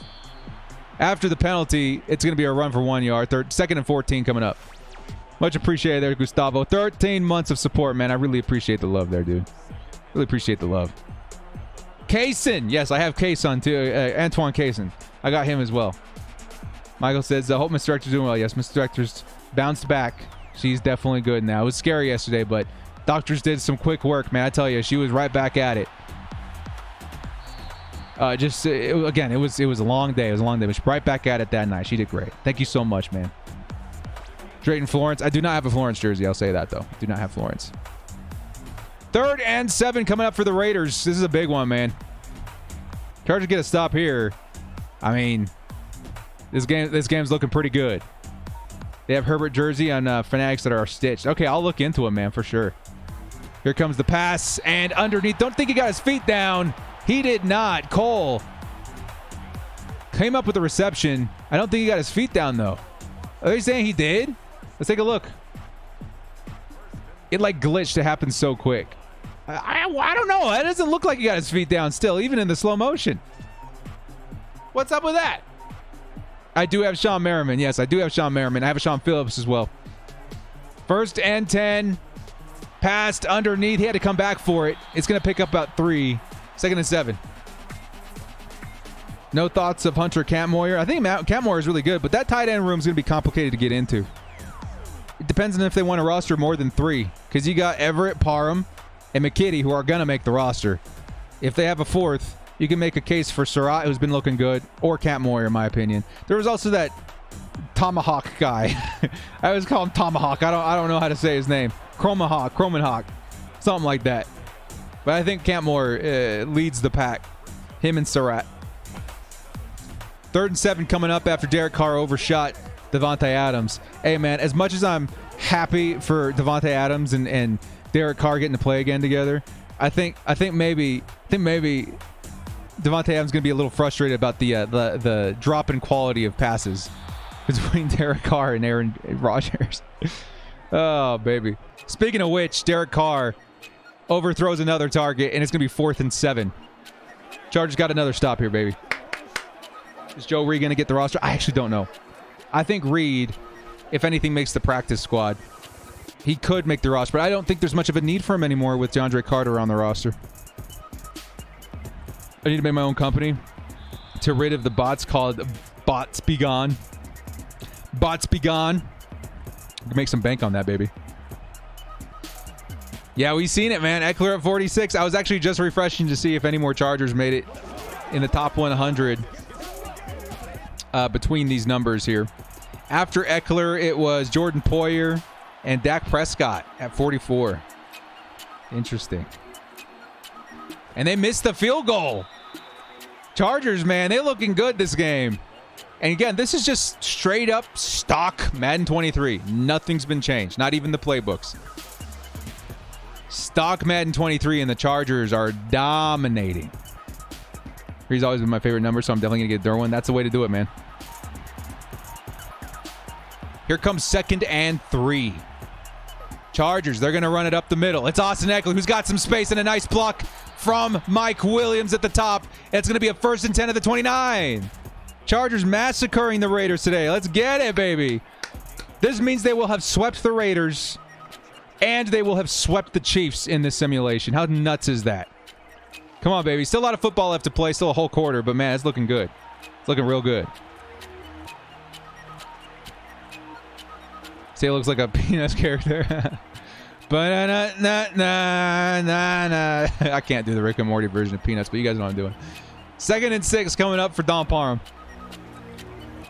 After the penalty, it's going to be a run for 1 yard. Second and 14 coming up. Much appreciated there, Gustavo. 13 months of support, man. I really appreciate the love there, dude. Really appreciate the love. Kaysen. Yes, I have Kaysen, too. Antoine Kaysen. I got him as well. Michael says, I hope Mr. Director's doing well. Yes, Mr. Director's bounced back. She's definitely good now. It was scary yesterday, but doctors did some quick work, man. I tell you, she was right back at it. Again, it was a long day. It was a long day, but she's right back at it that night. She did great. Thank you so much, man. Drayton Florence. I do not have a Florence jersey. I'll say that, though. I do not have Florence. 3rd and 7 coming up for the Raiders. This is a big one, man. Chargers get a stop here. I mean, this game's looking pretty good. They have Herbert jersey on Fanatics that are stitched. Okay, I'll look into it, man, for sure. Here comes the pass, and underneath. Don't think he got his feet down. He did not. Cole came up with the reception. I don't think he got his feet down, though. Are they saying he did? Let's take a look. It like glitched. It happened so quick. I don't know. It doesn't look like he got his feet down still, even in the slow motion. What's up with that? I do have Sean Merriman. Yes, I do have Sean Merriman. I have a Sean Phillips as well. 1st and 10. Passed underneath. He had to come back for it. It's going to pick up about 3. 2nd and 7. No thoughts of Hunter Campmoyer. I think Campmoyer is really good, but that tight end room is going to be complicated to get into. It depends on if they want to roster more than 3, because you got Everett, Parham, and McKitty, who are going to make the roster. If they have a 4th, you can make a case for Surratt, who's been looking good, or Campmoyer, in my opinion. There was also that Tomahawk guy. I always call him Tomahawk. I don't know how to say his name. Cromanhawk, something like that. But I think Campmoyer leads the pack. Him and Surratt. 3rd and 7 coming up after Derek Carr overshot Devontae Adams. Hey, man, as much as I'm happy for Devontae Adams and Derek Carr getting to play again together, I think maybe Devontae Adams is going to be a little frustrated about the drop in quality of passes between Derek Carr and Aaron Rodgers. Oh, baby. Speaking of which, Derek Carr overthrows another target, and it's going to be 4th and 7. Chargers got another stop here, baby. Is Joe Reed going to get the roster? I actually don't know. I think Reed, if anything, makes the practice squad. He could make the roster, but I don't think there's much of a need for him anymore with DeAndre Carter on the roster. I need to make my own company to rid of the bots called Bots Be Gone. Bots Be Gone. I can make some bank on that, baby. Yeah, we've seen it, man. Eckler at 46. I was actually just refreshing to see if any more Chargers made it in the top 100 between these numbers here. After Eckler, it was Jordan Poyer and Dak Prescott at 44. Interesting. And they missed the field goal. Chargers, man, they're looking good this game. And again, this is just straight up stock Madden 23. Nothing's been changed, not even the playbooks. Stock Madden 23 and the Chargers are dominating. He's always been my favorite number, so I'm definitely going to get Derwin. That's the way to do it, man. Here comes 2nd and 3. Chargers, they're going to run it up the middle. It's Austin Eckler, who's got some space and a nice block from Mike Williams at the top. It's going to be a 1st and 10 at the 29. Chargers massacring the Raiders today. Let's get it, baby. This means they will have swept the Raiders and they will have swept the Chiefs in this simulation. How nuts is that? Come on, baby. Still a lot of football left to play. Still a whole quarter, but man, it's looking good. It's looking real good. See, it looks like a Peanuts character. I can't do the Rick and Morty version of Peanuts, but you guys know what I'm doing. 2nd and 6 coming up for Don Parham.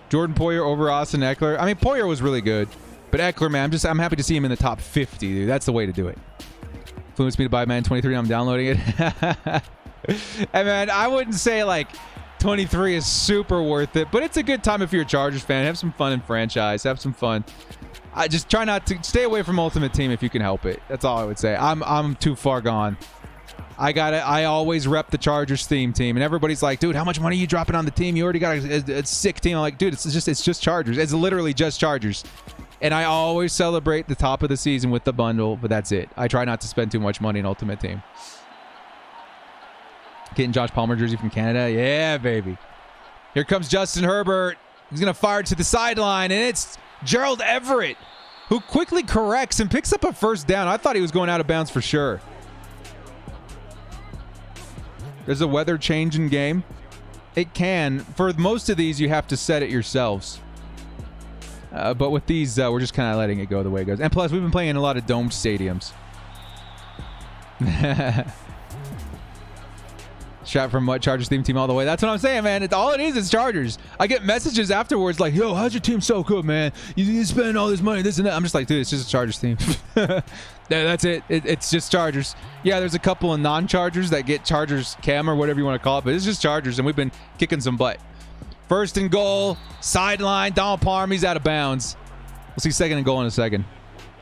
Jordan Poyer over Austin Eckler. I mean, Poyer was really good, but Eckler, man, I'm happy to see him in the top 50, dude. That's the way to do it. Influenced me to buy Madden 23. I'm downloading it. And man, I wouldn't say like 23 is super worth it, but it's a good time if you're a Chargers fan. Have some fun in franchise. Have some fun. I just try not to stay away from Ultimate Team if you can help it. That's all I would say. I'm too far gone. I always rep the Chargers theme team, and everybody's like, dude, how much money are you dropping on the team? You already got a sick team. I'm like, dude, it's just Chargers. It's literally just Chargers. And I always celebrate the top of the season with the bundle, but that's it. I try not to spend too much money in Ultimate Team. Getting Josh Palmer jersey from Canada. Yeah, baby. Here comes Justin Herbert. He's going to fire to the sideline, and it's Gerald Everett, who quickly corrects and picks up a 1st down. I thought he was going out of bounds for sure. There's a weather change in game. It can. For most of these, you have to set it yourselves. But with these, we're just kind of letting it go the way it goes. And plus, we've been playing in a lot of domed stadiums. Shot from what? Chargers theme team all the way. That's what I'm saying, man. All it is Chargers. I get messages afterwards like, yo, how's your team so good, man? You spend all this money, this and that. I'm just like, dude, it's just a Chargers team. Yeah, that's it. It's just Chargers. Yeah, there's a couple of non-Chargers that get Chargers cam or whatever you want to call it, but it's just Chargers, and we've been kicking some butt. 1st and goal, sideline, Donald Parham, he's out of bounds. We'll see 2nd and goal in a second.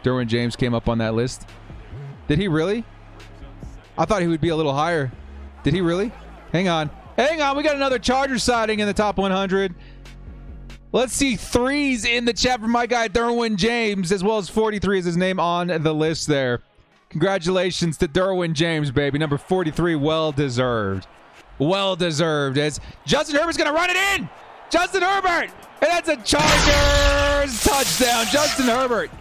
Derwin James came up on that list. Did he really? I thought he would be a little higher. Did he really? Hang on. Hang on. We got another Chargers sighting in the top 100. Let's see 3s in the chat from my guy Derwin James, as well as 43 is his name on the list there. Congratulations to Derwin James, baby. Number 43, well deserved. Well deserved. As Justin Herbert's going to run it in. Justin Herbert. And that's a Chargers touchdown. Justin Herbert.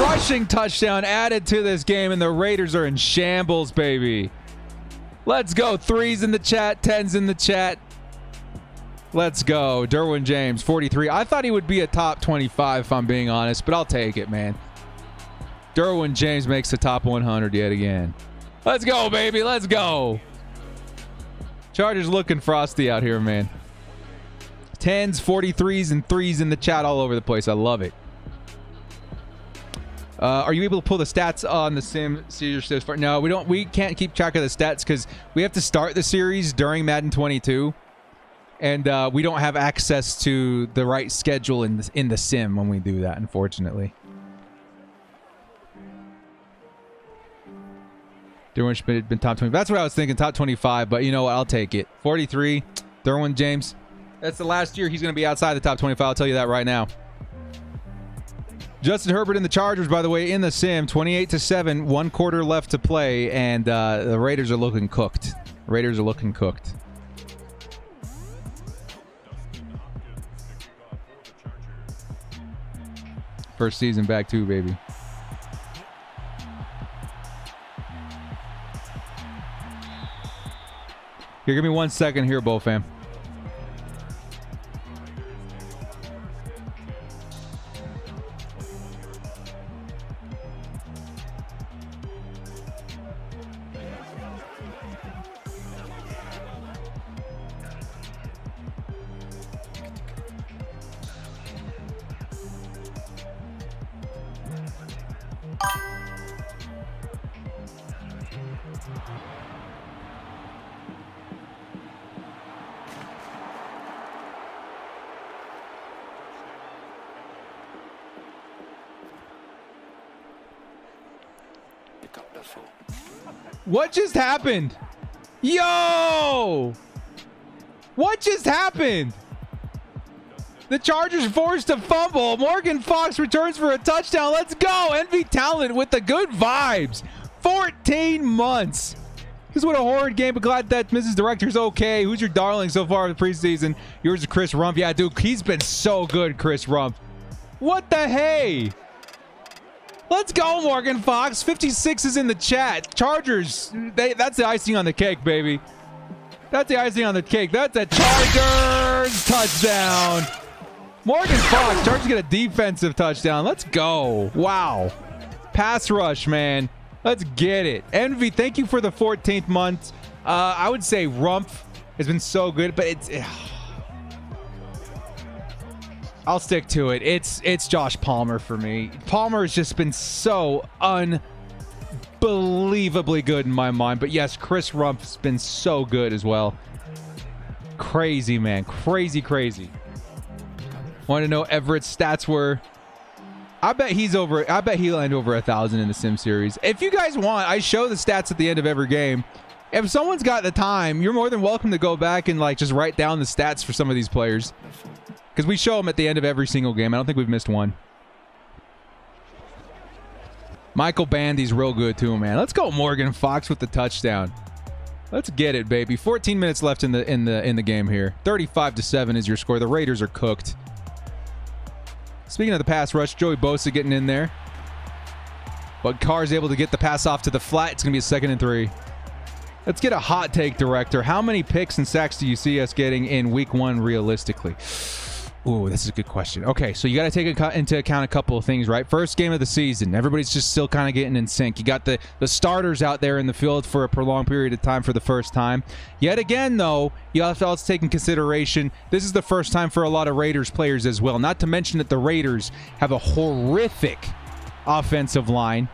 Rushing touchdown added to this game, and the Raiders are in shambles, baby. Let's go. 3s in the chat, 10s in the chat. Let's go. Derwin James, 43. I thought he would be a top 25 if I'm being honest, but I'll take it, man. Derwin James makes the top 100 yet again. Let's go, baby. Let's go. Chargers looking frosty out here, man. 10s, 43s, and 3s in the chat all over the place. I love it. Are you able to pull the stats on the sim series so far? No, we don't. We can't keep track of the stats because we have to start the series during Madden 22, and we don't have access to the right schedule in the sim when we do that, unfortunately. Derwin Schmidt been top 20. That's what I was thinking, top 25. But you know what? I'll take it. 43. Derwin James. That's the last year he's going to be outside the top 25. I'll tell you that right now. Justin Herbert and the Chargers, by the way, in the sim, 28-7, 1 quarter left to play, and the Raiders are looking cooked. Raiders are looking cooked. First season back too, baby. Here, give me 1 second here, Bo fam. What just happened? Yo! What just happened? The Chargers forced a fumble. Morgan Fox returns for a touchdown. Let's go. Envy Talent with the good vibes. 14 months. This is what a horrid game, but glad that Mrs. Director's okay. Who's your darling so far in the preseason? Yours is Chris Rumpf. Yeah, dude, he's been so good, Chris Rumpf. What the hey? Let's go, Morgan Fox. 56 is in the chat. Chargers, that's the icing on the cake, baby. That's the icing on the cake. That's a Chargers touchdown. Morgan Fox, Chargers get a defensive touchdown. Let's go. Wow. Pass rush, man. Let's get it. Envy, thank you for the 14th month. I would say Rumpf has been so good, but it's... I'll stick to it. It's Josh Palmer for me. Palmer has just been so unbelievably good in my mind. But yes, Chris Rumpf's been so good as well. Crazy, man. Crazy, crazy. Want to know Everett's stats were... I bet he'll end over 1,000 in the Sim series. If you guys want, I show the stats at the end of every game. If someone's got the time, you're more than welcome to go back and like just write down the stats for some of these players. Because we show them at the end of every single game. I don't think we've missed one. Michael Bandy's real good too, man. Let's go Morgan Fox with the touchdown. Let's get it, baby. 14 minutes left in the game here. 35-7 is your score. The Raiders are cooked. Speaking of the pass rush, Joey Bosa getting in there. But Carr's able to get the pass off to the flat. It's going to be a 2nd and 3. Let's get a hot take, Director. How many picks and sacks do you see us getting in week 1 realistically? Ooh, this is a good question. Okay, so you got to take into account a couple of things, right? First game of the season. Everybody's just still kind of getting in sync. You got the starters out there in the field for a prolonged period of time for the first time. Yet again, though, you have to also take in consideration this is the first time for a lot of Raiders players as well. Not to mention that the Raiders have a horrific offensive line.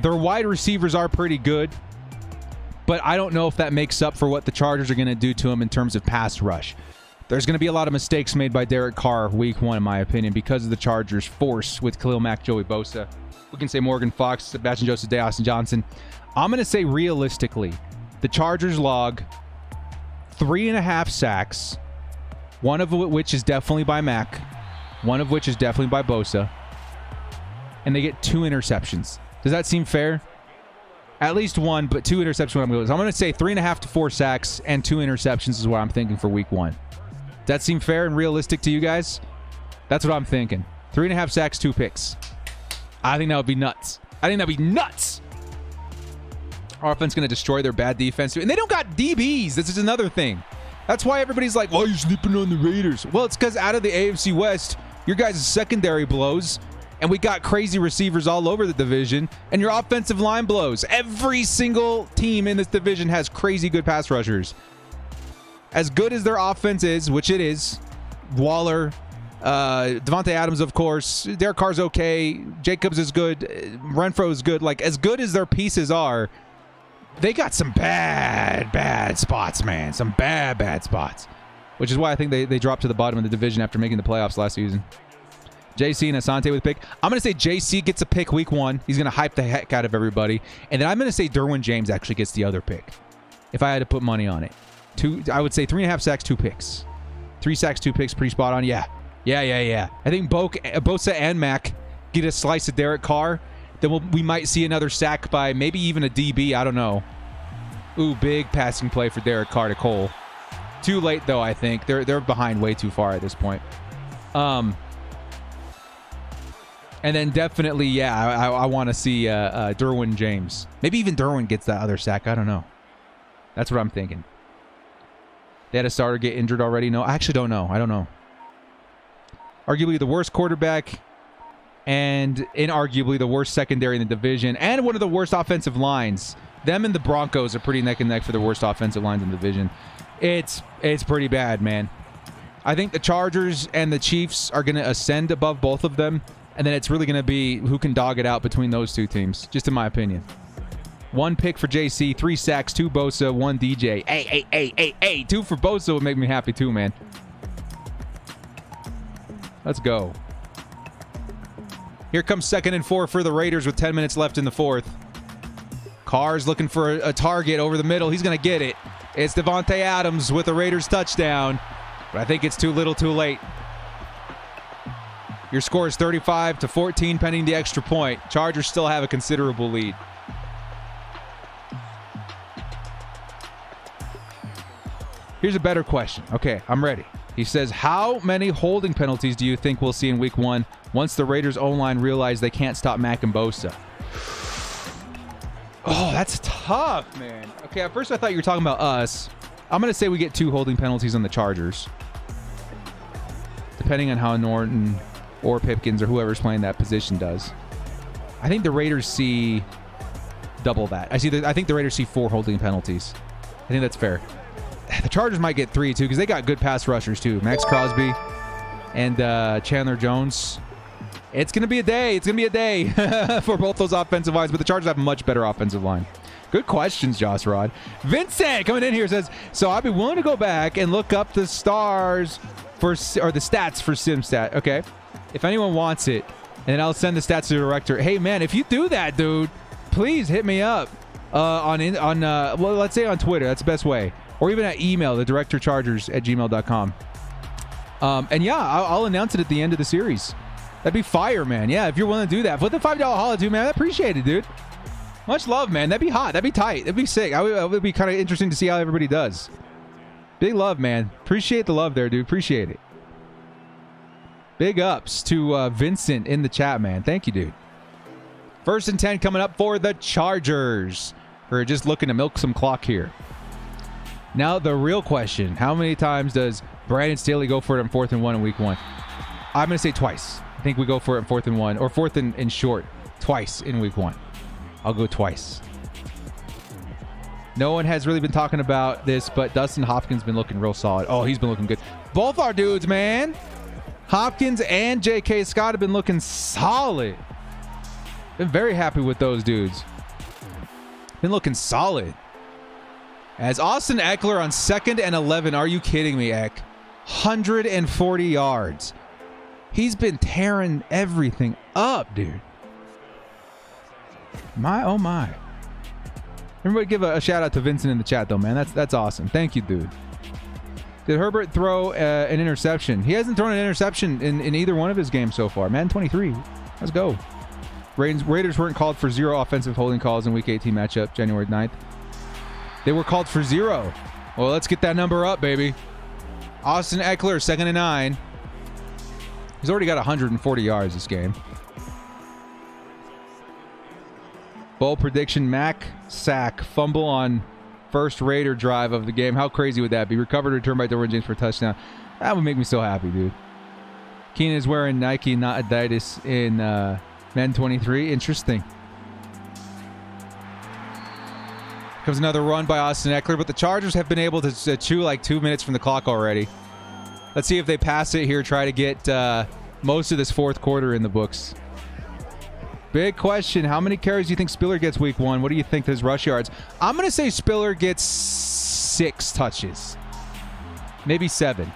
Their wide receivers are pretty good, but I don't know if that makes up for what the Chargers are going to do to them in terms of pass rush. There's going to be a lot of mistakes made by Derek Carr week 1, in my opinion, because of the Chargers' force with Khalil Mack, Joey Bosa. We can say Morgan Fox, Sebastian Joseph, Austin Johnson. I'm going to say realistically, the Chargers log 3.5 sacks, one of which is definitely by Mack, one of which is definitely by Bosa, and they get 2 interceptions. Does that seem fair? At least one, but 2 interceptions. I'm going to say 3.5 to 4 sacks and 2 interceptions is what I'm thinking for week 1. Does that seem fair and realistic to you guys? That's what I'm thinking. 3.5 sacks, 2 picks. I think that would be nuts. Our offense going to destroy their bad defense. And they don't got DBs. This is another thing. That's why everybody's like, oh, you're sleeping on the Raiders. Well, it's because out of the AFC West, your guys' secondary blows. And we got crazy receivers all over the division. And your offensive line blows. Every single team in this division has crazy good pass rushers. As good as their offense is, which it is, Waller, Devontae Adams, of course, Derek Carr's okay, Jacobs is good, Renfro is good. Like, as good as their pieces are, they got some bad spots, man. Some bad spots. Which is why I think they dropped to the bottom of the division after making the playoffs last season. JC and Asante with pick. I'm going to say JC gets a pick week 1. He's going to hype the heck out of everybody. And then I'm going to say Derwin James actually gets the other pick, if I had to put money on it. I would say 3.5 sacks, 2 picks. 3 sacks, 2 picks, pretty spot on. Yeah. I think Bosa and Mack get a slice of Derek Carr. Then we might see another sack by maybe even a DB. I don't know. Ooh, big passing play for Derek Carr to Cole. Too late, though, I think. They're behind way too far at this point. And then definitely, yeah, I want to see Derwin James. Maybe even Derwin gets that other sack. I don't know. That's what I'm thinking. They had a starter get injured already? No, I actually don't know. I don't know. Arguably the worst quarterback and inarguably the worst secondary in the division and one of the worst offensive lines. Them and the Broncos are pretty neck and neck for the worst offensive lines in the division. It's pretty bad, man. I think the Chargers and the Chiefs are going to ascend above both of them, and then it's really going to be who can dog it out between those two teams, just in my opinion. 1 pick for JC, 3 sacks, 2 Bosa, 1 DJ. Hey, 2 for Bosa would make me happy too, man. Let's go. Here comes 2nd and 4 for the Raiders with 10 minutes left in the 4th. Carr's looking for a target over the middle. He's going to get it. It's Devontae Adams with a Raiders touchdown. But I think it's too little too late. Your score is 35-14 pending the extra point. Chargers still have a considerable lead. Here's a better question. Okay, I'm ready. He says, how many holding penalties do you think we'll see in week 1 once the Raiders O-line realize they can't stop Mack and Bosa? Oh, that's tough, man. Okay, at first I thought you were talking about us. I'm going to say we get 2 holding penalties on the Chargers. Depending on how Norton or Pipkins or whoever's playing that position does. I think the Raiders see double that. I think the Raiders see 4 holding penalties. I think that's fair. The Chargers might get 3 too because they got good pass rushers too. Max Crosby and Chandler Jones. It's going to be a day. It's going to be a day for both those offensive lines, but the Chargers have a much better offensive line. Good questions, Josh Rod. Vincent coming in here says, so I'd be willing to go back and look up the stars or the stats for SimStat. Okay. If anyone wants it, and I'll send the stats to the director. Hey, man, if you do that, dude, please hit me up well, let's say on Twitter. That's the best way. Or even at email, the directorchargers@gmail.com. And yeah, I'll announce it at the end of the series. That'd be fire, man. Yeah, if you're willing to do that. Put the $5 holla, dude, man. I appreciate it, dude. Much love, man. That'd be hot. That'd be tight. That'd be sick. It would be kind of interesting to see how everybody does. Big love, man. Appreciate the love there, dude. Appreciate it. Big ups to Vincent in the chat, man. Thank you, dude. 1st and 10 coming up for the Chargers. We're just looking to milk some clock here. Now, the real question, how many times does Brandon Staley go for it on 4th and 1 in week 1? I'm going to say twice. I think we go for it on 4th and 1 or 4th and short twice in week 1. I'll go twice. No one has really been talking about this, but Dustin Hopkins been looking real solid. Oh, he's been looking good. Both our dudes, man. Hopkins and J.K. Scott have been looking solid. Been very happy with those dudes. Been looking solid. As Austin Eckler on 2nd and 11. Are you kidding me, Eck? 140 yards. He's been tearing everything up, dude. My, oh my. Everybody give a shout out to Vincent in the chat, though, man. That's awesome. Thank you, dude. Did Herbert throw an interception? He hasn't thrown an interception in either one of his games so far. Madden 23. Let's go. Raiders weren't called for 0 offensive holding calls in Week 18 matchup, January 9th. They were called for 0. Well, let's get that number up, baby. Austin Eckler, 2nd and 9. He's already got 140 yards this game. Bold prediction, Mack sack, fumble on first Raider drive of the game. How crazy would that be? Recovered return by Derwin James for a touchdown. That would make me so happy, dude. Keenan is wearing Nike, not Adidas in Madden 23. Interesting. Comes another run by Austin Eckler, but the Chargers have been able to chew like 2 minutes from the clock already. Let's see if they pass it here, try to get most of this 4th quarter in the books. Big question. How many carries do you think Spiller gets week 1? What do you think his rush yards? I'm going to say Spiller gets 6 touches. Maybe 7.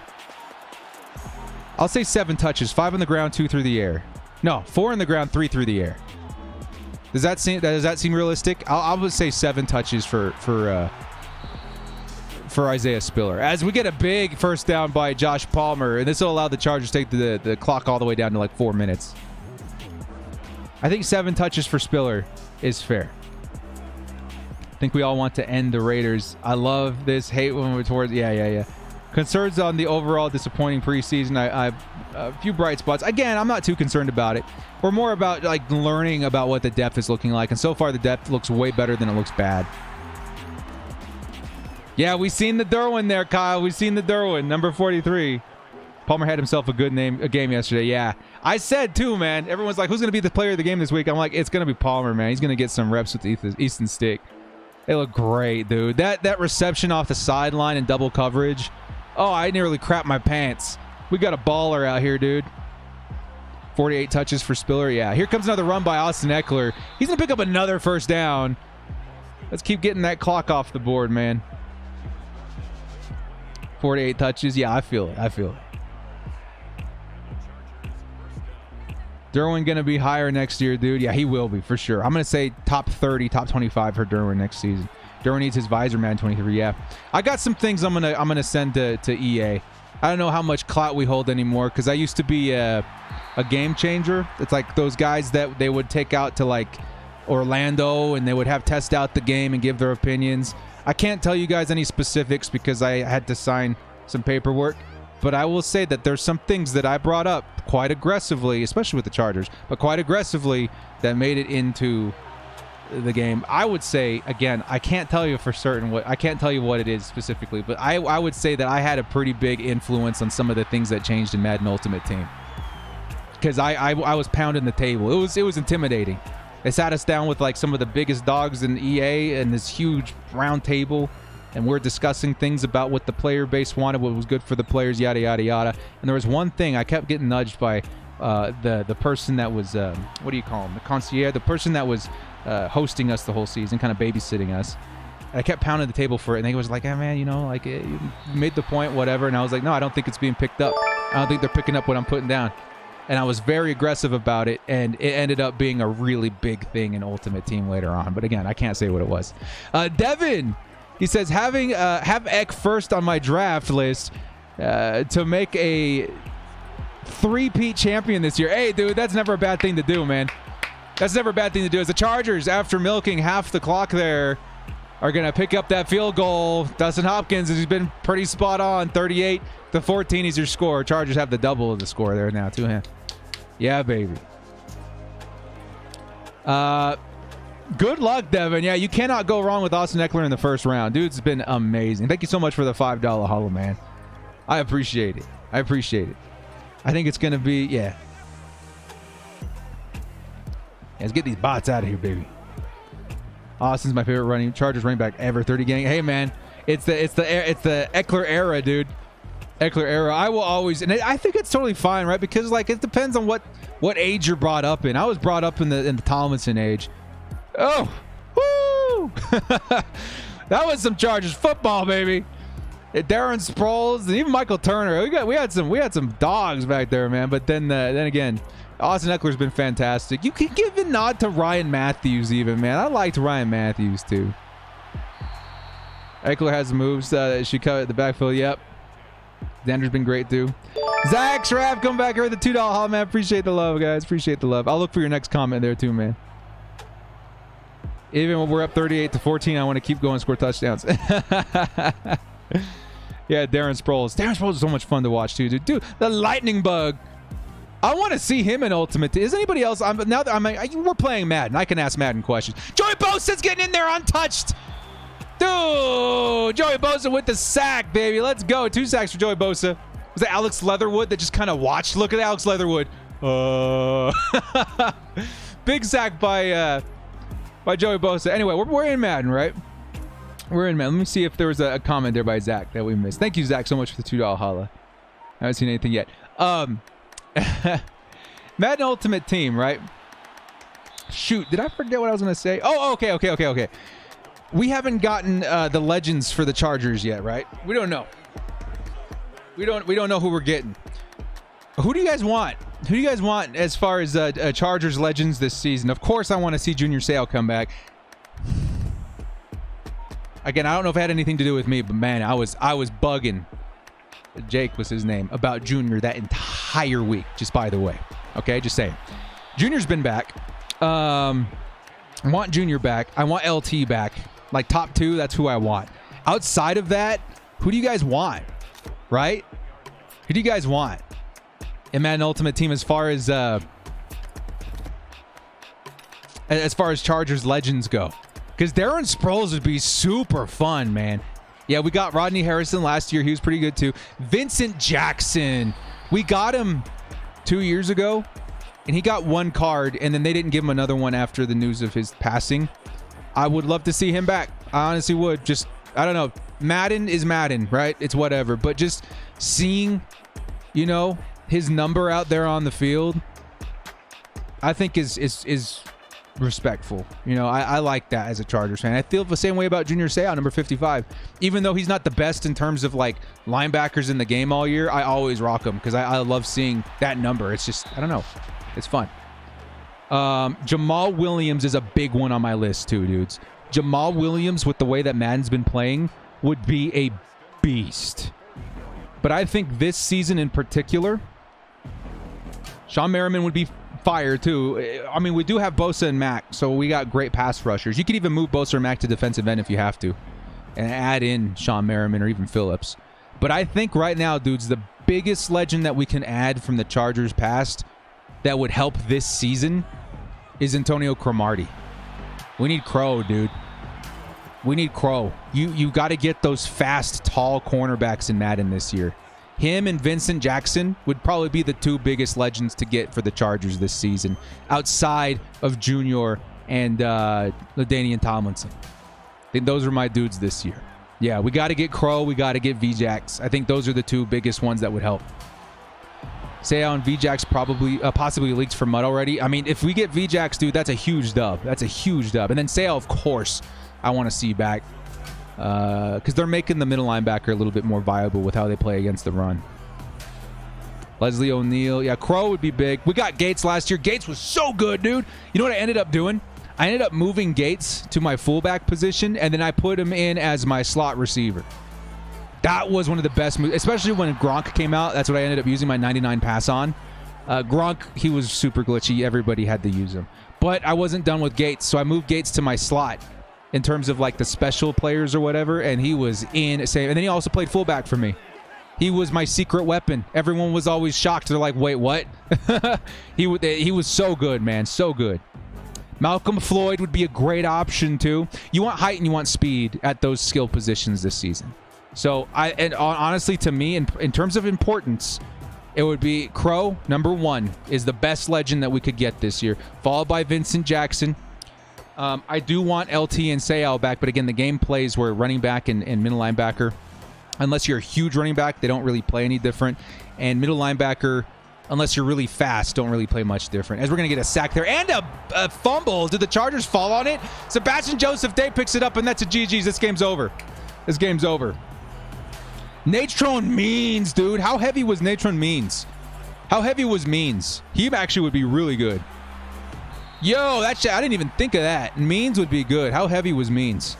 I'll say 7 touches. 5 on the ground, 2 through the air. No, 4 on the ground, 3 through the air. Does that seem realistic? I would say 7 touches for Isaiah Spiller. As we get a big first down by Josh Palmer, and this will allow the Chargers to take the clock all the way down to like 4 minutes. I think 7 touches for Spiller is fair. I think we all want to end the Raiders. I love this. Hate when we're towards... Yeah. Concerns on the overall disappointing preseason. I a few bright spots. Again, I'm not too concerned about it. We're more about like learning about what the depth is looking like. And so far, the depth looks way better than it looks bad. Yeah, we've seen the Derwin there, Kyle. We've seen the Derwin, number 43. Palmer had himself a game yesterday. Yeah. I said, too, man. Everyone's like, who's going to be the player of the game this week? I'm like, it's going to be Palmer, man. He's going to get some reps with the Easton Stick. They look great, dude. That reception off the sideline and double coverage. Oh, I nearly crapped my pants. We got a baller out here, dude. 48 touches for Spiller. Yeah. Here comes another run by Austin Eckler. He's going to pick up another first down. Let's keep getting that clock off the board, man. 48 touches. Yeah, I feel it. Derwin going to be higher next year, dude. Yeah, he will be for sure. I'm going to say top 30, top 25 for Derwin next season. Derwin needs his visor, Madden 23. Yeah, I got some things I'm gonna send to EA. I don't know how much clout we hold anymore because I used to be a game changer. It's like those guys that they would take out to like Orlando and they would have test out the game and give their opinions. I can't tell you guys any specifics because I had to sign some paperwork, but I will say that there's some things that I brought up quite aggressively, especially with the Chargers, but quite aggressively that made it into the game. I would say, again, I can't tell you for certain what it is specifically, but I would say that I had a pretty big influence on some of the things that changed in Madden Ultimate Team because I was pounding the table. It was intimidating. They sat us down with like some of the biggest dogs in EA and this huge round table, and we're discussing things about what the player base wanted, what was good for the players, yada yada yada. And there was one thing I kept getting nudged by the person that was what do you call him, the concierge, the person that was hosting us the whole season, kind of babysitting us. And I kept pounding the table for it, and he was like, "Hey man, you know, like you made the point, whatever." And I was like, "No, I don't think it's being picked up. I don't think they're picking up what I'm putting down." And I was very aggressive about it, and it ended up being a really big thing in Ultimate Team later on. But again, I can't say what it was. Devin, he says, have Eck first on my draft list to make a three-peat champion this year. Hey, dude, that's never a bad thing to do, man. That's never a bad thing to do. As the Chargers, after milking half the clock there, are going to pick up that field goal. Dustin Hopkins has been pretty spot on. 38-14 is your score. Chargers have the double of the score there now, too. Yeah, baby. Good luck, Devin. Yeah, you cannot go wrong with Austin Eckler in the first round. Dude's been amazing. Thank you so much for the $5 holo, man. I appreciate it. I think it's going to be, yeah. Let's get these bots out of here, baby. Austin's my favorite Chargers running back ever. 30 gang. Hey, man, it's the Eckler era, dude. Eckler era. I will always, and I think it's totally fine, right? Because like it depends on what age you're brought up in. I was brought up in the Tomlinson age. Oh, woo! That was some Chargers football, baby. Darren Sproles and even Michael Turner. We had some dogs back there, man. But then again, Austin Eckler's been fantastic. You can give a nod to Ryan Matthews even, man. I liked Ryan Matthews too. Eckler has the moves. She cut the backfield. Yep. Xander's been great too. Zach Schraff, come back here with the $2 haul, man. Appreciate the love, guys. Appreciate the love. I'll look for your next comment there too, man. Even when we're up 38-14, I want to keep going, score touchdowns. Yeah, Darren Sproles. Darren Sproles is so much fun to watch too, dude. Dude, the lightning bug. I want to see him in Ultimate. Is anybody else? We're playing Madden. I can ask Madden questions. Joey Bosa's getting in there untouched. Dude, Joey Bosa with the sack, baby. Let's go. 2 sacks for Joey Bosa. Was it Alex Leatherwood that just kind of watched? Look at Alex Leatherwood. Big sack by Joey Bosa. Anyway, we're in Madden, right? We're in Madden. Let me see if there was a comment there by Zach that we missed. Thank you, Zach, so much for the $2 holla. I haven't seen anything yet. Madden Ultimate Team, right? Shoot, did I forget what I was going to say? Oh, okay. We haven't gotten the legends for the Chargers yet, right? We don't know. We don't know who we're getting. Who do you guys want? Who do you guys want as far as Chargers legends this season? Of course, I want to see Junior Seau come back. Again, I don't know if it had anything to do with me, but man, I was bugging. Jake was his name, about Junior that entire week, just by the way. Okay, just saying. Junior's been back. I want Junior back. I want LT back. Like top 2, that's who I want. Outside of that, who do you guys want? Right? Who do you guys want in Madden Ultimate Team as far as Chargers legends go? Because Darren Sproles would be super fun, man. Yeah, we got Rodney Harrison last year. He was pretty good too. Vincent Jackson. We got him 2 years ago, and he got 1 card, and then they didn't give him another one after the news of his passing. I would love to see him back. I honestly would. Just, I don't know. Madden is Madden, right? It's whatever. But just seeing, you know, his number out there on the field, I think is respectful. You know, I like that as a Chargers fan. I feel the same way about Junior Seau, number 55. Even though he's not the best in terms of like linebackers in the game all year, I always rock him because I love seeing that number. It's just, I don't know. It's fun. Jamal Williams is a big one on my list too, dudes. Jamal Williams, with the way that Madden's been playing, would be a beast. But I think this season in particular, Sean Merriman would be fire too. I mean, we do have Bosa and Mack, so we got great pass rushers. You could even move Bosa or Mack to defensive end if you have to, and add in Sean Merriman or even Phillips. But I think right now, dudes, the biggest legend that we can add from the Chargers past that would help this season is Antonio Cromartie. We need Crow, dude. We need Crow. You got to get those fast, tall cornerbacks in Madden this year. Him and Vincent Jackson would probably be the two biggest legends to get for the Chargers this season, outside of Junior and LaDainian Tomlinson. I think those are my dudes this year. Yeah, we got to get Crow. We got to get VJax. I think those are the two biggest ones that would help. Sayal and VJax probably, possibly leaked for Mud already. I mean, if we get VJax, dude, that's a huge dub. That's a huge dub. And then Sayal, of course, I want to see back. Because they're making the middle linebacker a little bit more viable with how they play against the run. Leslie O'Neal. Yeah, Crow would be big. We got Gates last year. Gates was so good, dude. You know what I ended up doing? I ended up moving Gates to my fullback position, and then I put him in as my slot receiver. That was one of the best moves, especially when Gronk came out. That's what I ended up using my 99 pass on. Gronk, he was super glitchy. Everybody had to use him. But I wasn't done with Gates, so I moved Gates to my slot in terms of like the special players or whatever, and he was insane. And then he also played fullback for me. He was my secret weapon. Everyone was always shocked. They're like, wait, what? He was so good, man. So good. Malcolm Floyd would be a great option too. You want height and you want speed at those skill positions this season. So honestly, to me, in terms of importance, it would be Crow, number one, is the best legend that we could get this year, followed by Vincent Jackson. I do want LT and Sayal back, but again, the game plays where running back and middle linebacker, unless you're a huge running back, they don't really play any different. And middle linebacker, unless you're really fast, don't really play much different. As we're going to get a sack there and a fumble. Did the Chargers fall on it? Sebastian Joseph Day picks it up, and that's a GG's. This game's over. This game's over. Natron Means, dude. How heavy was Natron Means? How heavy was Means? He actually would be really good. Yo, that shit, I didn't even think of that. Means would be good. How heavy was Means?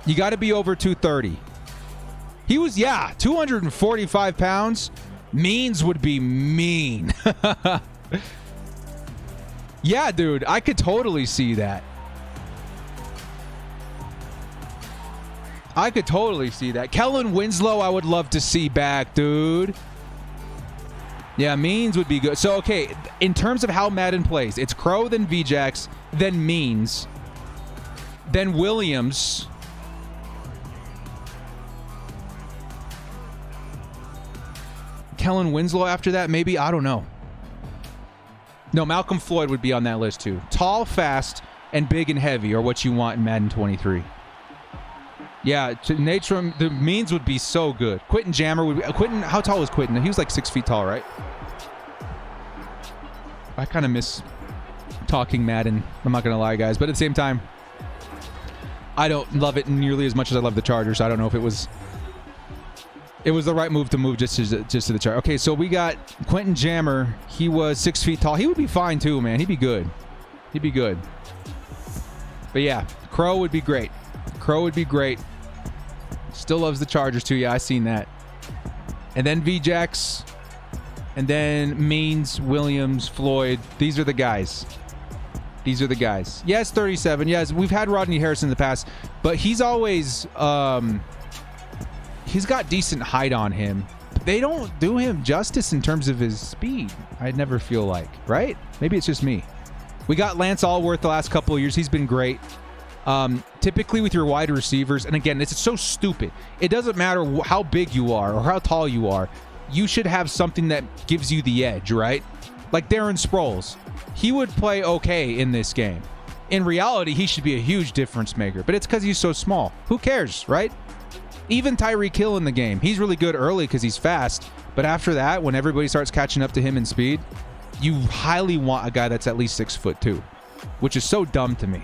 You got to be over 230. He was, 245 pounds. Means would be mean. Yeah, dude, I could totally see that. I could totally see that. Kellen Winslow, I would love to see back, dude. Yeah, Means would be good. So, okay, in terms of how Madden plays, it's Crow, then VJax, then Means, then Williams. Kellen Winslow after that, maybe? I don't know. No, Malcolm Floyd would be on that list too. Tall, fast, and big and heavy are what you want in Madden 23. Yeah, Natron, the Means would be so good. Quentin Jammer would be. Quentin, how tall was Quentin? He was like 6 feet tall, right? I kind of miss talking Madden. I'm not going to lie, guys. But at the same time, I don't love it nearly as much as I love the Chargers. So I don't know if it was the right move to move just to the Chargers. Okay, so we got Quentin Jammer. He was 6 feet tall. He would be fine too, man. He'd be good. He'd be good. But yeah, Crow would be great. Crow would be great. Still loves the Chargers too. Yeah, I seen that. And then VJax. And then Means, Williams, Floyd. These are the guys. These are the guys. Yes, 37. Yes, we've had Rodney Harrison in the past. But he's always... he's got decent height on him. But they don't do him justice in terms of his speed. I never feel like. Right? Maybe it's just me. We got Lance Allworth the last couple of years. He's been great. Typically with your wide receivers, and again, it's so stupid. It doesn't matter how big you are or how tall you are. You should have something that gives you the edge, right? Like Darren Sproles. He would play okay in this game. In reality, he should be a huge difference maker, but it's because he's so small. Who cares, right? Even Tyreek Hill in the game. He's really good early because he's fast, but after that, when everybody starts catching up to him in speed, you highly want a guy that's at least 6'2", which is so dumb to me.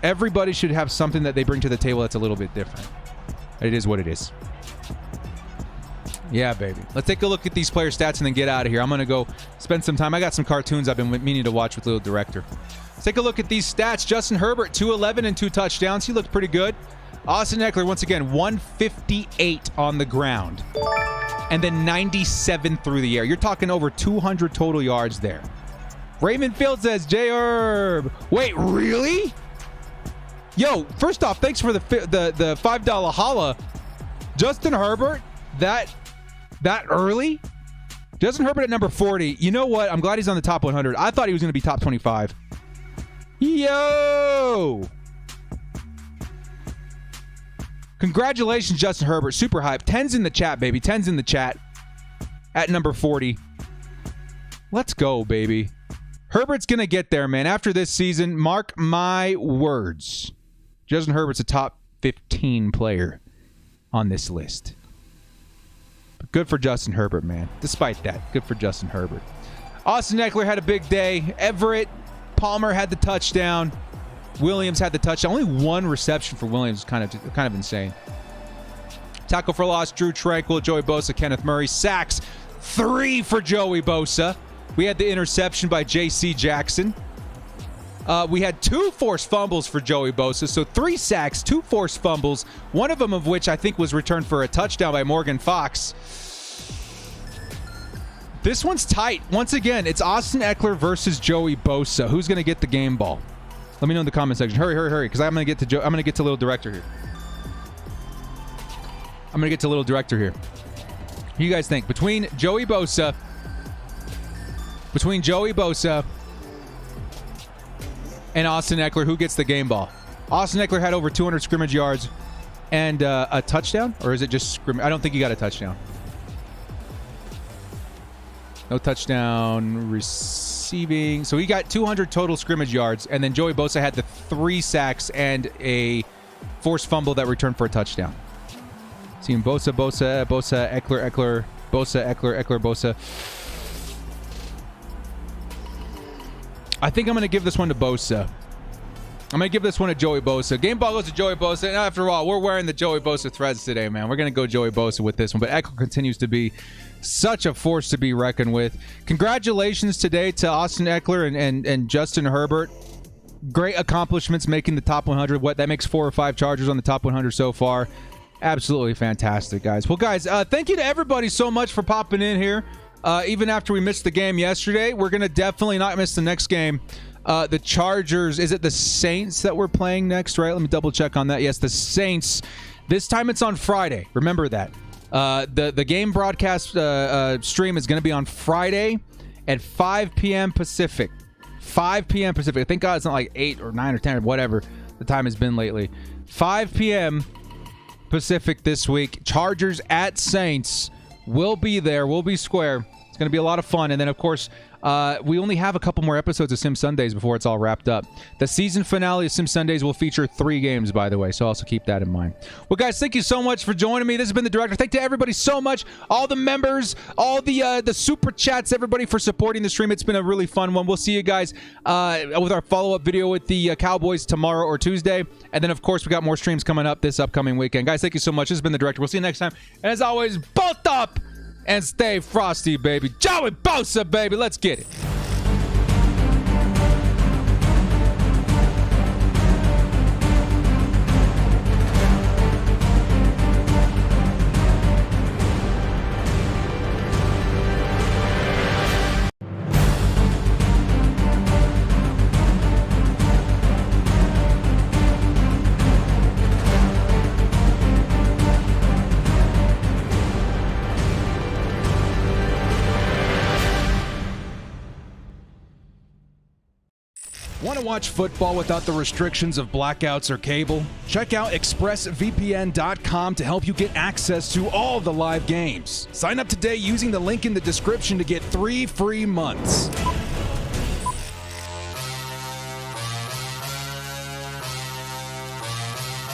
Everybody should have something that they bring to the table that's a little bit different. It is what it is. Yeah, baby. Let's take a look at these player stats and then get out of here. I'm going to go spend some time. I got some cartoons I've been meaning to watch with Little Director. Let's take a look at these stats. Justin Herbert, 211 and 2 touchdowns. He looked pretty good. Austin Eckler, once again, 158 on the ground. And then 97 through the air. You're talking over 200 total yards there. Raymond Field says, J. Herb. Wait, really? Yo, first off, thanks for the $5 holla. Justin Herbert, that early? Justin Herbert at number 40. You know what? I'm glad he's on the top 100. I thought he was going to be top 25. Yo! Congratulations, Justin Herbert. Super hype. 10's in the chat, baby. 10's in the chat at number 40. Let's go, baby. Herbert's going to get there, man. After this season, mark my words. Justin Herbert's a top 15 player on this list. But good for Justin Herbert, man. Despite that, good for Justin Herbert. Austin Eckler had a big day. Everett, Palmer had the touchdown. Williams had the touchdown. Only one reception for Williams, kind of insane. Tackle for loss, Drew Tranquil, Joey Bosa, Kenneth Murray. Sacks, 3 for Joey Bosa. We had the interception by J.C. Jackson. We had 2 forced fumbles for Joey Bosa. So 3 sacks, 2 forced fumbles, one of them of which I think was returned for a touchdown by Morgan Fox. This one's tight. Once again, it's Austin Eckler versus Joey Bosa. Who's going to get the game ball? Let me know in the comment section. Hurry, because I'm going to get to Little Director here. Who do you guys think? Between Joey Bosa and Austin Eckler, who gets the game ball? Austin Eckler had over 200 scrimmage yards and a touchdown? Or is it just scrimmage? I don't think he got a touchdown. No touchdown receiving. So he got 200 total scrimmage yards, and then Joey Bosa had the 3 sacks and a forced fumble that returned for a touchdown. Seeing Bosa, Eckler, Bosa. I think I'm going to give this one to Bosa. I'm going to give this one to Joey Bosa. Game ball goes to Joey Bosa. And after all, we're wearing the Joey Bosa threads today, man. We're going to go Joey Bosa with this one. But Eckler continues to be such a force to be reckoned with. Congratulations today to Austin Eckler and Justin Herbert. Great accomplishments making the top 100. What, that makes 4 or 5 Chargers on the top 100 so far. Absolutely fantastic, guys. Well, guys, thank you to everybody so much for popping in here. Even after we missed the game yesterday, we're going to definitely not miss the next game. The Chargers, is it the Saints that we're playing next, right? Let me double check on that. Yes, the Saints. This time it's on Friday. Remember that. The game broadcast stream is going to be on Friday at 5 p.m. Pacific. 5 p.m. Pacific. Thank God it's not like 8 or 9 or 10 or whatever the time has been lately. 5 p.m. Pacific this week. Chargers at Saints. We'll be there. We'll be square. It's going to be a lot of fun. And then, of course, we only have a couple more episodes of Sim Sundays before it's all wrapped up. The season finale of Sim Sundays will feature 3 games, by the way, so also keep that in mind. Well, guys, thank you so much for joining me. This has been the Director. Thank you to everybody so much, all the members, all the super chats, everybody for supporting the stream. It's been a really fun one. We'll see you guys with our follow-up video with the Cowboys tomorrow or Tuesday. And then, of course, we got more streams coming up this upcoming weekend. Guys, thank you so much. This has been the Director. We'll see you next time. And as always, bolt up and stay frosty, baby. Joey Bosa, baby. Let's get it. Want to watch football without the restrictions of blackouts or cable? Check out expressvpn.com to help you get access to all the live games. Sign up today using the link in the description to get 3 free months.